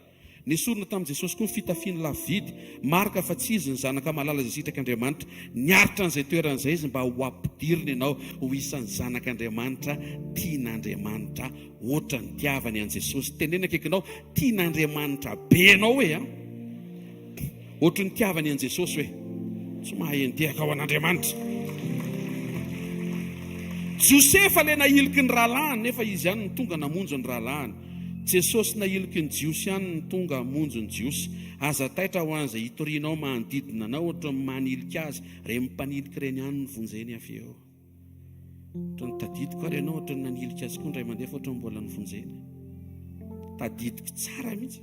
[SPEAKER 8] Nesorina tamin'i Jesosy koa ny fitafiany lavidy, marika fa tsy izy ny zanaka malala izay sitraka-Andriamanitra. Niaritra n'izay toeran'izay izy mba ho ampidiriny ianao ho isan'ny zanak'Andriamanitra, tian'Andriamanitra ohatra ny tiavany an' Jesosy. Tenena akaikinao, tian'Andriamanitra be ianao hoe ohatra ny tiavany an' Jesosy hoe tsy mahay andehaka ao an'Andriamanitra. Josefa le nahiliky ny rahalahiny, nefa izy ihany ny tonga namonjo ny rahalahiny. Jesosy nahiliky ny jiosy ihany ny tonga hamonjo ny jiosy. Aza taitra ho an'izay hitorianao manodidina anao, ohatra ny maniliky azy, re mimpaniliky reny ihany ny vonjeny avy eo. Ohatra ny tadidiko ary ianao, ohatra ny naniliky azy koa ndray mandefa, ohatra ny mbola ny vonjeny. Tadidiko tsara mihitsy.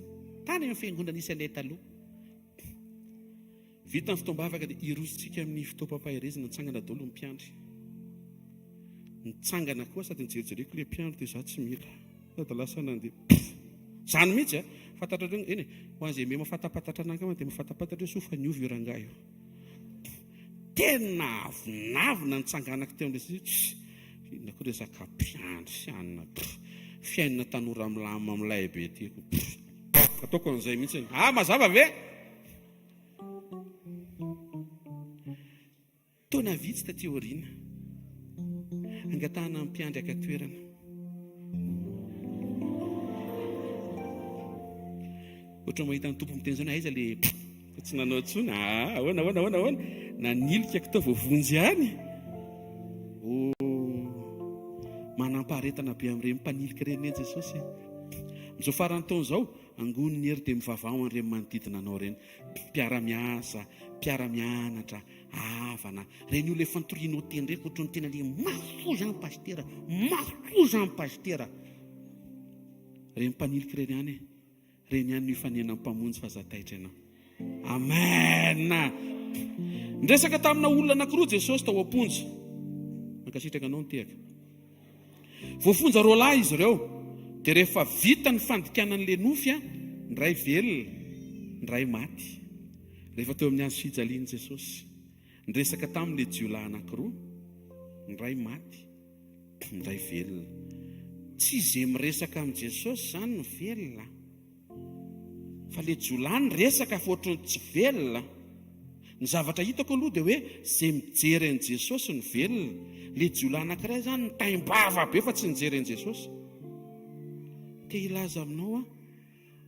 [SPEAKER 8] tany amin'ny fiangonana isy anay taloha. Vita ny fitoam-bavaka dia irositsika amin'ny fitoam-pampahirezana nitsangana daholo ny mpiandry. Nitsangana koa sady nijerijereko ilay mpiandry dia za tsy mila. Sady lasa nandeha. Zany mihitsy fantatra reo eny ho azy me mafatapatatra anakama dia mafatapatatra hoe sofa niovy io rangahy io. Tena avinavina nitsanganako teo amin'ilay na koa resaka mpiandry sy anona fiainana tanora milama milay be tiako. Ataoko an'izay mihitsy. Mazava ve? Taona vitsy taty aoriana angatahana mpiandry aka toerana. Ohatra mahita ny tompo miteny zany aiza le tsy nanao tsony. Ahoana nanilika ko tao voavonjy ihany. Manampaharetana be amin'ireny mpanilika ireny Jesosy. Amin'izao farany taona izao angoniny hery dia mivavao an'ireny manodidina anao ireny. Mpiara-miasa, mpiara-mianatra, havana. Ireny olona efa nitorianao teny ndraiky ohatry ny tena le maso Jean Pastera, maso Jean Pastera. Ireny mpanilika ireny ihany. Ireny ihany no ifanena mpamonjy fa zataitra ianao. Amen. Ndresaka tamina olona anankiroa Jesosy tao am-ponja. Mankasitraka anao ny tehaka. Voafonja roa lahy izy ireo. Dia rehefa vita ny fandikanan'le nofy, ny ray velona, ny ray maty. Rehefa teo amin'ny azo fijaliany Jesosy, ndresaka tamin'le jiolahy anankiroa, ny ray maty, ny ray velona. Tsy izay miresaka amin'ny Jesosy zany ny velona, fa le jiolahy ny resaka fa ohatrany tsy velona. Ny zavatra hitako aloha dia hoe izay mijery an'i Jesosy ny velona. Le jiolahy anankiray zany ny tain-bava be fa tsy nijery an'i Jesosy. Te ilaza aminao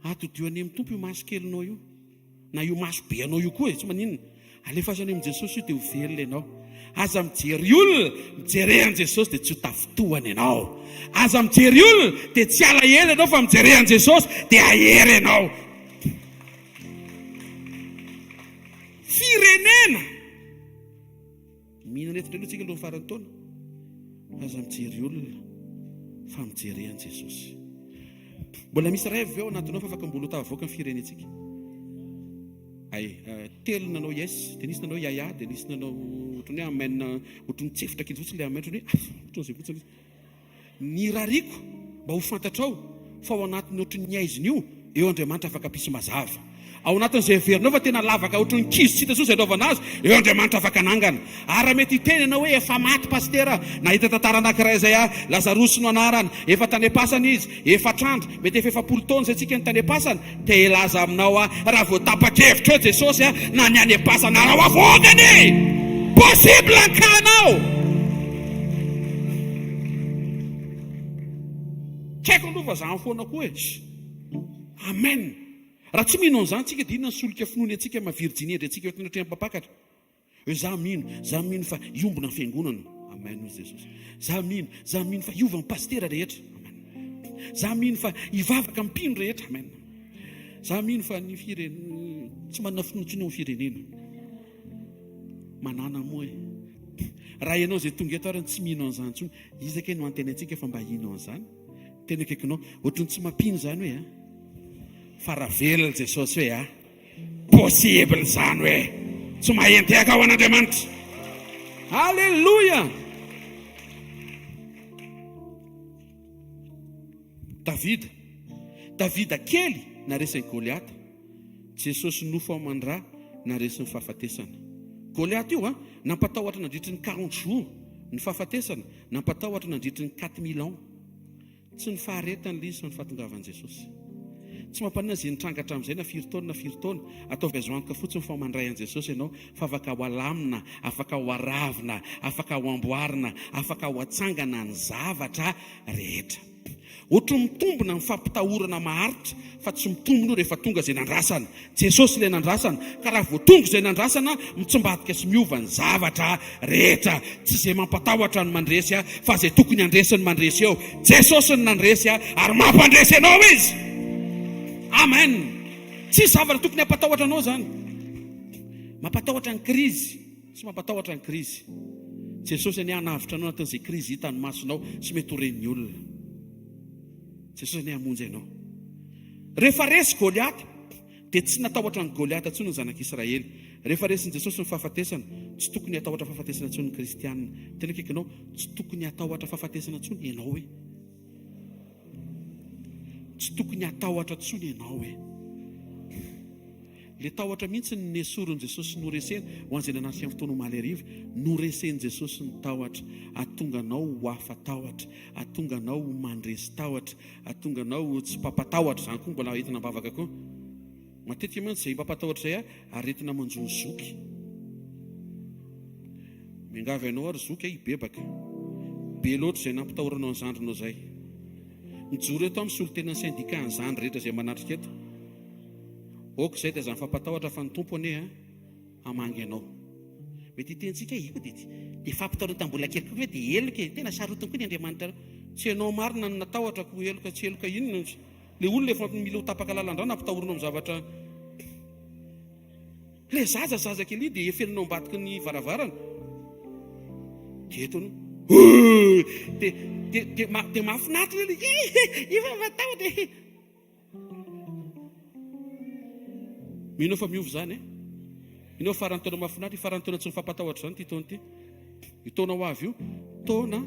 [SPEAKER 8] atodio any amin'ny tompo io maso kelinao io, na io maso be anao io koa tsy maninona. Alefazany amin'ny Jesosy io dia ho velona ianao. Aza mijery olona, mijery an'i Jesosy dia tsy ho tafitohana ianao. Aza mijery olona dia tsy alahelo ianao fa mijery an'i Jesosy dia ahery ianao. Firenena mihinana eto aloha tsika aloha farany taona. Aza mijery olona fa mijery an'i Jesosy. Mbola misy rêve ao anatinao fa afaka mbola tavoaka ny firenentsika. Telo nanao yes, dia nisy nanao yaya, dia nisy nanao ohatrany hoe amen, ohatrany tsefitra kely fotsiny le amen, ohatrany hoe fotsiny. Ny rariko mba ho fantatrao fa ao anatin'ny ohatrany aiziny eo Andriamanitra afaka pisy mazava. Ao anatin'izay verinao fa tena lavaka ohatrany kizy tsy hita so izay anaovana azy, eo Andriamanitra afaka nangana. Ara mety hiteny ianao hoe efa maty pastera, nahita tantara anankiray izay Lazarosy no anarany, efa tanepasana izy, efa trandro, mety efa 7 taona izay tsika ny tanepasana. Te ilaza aminao raha vao tapa-kevitra eo Jesosy na ny anepasana raha avogany possible ankanao. Kaiko aloha fa zany foana koa amen. Raha tsy mino an'izany tsika dia inona ny solika finoany antsika mavirjiny endry antsika ohatry ny mpapakatra. Hoe za mino fa iombona ny fiangonana. Amen hoy Jesosy. Za mino fa iova ny pastera rehetra. Amen. Za mino fa ivavaka mpino rehetra. Amen. Za mino fa ny tsy manana finontsoana ny firenena. Manana moa raha ianao izay tonga eto arany tsy mino an'izany intsony, izaka no anteny antsika fa mba ino an'izany. Tena akaikinao ohatrany tsy mampino zany hoe fa raha velona Jesosy hoe possible zany hoe tsy mahenty aka ao an'Andriamanitra. Halleluja. Davida kely naresan'ny Goliata, Jesosy nofo ao mandrà naresan'ny fahafatesana. Goliata io nampatahotra nandritry ny 40 jours ny fahafatesana, nampatahotra nandritry ny 4000 ans. Tsy ny faharetany izy fa ny fahatongavan'i Jesosy. Tsy mampanina izay nitrangatra amin'izay na 4 taona ataovy azo antoka fotsiny fa mandray an'i Jesosy ianao, fa afaka ho alamina, afaka ho aravina, afaka ho amboarina, afaka ho atsangana ny zavatra rehetra. Ohatry mitombona ny fampitahorana maharitra fa tsy mitombona rehefa tonga izay nandrasana. Jesosy ilay nandrasana, ka raha vao tonga izay nandrasana mitsombadika sy miova ny zavatra rehetra. Tsy izay mampatahotra ny mandresy fa izay tokony andresy ny mandresy eo. Jesosy ny nandresy ary mampandresy ianao izy. Amen. Tsy zavatra tokony hampatahotra anao zany. Mampatahotra ny krizy, tsy mampatahotra ny krizy. Jesosy ny hanavitra anao anatin'izay krizy hitany masonao sy mety ho ren'ny olona. Jesosy ny hamonjy ianao. rehefa resy Goliaty dia tsy natahotra ny Goliaty intsony ny zanak'Israely. Rehefa resin'i Jesosy ny fahafatesana, tsy tokony hatahotra fahafatesana intsony ny kristianina. Tena kaikanao, tsy tokony hatahotra fahafatesana intsony ianao hoe. Tsy tokony hatahotra intsony ianao hoe. Le tahotra mihitsy ny nesoron'i Jesosy noresena ho an'izay nanatrika amin'ny fotoana omaly hariva, noresen'i Jesosy ny tahotra, atonganao ho hafa tahotra, atonganao ho mandresy tahotra, atonganao tsy pampatahotra. Zany koa mbola entina bavaka koa. Matetika mantsy izay pampatahotra izay aretina manjo ny zoky. Miangavy ianao ary zoky ibebaka. Be loatra izay nampitahoranao ny zandrinao izay. Mijoro eto amin'ny solotena ny syndika ny zandry rehetra izay manatrika eto. Oka izay dia izany fampatahotra fa ny tompo ane hamangy ianao. Mety hitentsika io dia fampitahotra tambola kely koa dia eloka tena sarotiny koa ny Andriamanitra. Tsy ianao marina ny natahotra ko eloka tsy eloka inona. Le olona efa mila ho tapaka lalandra nampitahorinao amin'ny zavatra. Le zaza kely dia eferinao ambadiky ny varavarana. Dia eto no dia mahafinaritra le efa matahotra. Minao fa miovy zany Minao farany taona mahafinaritra, farany taona tsy mifampatahotra zany ty taona ty. Io taona ho avy io, taona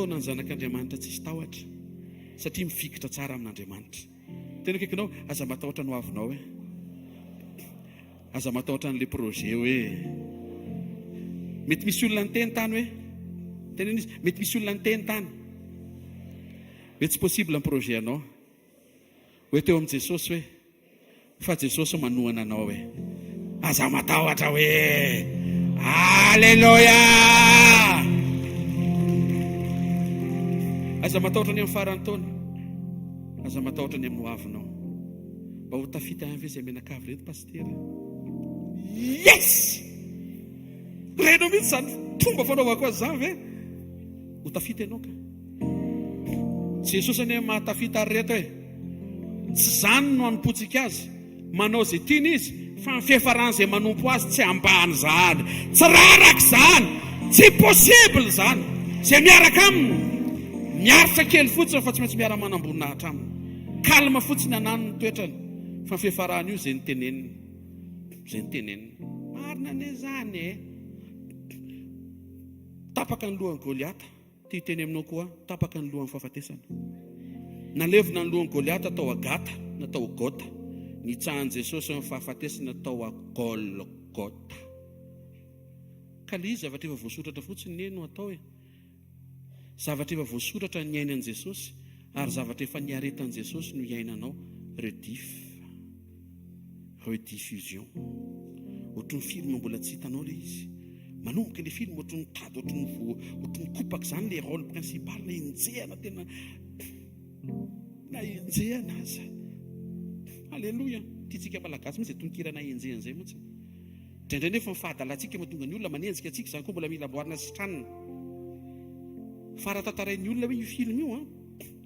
[SPEAKER 8] ny zanak'Andriamanitra tsy hisy tahotra. Satria mifikitra tsara amin'Andriamanitra. Tena kaikanao, aza matahotra no avinao hoe. Aza matahotra n'le projet hoe. Mety misy olona niteny tany hoe. Tena izy, mety misy olona niteny tany. Mety tsy possible ny projet anao. Hoe teo amin'ny Jesosy hoe. Fa Jesosy manohana anao hoe. Aza matahotra hoe. Alleluia! Aza matahotra ny amin'ny farany taona. Aza matahotra ny amin'ny hoavinao. Mba ho tafita avy izay menakavy reto pasteur. Yes! Reno mihitsy zany fomba fanaovako azy zany ve? Ho tafita ianao ka. Jesosy ane mahatafita ary reto hoe. Tsy zany no anompotsika azy. Manao zay tiany izy. Fa ny fiafarany izay manompo azy tsy ambany zany. Tsy raraka zany. Tsy possible zany. Zay miaraka aminy. Miaritra kely fotsiny fa tsy maintsy miara manam-boninahitra aminy. Kalma fotsiny anany ny toetrany. Fa ny fiafarany io zay niteneniny. Zay niteneniny. Marina ane zany e. Tapaka ny lohan'ny Goliata. Ty teny aminao koa. Tapaka ny lohan'ny fahafatesana. Nalevina ny lohan'ny Goliata atao Agata. Natao Gota. Nitsahan'i Jesosy amin'ny fahafatesana atao Golgota. Ka le izy zavatra efa voasoratra fotsiny neno atao e. Zavatra efa voasoratra ny iainan'i Jesosy. Ary zavatra efa niaretan'i Jesosy no iainanao. Rediffusion. Ohatry ny film mbola tsy hitanao le izy. Manomboka le film ohatry ny tady, ohatry ny kopaka zany le rôle principal na enjehana tena. Na enjehana aza. Alléluia. Titsika malagasy mihitsy tonikirana enjehana zay mihitsy. Indrindray nefa mifahadalantsika mahatonga ny olona manenjika antsika zany koa mbola mila boarina sitranina. Faratatarain'ny olona hoe io film io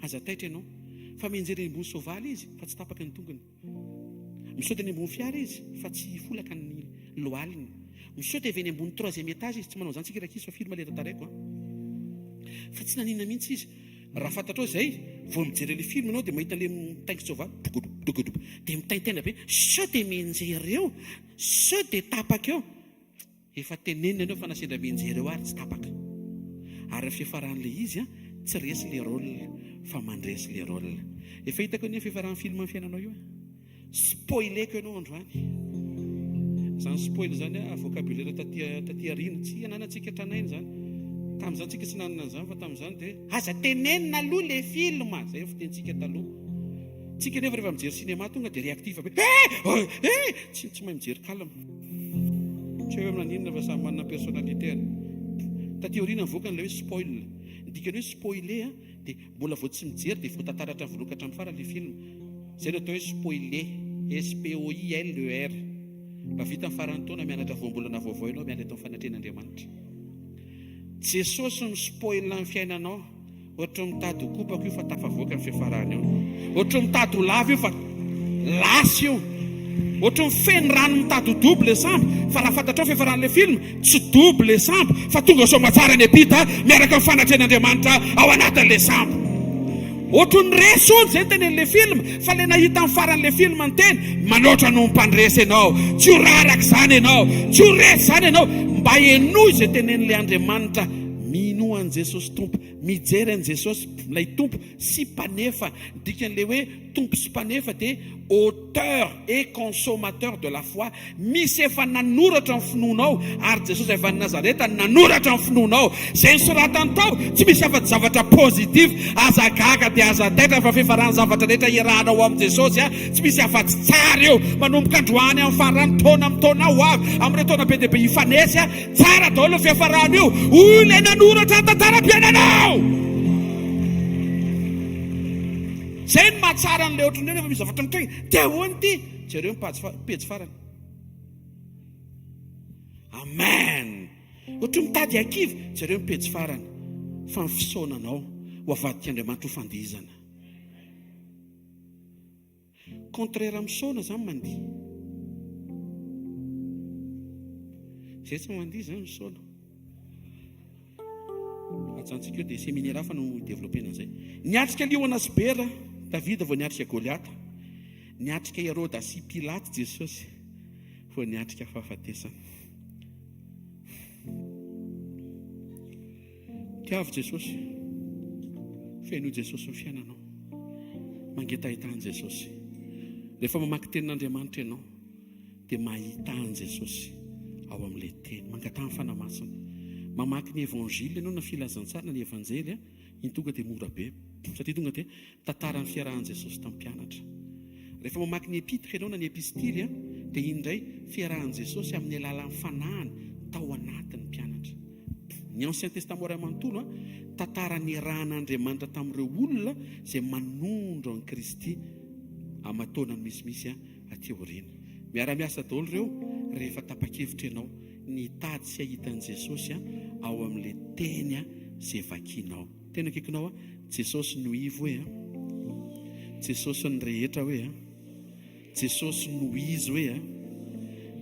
[SPEAKER 8] aza taitra ianao. Fa mienjery ambony soavaly izy fa tsy tapaka ny tongony. Misaoty any ambony fiara izy fa tsy folaka ny lohaliny. Misaoty avy any ambony 3e étage izy tsy manao zany tsika raha fa film le tantaraiko fa tsy nanina mihitsy izy. Raha fantatrao izay, vao mijery le film anao dia mahita le mitaingina soavaly dia mitaintena be. Sao dia mienjery eo, sao dia tapaka eo. Efa tenenina ianao fa nasendra mienjery eo ary tsy tapaka. Ary fiafaran'le izy tsy resy le rôle fa mandresy le rôle. Efa hitako ny fiafaran'ny film amin'ny fiainanao io. Spoileko ianao androany. Zany spoil zany vocabulaire taty arina tsy ananantsika tranainy zany. Tamin'izany tsika tsy nanana an'izany fa tamin'izany dia aza tenenina aloha le film. Zay fitentsika taloha. Tsika nefa rehefa mijery cinéma tonga dia réactif be. Tsy mahay mijery calme. Tsy hoe amin'inona fa samy manana personnalité. Taty aoriana nivoaka n'ilay hoe spoil. Dikany hoe spoiler dia mbola vao tsy mijery dia vao tantaratra volokatra amin'ny farany le film. Zay no atao hoe spoiler. SPOILER. Mba vita amin'ny farany taona mianatra voambolana vaovao ianao miala eto amin'ny fanatrehan'Andriamanitra. Jesosy ny spoil amin'ny fiainanao. Ohatra mitady ho kopako io fa tafavoaka amin'ny fiafarany io. Ohatra mitady ho lava io fa lasy io. Ohatra mifeny rano mitady ho double sambo fa raha fantatrao fiafaran'ilay film tsy double sambo fa tonga somatsara ny epita miaraka amin'ny fanatrehan'Andriamanitra ao anatin'ilay sambo. ohatrany resony zay tenen'le film fa le nahita amin'ny faran'le film ny teny manoatra no mmpandresy ianao tsy ho raraka izany ianao tsy ho resy izany ianao mba enoy zay tenen'le Andriamanitra minoan' Jesosy tompo mijery an' Jesosy ilay tompo sy mpanefa dikan'le hoe tompo sy mpanefa dia auteur et consommateur de la foi misy efa nanoratra ny finoanao ary Jesosy efa ny Nazareta nanoratra ny finoanao zay nisoratany tao tsy misy afa-tsy zavatra positif aza gaga dia aza taitra fa fifarany zavatra rehetra irahanao amin'ny Jesosy tsy misy afa-tsy tsara eo manomboka androany amin'ny farany taona amin'ny taona ho avy amin'ireo taona be dia be hifanesy tsara daholo ny fiafarany io ilay nanoratra ny tantaram-piainanao. Zay ny mahatsara an'ilay ohatrany rehefa misy zavatra mitranga dia ahoany ity jereo pejy farany. Amen. Ohatry mitady akivy jereo pejy farany fa ny fisaonanao ho avadik'Andriamanitra ho fandihizana. Contraire misaona zany mandihy. Zay tsy mandihy zany misaona. Atsantsika eo dia séminaire hafa no développena an'izay. Niatrika liona Sibera Davida vao niatrika Goliata, niatrika Herôda sy Pilaty Jesosy vao niatrika fahafatesana. Tiavy Jesosy, feno Jesosy ny fiainanao, mangetahitan Jesosy. Rehefa mamaky tenin'Andriamanitra ianao dia mahitan Jesosy ao amin'ilay teny, mangatahany fanamasina. Mamaky ny evanjily ianao na filazantsara ny evanjely iny tonga dia mora be satria tonga dia tantara ny fiarahan Jesosy tamin'ny mpianatra. Rehefa mamaky ny epitra ianao na ny epistily dia iny indray fiarahan Jesosy amin'ny alalan'ny fanahany tao anatin'ny mpianatra. Ny Ancien Testament ray manontolo tantara ny rahan'Andriamanitra tamin'ireo olona izay manondro an Kristy amatona ny misimisy aty aoriana. Miara-miasa daholo ireo rehefa tapa-kevitra ianao ny tady sy ahitan'i Jesosy ao amin'ilay teny izay vakianao. Tena kekinao Jesosy no ivo hoe Jesosy ny rehetra hoe Jesosy no izy hoe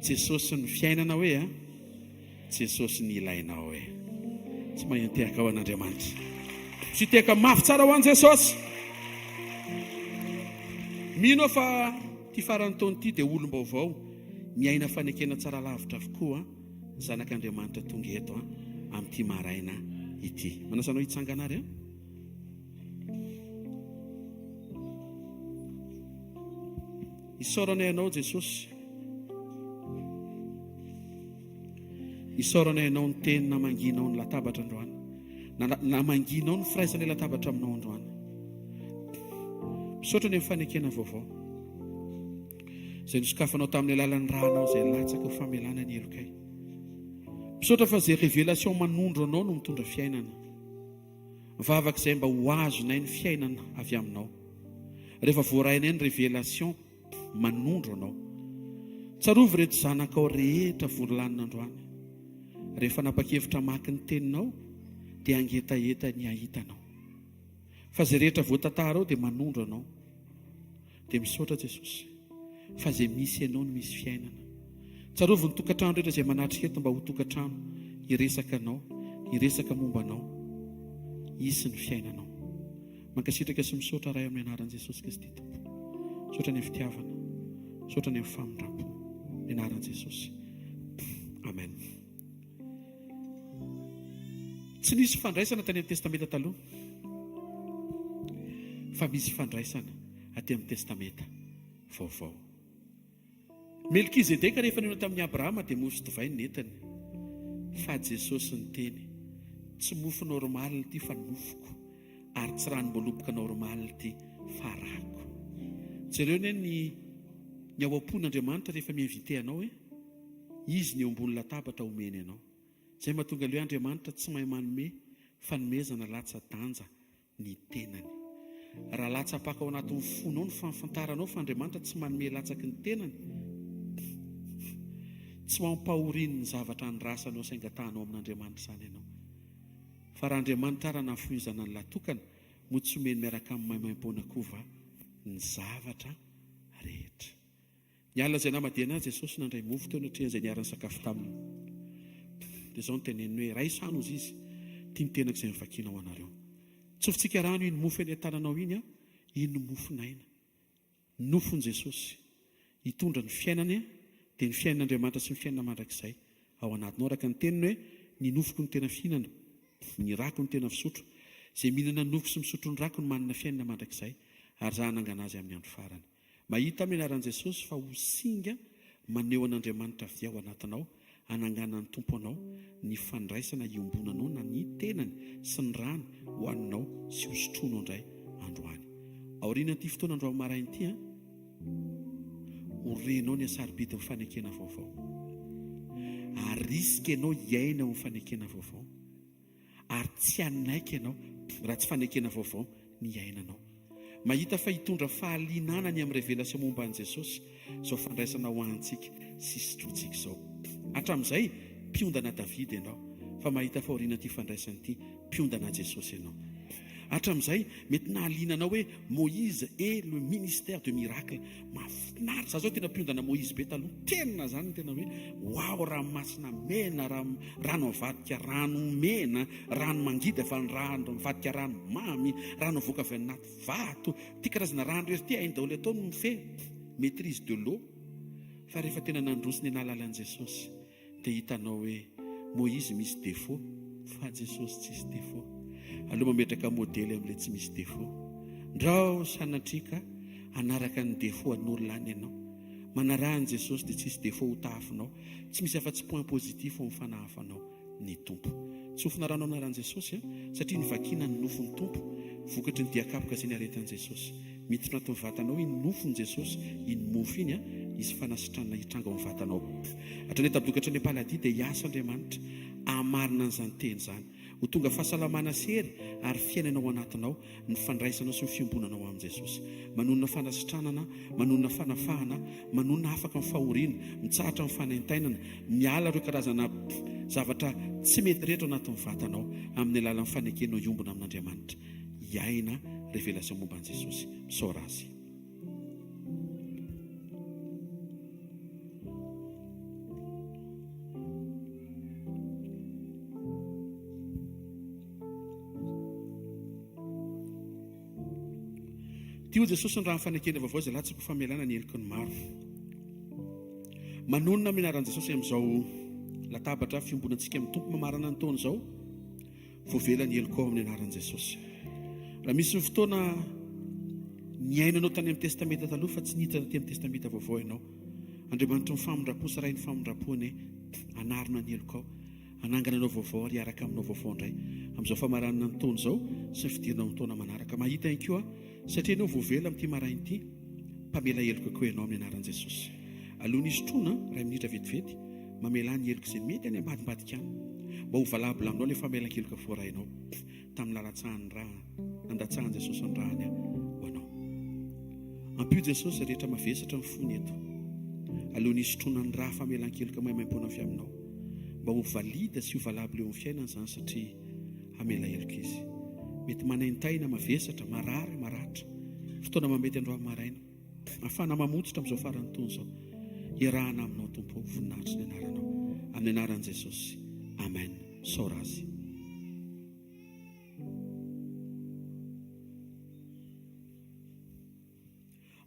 [SPEAKER 8] Jesosy ny fiainana hoe Jesosy ny ilainao hoe. Tsy magnentehaka ao an'Andriamanitra. Tsy teka mafy tsara ho an'i Jesosy. Mino fa ty farany taona ity dia olom-baovao miaina fanekena tsara lavitra avokoa zanak'Andriamanitra tonga eto amin'ity maraina ity. Manasanao hitsanganary isaoranay ianao Jesosy, isaoranay ianao ny teny namanginao ny latabatra androany, namanginao ny firaizanay latabatra aminao androany. Misaotra ny fanekena vaovao izay nisokafanao tamin'ny alalan'ny ranao izay latsaka ho famelana ny elokay. Misaotra fa izay révélation manondro anao no mitondra fiainana. Vavaka izay mba ho azonay ny fiainana avy aminao. Rehefa voarainay ny révélation manondro anao. Tsarovy reto zanakao rehetra voalanina androany. Rehefa napakevitra maki ny teninao dia angetaheta ny ahitanao. Fa izay rehetra voatantarao dia manondro anao. Dia misaotra Jesosy fa izay misy ianao no misy fiainana. Tsarovy ny tokantrano rehetra izay manatrika eto mba ho tokantrano hiresaka anao, hiresaka momba anao, isy ny fiainanao. Mankasitraka sy misaotra ray amin'ny anaran'i Jesosy Kristy Tompo. Misaotra ny fitiavana, misaotra ny famindrapo ny anaran'i Jesosy. Amen. Tsy nisy fandraisana tany amin'ny testamenta taloha fa misy fandraisana aty amin'ny testamenta vaovao. Melkizedeka rehefa nino tamin'ny Abrahama dia mofo divay netany, fa Jesosy ny teny tsy mofo normaly ity fa nofoko ary tsy rano mboloboka normaly ity fa rako. Jereo ny ao am-pon'Andriamanitra rehefa miinvite anao hoe izy ny eo ambony latabatra omeny anao. Zay mahatonga ilay Andriamanitra tsy mahay manome fanomezana latsa-danja ny tenany. Raha latsapaka ao anatin'ny fonao ny fahafantaranao fa Andriamanitra tsy manome latsaky ny tenany, tsy mampahoriny ny zavatra ny rasanao saingatanao amin'Andriamanitra izany ianao. Fa raha Andriamanitra raha nafoizana ny latokana mo tsy omeny miaraka amin'ny maimaimpona kova ny zavatra rehetra. Niala izay namadina Jesosy nandray mofo teo natria izay niarany sakafo taminy. Dia izao ny teneniny hoe ray sano izy tia ny tenako izay mivakiana ho anareo. Tsofintsika rano iny mofo eny an-tananao iny a, iny mofonaina. Nofon Jesosy hitondra ny fiainany dia ny fiainan'Andriamanitra sy ny fiainana mandrakizay ao anatinao. Araka ny teniny hoe ny nofoko ny tena fihinana, ny rako ny tena fisotro. Izay mihinana ny nofo sy misotro ny rako ny manana fiainana mandrakizay, ary za hanangana azy amin'ny andro farany. Mahita amin'ny anaran'i Jesosy fa ho singa maneho an'Andriamanitra avy ao anatinao, hanangana ny tompo anao, ny fandraisana iombonanao na ny tenany sy ny rany ho aninao sy hosotronao indray androany. Aoriana ty fotoana andro maraina ity, horenao ny asaribidin'ny fanekena vaovao. Arisika ianao hiaina ho fanekena vaovao. Ary tsy anaiky ianao raha tsy fanekena vaovao ny iainanao. Mahita fa hitondra fahalinana ny amin'ny revelasyon momba an' Jesosy izao fandraisana ho antsika sy sotrotsika izao. Hatramin'izay mpiondana Davida ianao, fa mahita fa aoriana ty fandraisana ity mpiondana Jesosy ianao. Hatramin'izay mety nahalinanao hoe Moïse et le ministère de miracle. Mahafinaritra zao tena mpiondana Moïse be taloha. Tenina zany tena hoe wow, ranomasina mena, rano mivadika rano mena, rano mangida fa ny rano mivadika rano mamy, rano voaka avy anaty vato. Ty karazana rano rehetra ty hainy daholo atao no mifehy maîtrise de l'eau. Fa rehefa tena nandrosiny nahalalan'i Jesosy dia hitanao hoe Moïse misy défaut, fa Jesosy tsy misy défaut. Aloha mametraka modely amin'ilay tsy misy défaut. Ndrao sanatrika anaraka ny défaut an'olona ianao. Manarahan'i Jesosy dia tsy misy défaut ho tahafinao, tsy misy afa-tsy point positif ho mifanahafanao ny tompo. Tsofina rano anaran'i Jesosy satria ny vakina ny nofony tompo, vokatry ny diakapoka izay ny aretan'i Jesosy. Miditra anatin'ny vatanao iny nofony Jesosy, iny mofo iny izy fanasitrana hitranga ao amin'ny vatanao. Hatrany tabokatra ny Paladie dia hiasa Andriamanitra hamarina an'izany teny izany. Ho tonga fahasalamana sery ary fiainana ao anatinao, ny fandraisanao sy ny fiombonanao amin'i Jesosy. Manonona fanasitranana, manonona fanafahana, manonona afaka amin'ny fahoriana, mitsahatra amin'ny fanaintainana, miala ireo karazana zavatra tsy mety rehetra ao anatin'ny vatanao amin'ny alalan'ny fanekenao iombona amin'Andriamanitra. Iaina revelasyon momba an'i Jesosy. Misaora azy. Tio Jesosy ny raha fanekena vaovao izay latsaka ho famelana ny heliko ny maro. Manonona amin'ny anaran'i Jesosy amin'izao latabatra fiombonantsika amin'ny tompo mamarana ny taona izao, voavela ny heliko ao amin'ny anaran'i Jesosy. Raha misy fotoana niainanao tany amin'ny testamenta taloha fa tsy niditra taty amin'ny testamenta vaovao ianao, Andriamanitra ny famondrapo saray ny famondrapoany anarina ny heliko ao, anangana anao vaovao ary araka aminao vaovao indray amin'izao famaranana ny taona izao sy ny fidirana ny taona manaraka. Mahita ihany koa satria ianao voavela amin'ity maraina ity, mpamela heliko koa ianao amin'ny anaran'i Jesosy. Alohan'ny hisotroana ray minitra vetivety, mamela ny heliko izay mety any ambadimbadika any, mba ho valabila aminao ilay famelan-keloka voarainao tamin'ny lalatsahan'ny raha nandatsahan'i Jesosy ny rahany ho anao. Ampio Jesosy rehetra mavesatra ny fony eto, alohan'ny hisotroana ny raha famelan-keloka maimaimpona avy aminao, mba ho valida sy ho valabila eo amin'ny fiainana izany satria hamela heliko izy. Mety manaintaina mavesatra, marary, maratra, fotoana mamety andro amin'ny maraina, afana mamotsitra amin'izao faran'ny taona izao. Iarahana aminao tompo, voninahitry ny anaranao, amin'ny anaran'i Jesosy. Amen. Saora azy.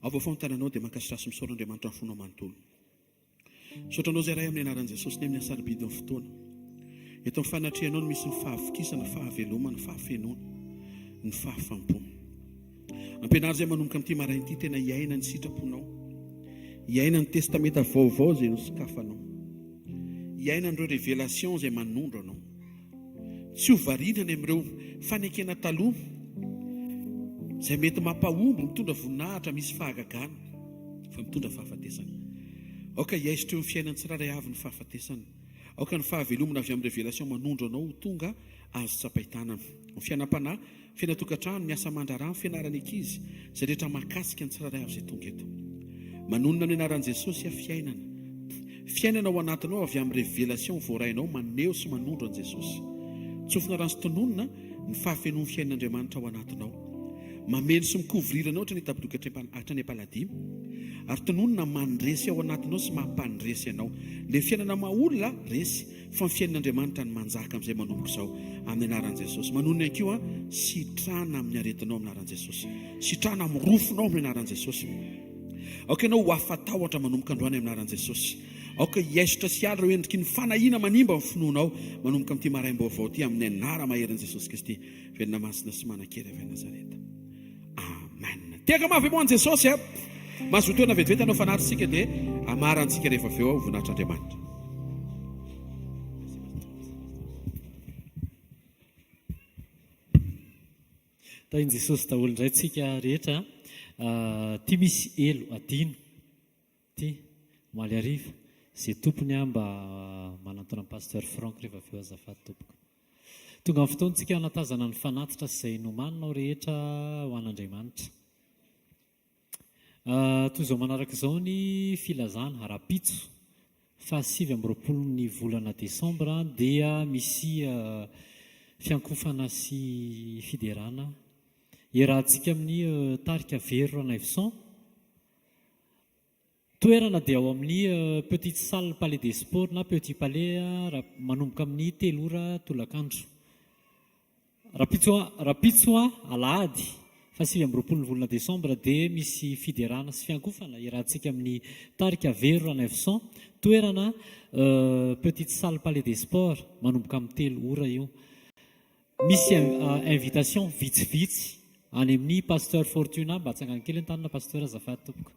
[SPEAKER 8] Ao vaovao ny tananao dia mankasitrasy misaora Andriamanitra ny fonao manontolo. Saotranao izay ray amin'ny anaran'i Jesosy ny amin'ny asaribidin'ny fotoana. Eto amin'ny fanatrehanao no misy ny fahavokisana, ny fahavelomana, ny fahafenoana, ny fahafampona. Ampianary izay manomboka amin'ity maraina ity tena hiaina ny sitraponao, hiaina ny testamenta vaovao izay nosokafanao, hiaina n'ireo révélation izay manondro anao. Tsy ho varinana amin'ireo fanekena taloha izay mety mampahombo, mitondra voninahitra, misy fahagagana, fa mitondra fahafatesana. Aoka hiaisitra eo amin'ny fiainany tsiraray avy ny fahafatesana. Aoka ny fahavelomana avy amin'ny révélation manondro anao ho tonga azo tsapaitana. Ny fiainam-panahy, fiainatokantrano, ny asa mandrarano, fianarana ankizy, izay rehetra mahakasika ny tsiraray avy izay tonga eto. Manonona amin'ny anaran'i Jesosy a fiainana. Fiainana ao anatinao avy amin'ny révélation voarainao maneho sy manondro an'i Jesosy. Tsofina rano sy tononona ny fahafenoan'ny fiainan'Andriamanitra ao anatinao. mameno sy mikovrirana ohatra ny tapidoka hatrany ampaladia ary tononona mandresy ao anatinao sy mampandresy ianao le fiainana maolona resy fa ny fiainan'Andriamanitra ny manjaka amin'izay manomboka izao amin'ny anaran'i Jesosy. Manonona iankoa sitrana amin'ny aretinao amin'ny anaran'i Jesosy, sitrana amin'ny rofinao amin'ny anaran'i Jesosy. Aoka ianao ho afatahotra manomboka androany amin'ny anaran'i Jesosy. Aoka hiaisitra sy ala ireo endriky ny fanahiana manimba amin'ny finoanao manomboka amin'ity maraim-baovao ty amin'ny anara maherin'i Jesosy Kristy, velona masina sy manan-kery avy Nazareta. Amen. Teka mafy moan'i Jesosy mazotoana vetivety anao fanatritsika dia amarantsika rehefa avy eo voninahitr'Andriamanitra.
[SPEAKER 2] Tain'i Jesosy daholo indray tsika rehetra. Ty misy elo adino ty maly ariva izay tompony mba manantona ny pasteur Frank rehefa avy eo azafady tompoko. Tonga amin'ny fotoantsika hanatazana ny fanatitra sy izay nomaninao rehetra ho an'Andriamanitra. Toy izao manaraka izao ny filazana rapitso 7 volana Desambra dia misy fiankofana sy fiderana iarahantsika amin'ny tarika Vero Naiveson. Toerana dia ao amin'ny petite salle Palais des Sports na petit palais manomboka amin'ny 3 ora tolakandro. Rapitso alahady 7 volana Desambra dia misy fiderana sy fiankofana iarahantsika amin'ny tarika Vero Naiveson. Toerana petite salle Palais des Sports manomboka amin'ny 3 ora io. Misy invitation vitsivitsy any amin'ny pasteur Fortuna, mba tsangany kely an-tanana pasteur azafady tompoko.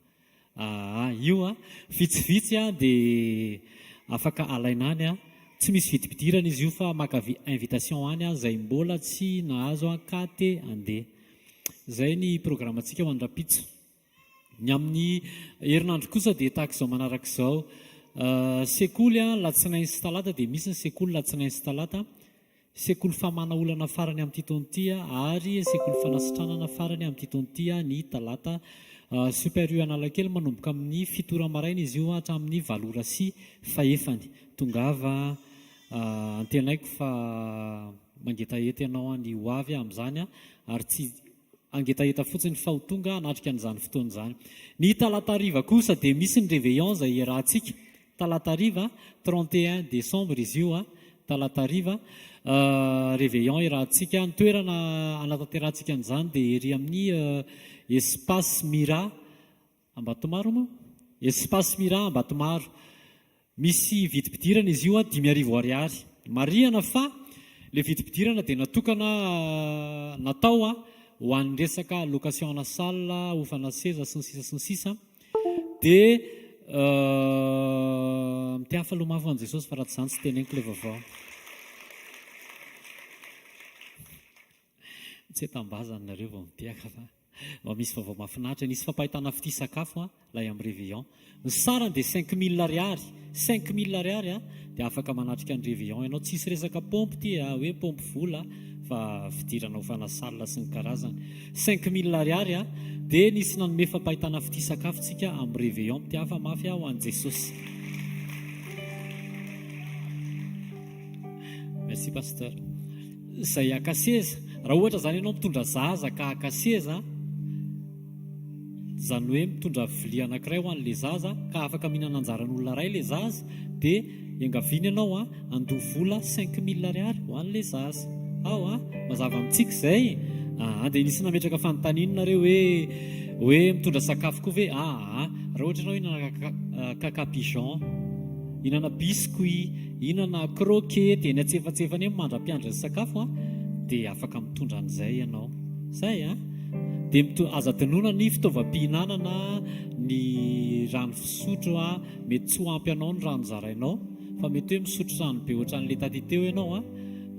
[SPEAKER 2] Io vitsivitsy dia afaka alaina any tsy misy vidibidirana izy io fa maka invitation any izay mbola tsy nahazo kate andeha. Zay ny programantsika ho an-Rapitso. Ny amin'ny herinandro kosa dia tahaka izao manaraka izao. Sekoly latsinainy sy talata dia misy ny sekoly latsinainy sy talata. Sekoly famana olana farany amin'ity taonty ary sekoly fanasitranana farany amin'ity taonty ny talata. Super U Analakely manomboka amin'ny 7 ora maraina izy io hatramin'ny 4 ora sy 5. Tongava antenaiko fa mangetaheta ianao ny hoavy amin'izany ary tsy angetaheta fotsiny fa ho tonga hanatrika an'izany fotoana izany. Ny talata hariva kosa dia misy ny réveillon izay iarahantsika. Talata hariva 31 Desambra izy io talata hariva réveillon iarahantsika. Ny toerana anatanterantsika an'izany dia ery amin'ny Espace Mira Ambatomaro Espace Mira Ambatomaro. Misy vidibidirana izy io 5,000 ariary. Marihana fa le vidibidirana dia natao ho an'ny resaka location na salle, hofana seza sy ny sisa. Dia mitiafa lomafo an'i Jesosy fa raha tsy izany tsy teneniko ilay vaovao. Tsy tambazana nareo vao mitiaka fa misy vaovao mahafinaritra. Nisy fampahitana fity sakafo lay amin'ny réveillon. Ny sarany dia 5,000 ariary. 5,000 ariary dia afaka manatrika ny réveillon ianao. Tsisy resaka pompy ty hoe pompy vola fa fidirana hofana salle sy ny karazany. 5,000 ariary dia nisy nanome fampahitana fity sakafo tsika amin'ny réveillon. Mitiafa mafy ho an'i Jesosy. Merci pasteur. Izay akaseza. Raha ohatra zany ianao mitondra zaza ka akaseza, zany hoe mitondra vilia anankiray ho an'ilay zaza ka afaka mihinana anjaran'olona iray ilay zaza, dia iangaviana ianao andoha vola 5,000 ariary ho an'ilay zaza. Mazava amintsika izay. Dia nisy nametraka fanontanianareo hoe mitondra sakafo koa ve? Raha ohatra ianao hinana kaka pigeon, hinana biscuit, hinana croquet, dia ny atsefatsefany mandra-piandra ny sakafo dia afaka mitondra an'izay ianao. Zay dia aza dinoana ny fitaovam-pihinanana, ny rano fisotro mety tsy ho ampy anao ny rano zarainao, fa mety hoe misotro rano be ohatran'ilay taty teo ianao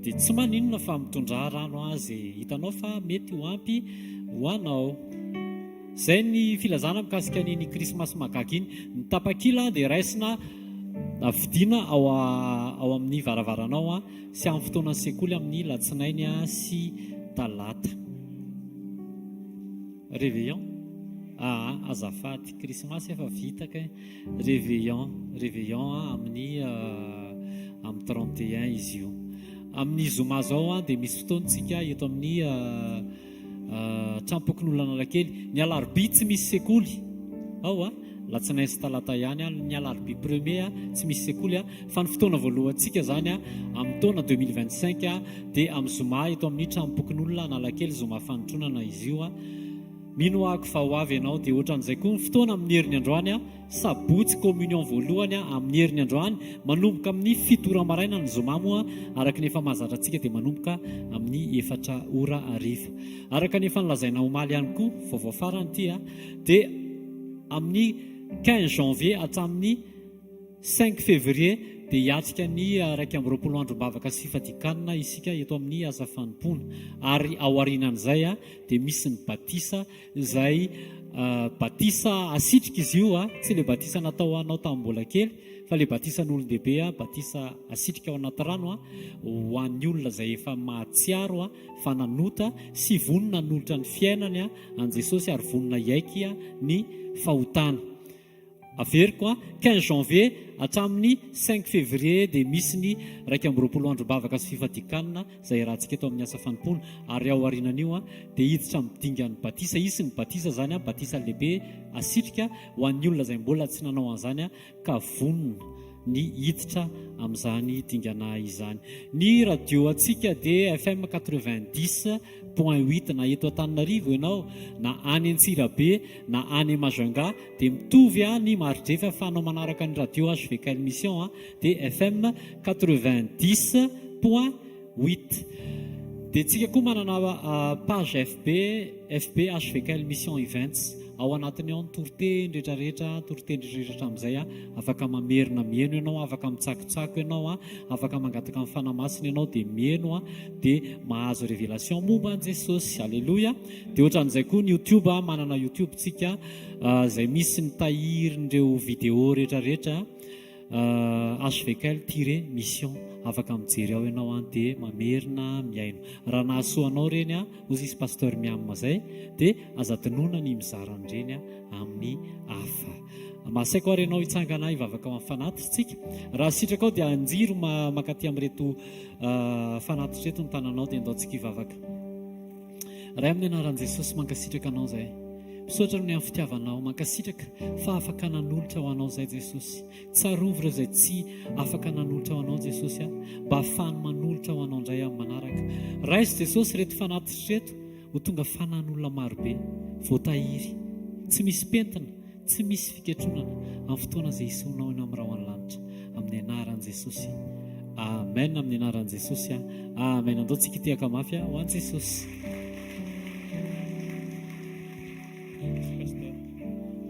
[SPEAKER 2] dia tsy maninona fa mitondra rano azy hitanao fa mety ho ampy ho anao. Zay ny filazana mikasika ny krismasy magaga iny. Ny tapakila dia raisina vidiana ao amin'ny varavaranao sy amin'ny fotoanan'ny sekoly amin'ny latsinainy sy talata. Réveillon azafady krismasy efa vitaka. Réveillon amin'ny 31 izy io. Amin'ny zoma zao dia misy fotoantsika eto amin'ny trampokin'olona Analakely. Ny alarobia tsy misy sekoly ao latsinainy sy talata ihany ny alarobia premier tsy misy sekoly fa ny fotoana voalohantsika zany amin'ny taona 2025 dia amin'ny zoma eto amin'ny trampokin'olona Analakely zoma fanotronana izy io mino ahako fa ho avy ianao dia ohatran'izay koa ny fotoana amin'ny herin'ny androany sabotsy communion voalohany amin'ny herin'ny androany manomboka amin'ny 7 ora maraina ny zoma moa araka ny efa mahazatra antsika dia manomboka amin'ny 4 ora hariva araka ny efa nilazaina omaly ihany koa vaovao farany ity dia amin'ny 15 janvier hatramin'ny 5 février dia hiatrika ny 12 andro bavaka sy fifadikanina isika eto amin'ny asa fanompoana ary ao aorianan'izay dia misy ny batisa izay batisa asitrika izy io tsy ilay batisa natao anao tamin'ny mbola kely fa ilay batisa n'olon-dehibe batisa asitrika ao anaty rano ho an'ny olona izay efa mahatsiaro fa nanota sy vonona nolotra ny fiainany an Jesosy ary vonona iaiky ny fahotana averiko 15 janvier hatramin'ny 5 février dia misy ny 12 andro bavaka sy fifadikanina izay rahantsika eto amin'ny asa fanompoana ary ao aorianan'io dia hiditra midingan'ny batisa isy ny batisa zany batisa lehibe asitrika ho an'ny olona izay mbola tsy nanao an'izany ka vonona ny hiditra amin'izany dingana izany ny radio atsika dia FM 90.8 na eto Antananarivo ianao na any Antsirabe na any Majunga dia mitovy ny maridrefa fanao manaraka ny radio HVK émission dia FM 90.8 dia tsika koa manana page FB HVK émission events ao anatiny ao ny toriteny rehetrarehetra amin'izay afaka mamerina mieno ianao afaka mitsakitsako ianao afaka mangataka amin'ny fanamasina ianao dia mieno dia mahazo révélation momba an Jesosy alleluia dia ohatran'izay koa ny YouTube manana YouTube tsika izay misy ny tahirindreo vidéo rehetrarehetra HVK-mission afaka mijery ao ianao dia mamerina miaino raha nahasoanao reny hozy isy pasteur miamina zay dia azadinoana ny mizaran'ireny amin'ny hafa masaiko ary ianao hitsangana hivavaka amin'ny fanatitsika raha sitraka ao dia anjiro makaty amin'reto fanatitra reto ny tananao dia andaontsika hivavaka raha amin'ny anaran'i Jesosy mankasitraka anao zay misaotra ny amin'ny fitiavanao mankasitraka fa afaka nanolotra ho anao zay Jesosy tsarovy ireo izay tsy afaka nanolotra ho anao Jesosy mba ahafahany manolotra ho anao indray amin'ny manaraka raisy Jesosy reto fanatitra reto ho tonga fanan'olona marobe voatahiry tsy misy pentina tsy misy fiketronana amin'ny fotoana izay isonao eny amin'ny raha lanitra amin'ny anaran'i Jesosy amen amin'ny anaran'i Jesosy amen andaontsika itiaka mafy ho an'i Jesosy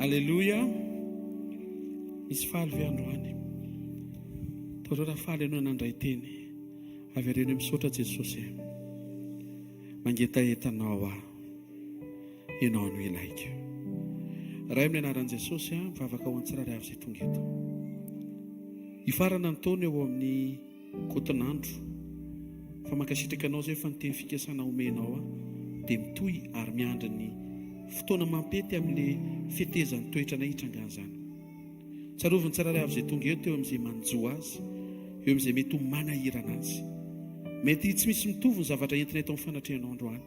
[SPEAKER 8] Alléluia. Misy faly ve androany tao raha faly ianao nandray teny avy areny misaotra Jesosy mangetaetanao ianao no ilaiko raha amin'ny anaran'i Jesosy mivavaka ho an-tsirairay avy izay tonga eto hifarana ny taona eo amin'ny kotonandro fa mankasitraka anao zay fa ny teny fikasana omenao dia mitohy ary miandry ny fotoana mampety amin'ilay fetezan'ny toetranay hitrangana zany tsaroviny tsirairay avy izay tonga eto eo amin'izay manjoa azy eo amin'izay mety ho manahirana azy mety tsy misy mitovy ny zavatra entina eto amin'ny fanatrehanao androany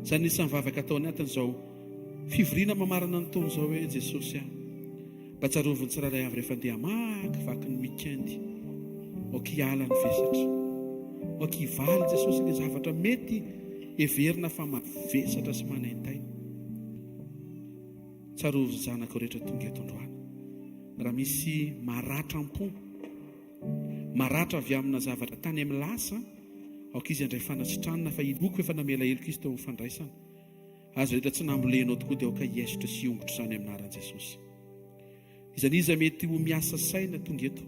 [SPEAKER 8] zany nisy mivavaka atao anatin'izao fivoriana mamarana ny taona izao hoe Jesosy mba tsaroviny tsirairay avy rehefa andeha amakivaky ny weekend oka hiala ny vesatra oka hivaly Jesosy ilay zavatra mety everina fa mavesatra sy manaintaina tsarovy zanako rehetra tonga eto androany raha misy maratra am-po maratra avy amina zavatra tany amin'ny lasa aoka izy andray fanasitranina fa iloko efa namela heloka izy teo fandraisana azo rehetra tsy nambolenao tokoa dia aoka hiesitra sy ongotro zany aminaran'i Jesosy izaniza mety ho miasa saina tonga eto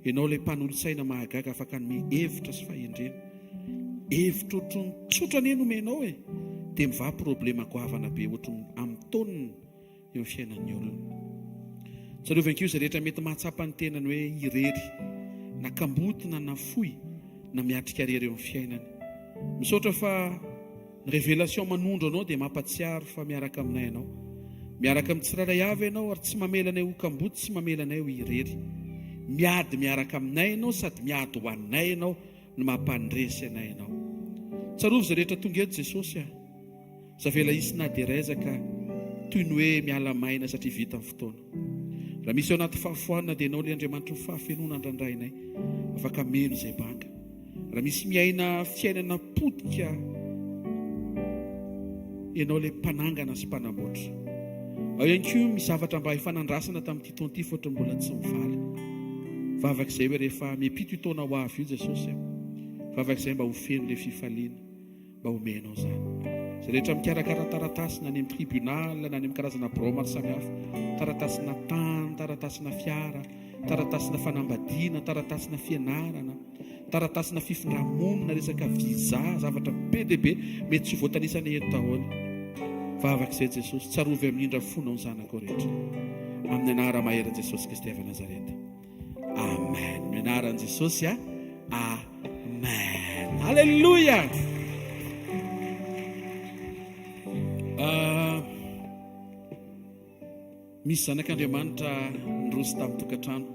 [SPEAKER 8] ianao ilay mpanolo-saina mahagaga afaka ny hevitra sy fahendrena hevitra ohatro ny tsotra ny enomenao dia miva problema goavana be ohatro amin'ny taonina eo amin'ny fiainan'ny olona tsarovankio izay rehetra mety mahatsapa ny tenany hoe irery na kambotina na fohy na miatrika rery eo amin'ny fiainany misaotra fa ny révélation manondro anao dia mampatsiaro fa miaraka aminay ianao miaraka amin'ny tsirairay avy ianao ary tsy mamelanay ho kamboty tsy mamelanay ho irery miady miaraka aminay ianao sady miady ho anay ianao no mampandresy anay ianao tsarovy izay rehetra tonga eto Jesosy savela isy na dia raizaka toy ny hoe miala maina satria vita amin'ny fotoana. Raha misy ao anaty fahafoanana dia ianao ilay Andriamanitra ny fahafenona andraindrainay afaka melo izay banga. Raha misy miaina fiainana potika ianao ilay mpanangana sy mpanamboatra. Ao ihany koa misy zavatra mba hifanandrasana tamin'ity taona ity fôtony mbola tsy mivaly. Vavak'izay hoe rehefa miampito taona ho avy io Jesosy, vavak'izay mba ho feno ilay fifaliana, mba homenao zany. Izay rehetra mikarakara taratasy na any amin'ny tribunal na any amin'ny karazana birao maro samihafa, taratasina tany, taratasina fiara, taratasina fanambadiana, taratasina fianarana, taratasina fifindramonina, resaka visa, zavatra be dia be mety tsy voatanisana eto daholo. Vavak'izay Jesosy, tsarovy amin'indra fonao ny zanako rehetra. Amin'ny anarana mahery Jesosy Kristy avy Nazareta. Amen. Amin'ny anaran'i Jesosy. Amen. Halleluja. Misy zanak'Andriamanitra nirosy tamin'ny tokantrano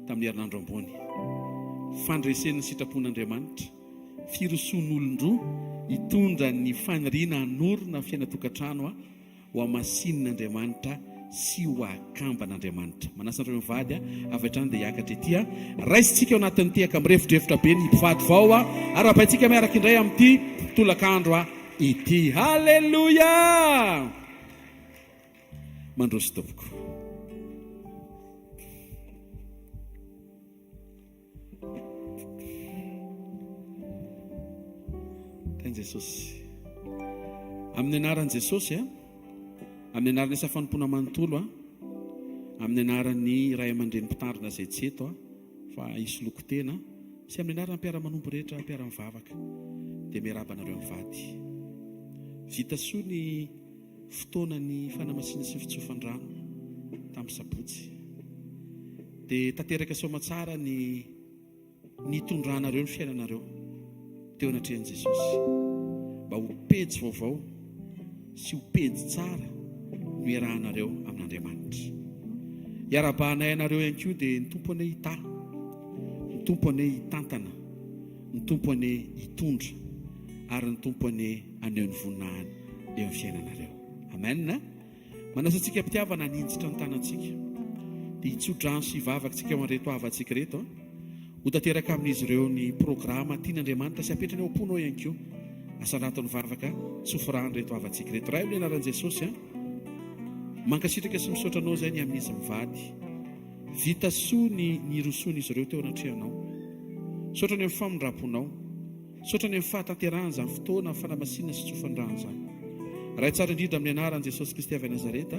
[SPEAKER 8] tamin'ny herinandro ambony. Fandresen'ny sitrapon'Andriamanitra, firosoan'olon-droa hitondra ny faniriana hanorina fiaina tokantrano ho amasin'Andriamanitra sy ho akamban'Andriamanitra. Manasandreo mivady avy hatrany dia hiakatra ity raisitsika ao anatin'ny ty aka mirefidrefitra be ny mpivady vao arapaitsika miaraka indray amin'ity tolakandro ity. Halleluja. Mandroso tompoko. Teny Jesosy. Amin'ny anaran'i Jesosy amin'ny anaran'ny isa fanompona manontolo amin'ny anaran'ny ray aman-dreny mpitarina izay tsy eto fa isy loko tena sy amin'ny anaran'ny mpiara-manompo rehetra mpiara-mivavaka dia miarabanareo mivady. Vita soa ny fotoanany fanamasinana sy fitsofan-drano tamin'ny sabotsy dia tanteraka somatsara ny tondranareo ny fiainanareo teo anatrehan'i Jesosy mba ho pejy vaovao sy ho pejy tsara no iarahanareo amin'Andriamanitra. Iarabahanay anareo ihany koa dia ny tompo anay hita, ny tompo anay hitantana, ny tompo anay hitondra ary ny tompo anay aneho ny voninahiny eo amin'ny fiainanareo. Amen. Manasa antsika mpitiavana ninjitra ny tanantsika dia hitsodrano sy hivavakantsika ao an'ireto havantsika reto ho tanteraka amin'izy ireo ny programa tian'Andriamanitra sy apetrany ao am-ponao ihany koa asanaton'ny vavaka tsofirany reto havantsika reto. Raha amin'ny anaran'i Jesosy mankasitraka sy misaotra anao zay ny amin'izy mivady. Vita soa ny rosoan'izy ireo teo anatrehanao. Saotra ny amin'ny famondram-ponao, saotra ny amin'ny fahatanterahana izany fotoana fanamasinana sy tsofandrano zany. Raha tsara indrindra amin'ny anaran'i Jesosy Kristy avy Nazareta,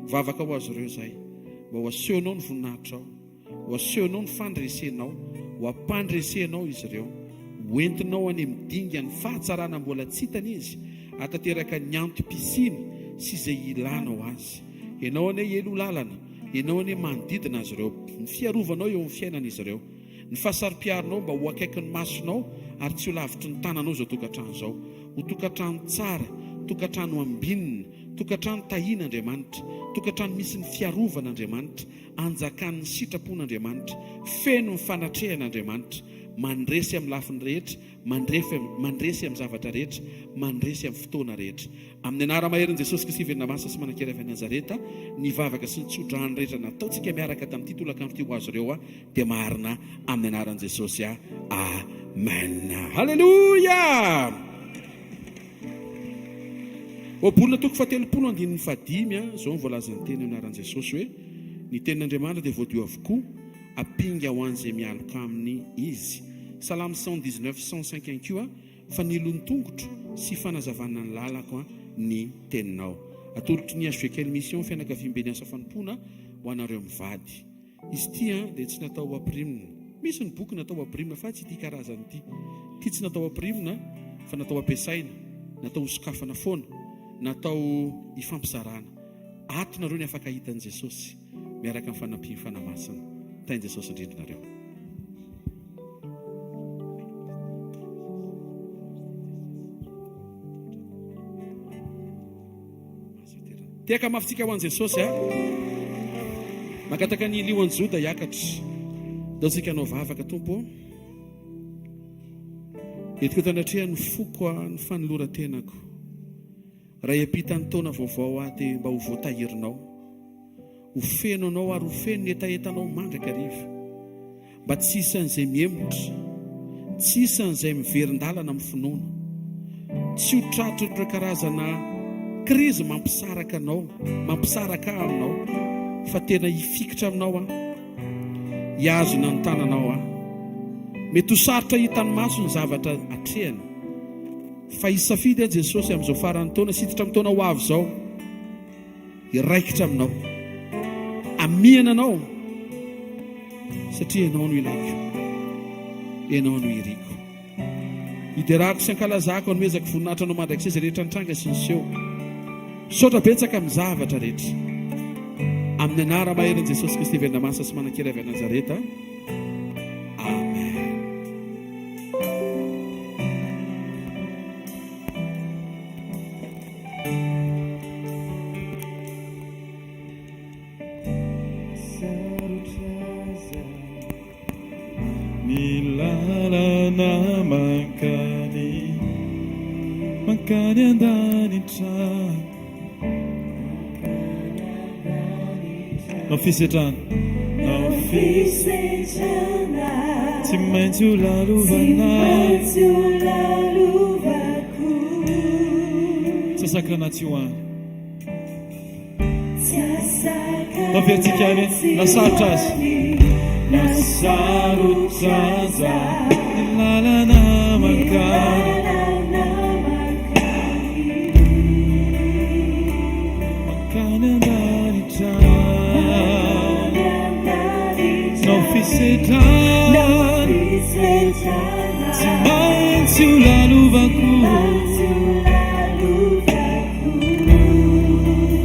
[SPEAKER 8] vavaka ho azy ireo zay mba ho asehonao ny voninahitrao, ho asehonao ny fandresenao, ho ampandresenao izy ireo, hoentinao any amin'ny dinga ny fahatsarana mbola tsy hitany izy, atateraka ny antom-pisiny sy izay ilanao azy. Ianao ane elo lalana, ianao ane manodidina azy ireo, ny fiarovanao eo amin'ny fiainan'izy ireo, ny fahasari-piarinao mba ho akaiky ny masonao ary tsy ho lavitry ny tananao zao tokantrano zao, ho tokantrano tsara, tokantrano ambinina, tokantrano tahian'Andriamanitra, tokantrano misy ny fiarovan'Andriamanitra, anjakan'ny sitrapon'Andriamanitra, feno ny fanatrehan'Andriamanitra, mandresy amin'ny lafiny rehetra, mandresy amin'ny zavatra rehetra, mandresy amin'ny fotoana rehetra. Amin'ny anarana mahery Jesosy Kristy venina masa sy manan-kery avy Nazareta, ny vavaka sy ny tsodrano rehetra nataontsika miaraka tamin'ity tolakandro ty ho azy ireo dia marina amin'ny anaran'i Jesosy. Amen. Halleluja. Obolona toko fatelopolo andininy fadimy zao voalazany teny anaran'i Jesosy hoe ny tenin'Andriamanitra dia voadio avokoa apinga ho an'izay mialoka aminy izy. Salamy 119 105 ihany koa fa nilony tongotro sy fanazavana ny lalako ny teninao. Atolotry ny Azoekely mission fianakaviam-be ny asa fanompona ho anareo mivady. Izy ity dia tsy natao ampirimina. Misy ny boky natao ampirimina fa tsy ity karazany ity. Ity tsy natao ampirimina fa natao ampiasaina, natao hosokafana foana, natao hifampizarana. Atonareo ny afaka hitan'i Jesosy miaraka amin'ny fanampiny fanamasina. Tany Jesosy indrindrinareo. Tiaka mafitsika ho an'i Jesosy makataka ny lioan'ny Joda hiakatra. Daontsika anao vavaka tompo. Etiko tanatreha ny foko ny fanoloran-tenako raha hiampitany taona vaovao aho dia mba ho voatahirinao, ho feno anao ary ho feno ny etaentanao mandraka riva, mba tsy isan'izay miemotra, tsy isan'izay miverin-dalana amin'ny finoana, tsy ho tratratra karazana krizy mampisaraka anao, mampisaraka aminao, fa tena hifikitra aminao aho, hiazona ny tananao aho. Mety ho sarotra hitany maso ny zavatra atrehany, fa hisafidy an Jesosy amin'izao farany taona, sititra amin'ny taona ho avy izao, hiraikitra aminao, amihana anao, satria ianao no ilaiko, ianao no iriko. Hiderako sy ankalazako anomezako voninahitra anao mandrakizay izay rehetra nitranga sy niseho, misaotra betsaka amin'ny zavatra rehetra, amin'ny anara maherin' Jesosy Kristy velona masa sy manan-kira avy a Nazareta.
[SPEAKER 1] Mankany andanitra nafisetrana tsy maintsy ho lalovana sasakana tsy hoany taveritsika any nasarotra azy lalana mankany Nafisetrana tsy maintsy ho lalovako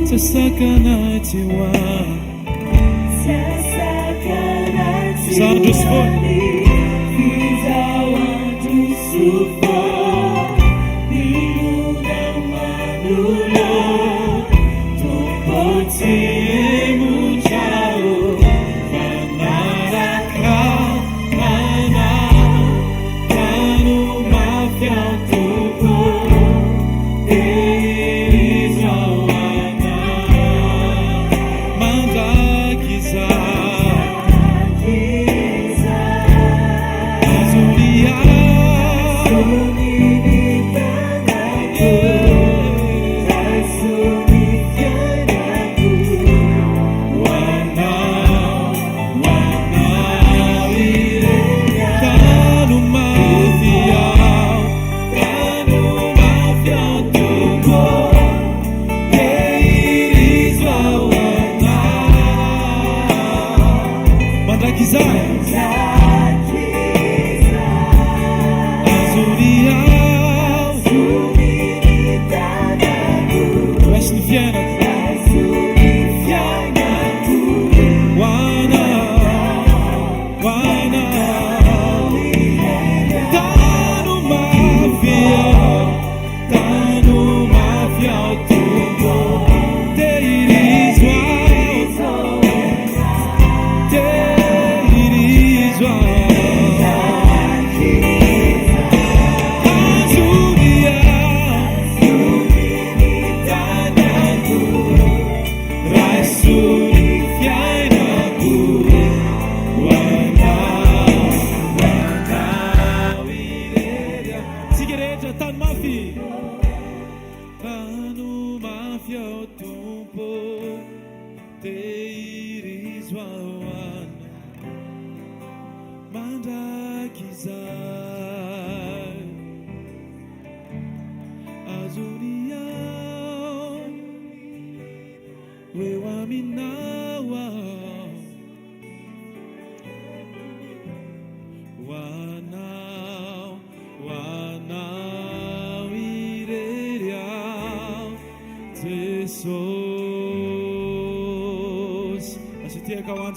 [SPEAKER 1] sasakana tsy hoany sarotra sy foana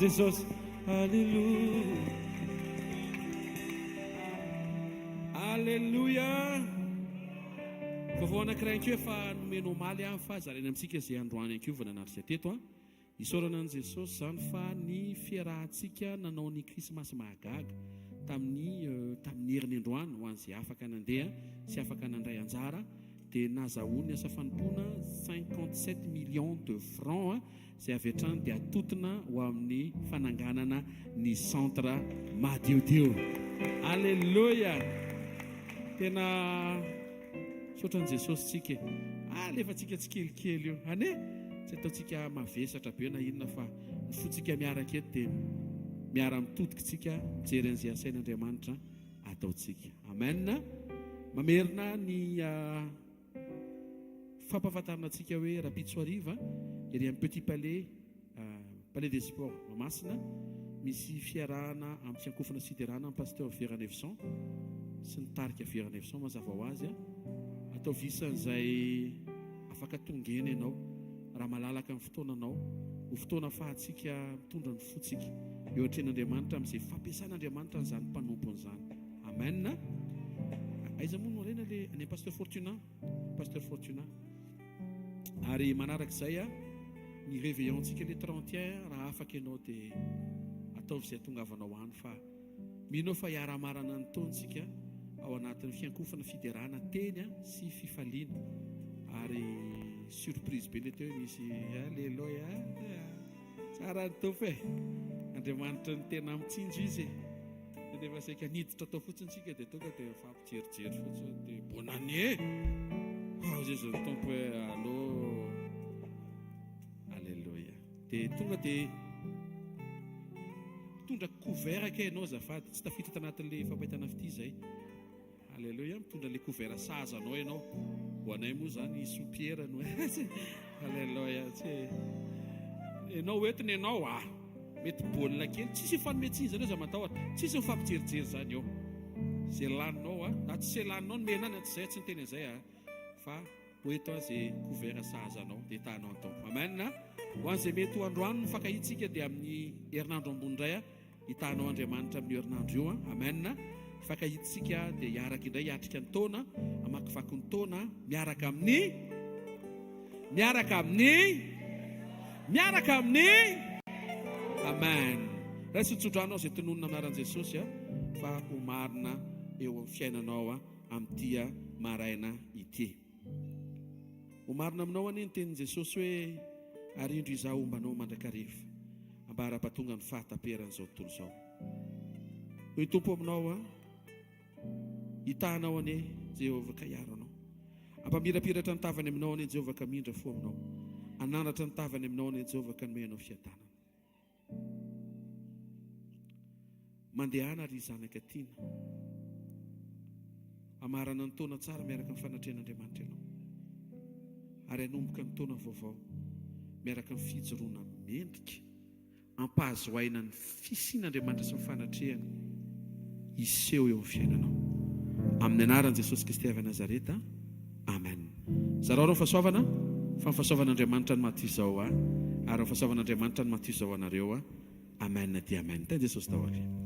[SPEAKER 1] Jesus, hallelujah, hallelujah. Vaovao anankiray anko efa nomeno omaly aho fa zaraina amintsika izay androany anko vananatrika teto isaorana an' Jesosy zany fa ny fiarahantsika nanao ny krismasy mahagaga tamin'ny herin'ny androany ho an'izay afaka nandeha sy afaka nandray anjara
[SPEAKER 8] dia nazahoany asa fanompoana 57 millions de francs izay avy hatrany dia atotona ho amin'ny fananganana ny centre madiodio. Alleluia. Tena saotran' Jesosy tsika alefa tsika tsy kelikely io ane tsy ataontsika mavesatra be na inona fa ny fotsika miaraka eto dia miara mitodika tsika mijery an'izay asain'Andriamanitra ataontsika. Amen. Mamerina ny fampahafantarana antsika hoe Rapitsoariva ery amin'ny Petit Palais, Palais des Sports Mahamasina, misy fiarahana amin'ny fiankofana siderana amin'ny pasteur Vera Neveson sy ny tarika Vera Neveson mazava ho azy atao visan'izay afaka tongena ianao raha malalaka amin'ny fotoananao ho fotoana fahatsika mitondra ny fotsika eo an-tren'Andriamanitra amin'izay fampiasan'Andriamanitra n'izany mpanompon'izany. Amen. Aiza moa no rena le any pasteur Fortuna, pasteur Fortuna. Ary manarak'izay ny réveillon-tsika le 30 raha afaka ianao dia ataovy izay tongavanao any fa minao fa hiara-marana ny taontsika ao anatin'ny fiankofana fiderana teny sy fifaliana. Ary surprise be le teo misy aleloia tsara ny tompo e, Andriamanitra ny tena mitsinjo izy rehefa saika niditra atao fotsiny tsika dia tonga dia fampijerijery fotsiny dia bonane zay zao ny tompo hoe allo alleluia. Dia tonga dia mitondra couvert ke ianao zafady tsy tafita tanatin'le fampahitana fity zay. Alleluia. Mitondra le couvert sazanao ianao ho anay moa zany soupière no alleluia. Tsy ianao entiny ianao mety baolina kely tsisy fanometsizana za matahotra tsisy mifampijerijery zany eo zay laninao na tsy zay laninao ny mena any tsy zay tsy niteny zay fa ho eto zay couvert sazanao dia tanao atao. Amen. Ho an'izay mety ho androany fakahitsika dia amin'ny herinandro ambony indray hitanao Andriamanitra amin'ny herinandro io. Amen. Fakahitsika dia hiaraka indray hiatrika ny taona amakivaky ny taona miaraka amin'ny amen. Raha tsy tsodrano izay tononona anaran'i Jesosy fa ho marina eo amin'ny fiainanao amin'ity maraina ity. Ho marina aminao any ny tenin'i Jesosy hoe arindro izaho ombanao mandrakariva ambara-pahatonga ny fahataperan'izao tontolo izao. Hoe tompo aminao hitanao ane Jehovah ka hiaro anao, ampamirapiratra ny tavany aminao ane Jehovah ka mindra fo aminao, anandratra ny tavany aminao ane Jehovah ka nomenao fiadanana. Mandehana ry zanaka tiana, amarana ny taona tsara miaraka ny fanatrehan'Andriamanitra ianao, ary anomboka ny taona vaovao miaraka ny fijoroana mendrika ampahazoaina ny fisian'Andriamanitra sy ny fanatrehany iseho eo amin'ny fiainanao. Amin'ny anaran'i Jesosy Kristy avy Nazareta. Amen. Zarao rao fahasoavana fa fahasoavan'Andriamanitra ny maty izao ary fahasoavan'Andriamanitra ny maty izao anareo. Amen dia amen. Teny Jesosy daholo.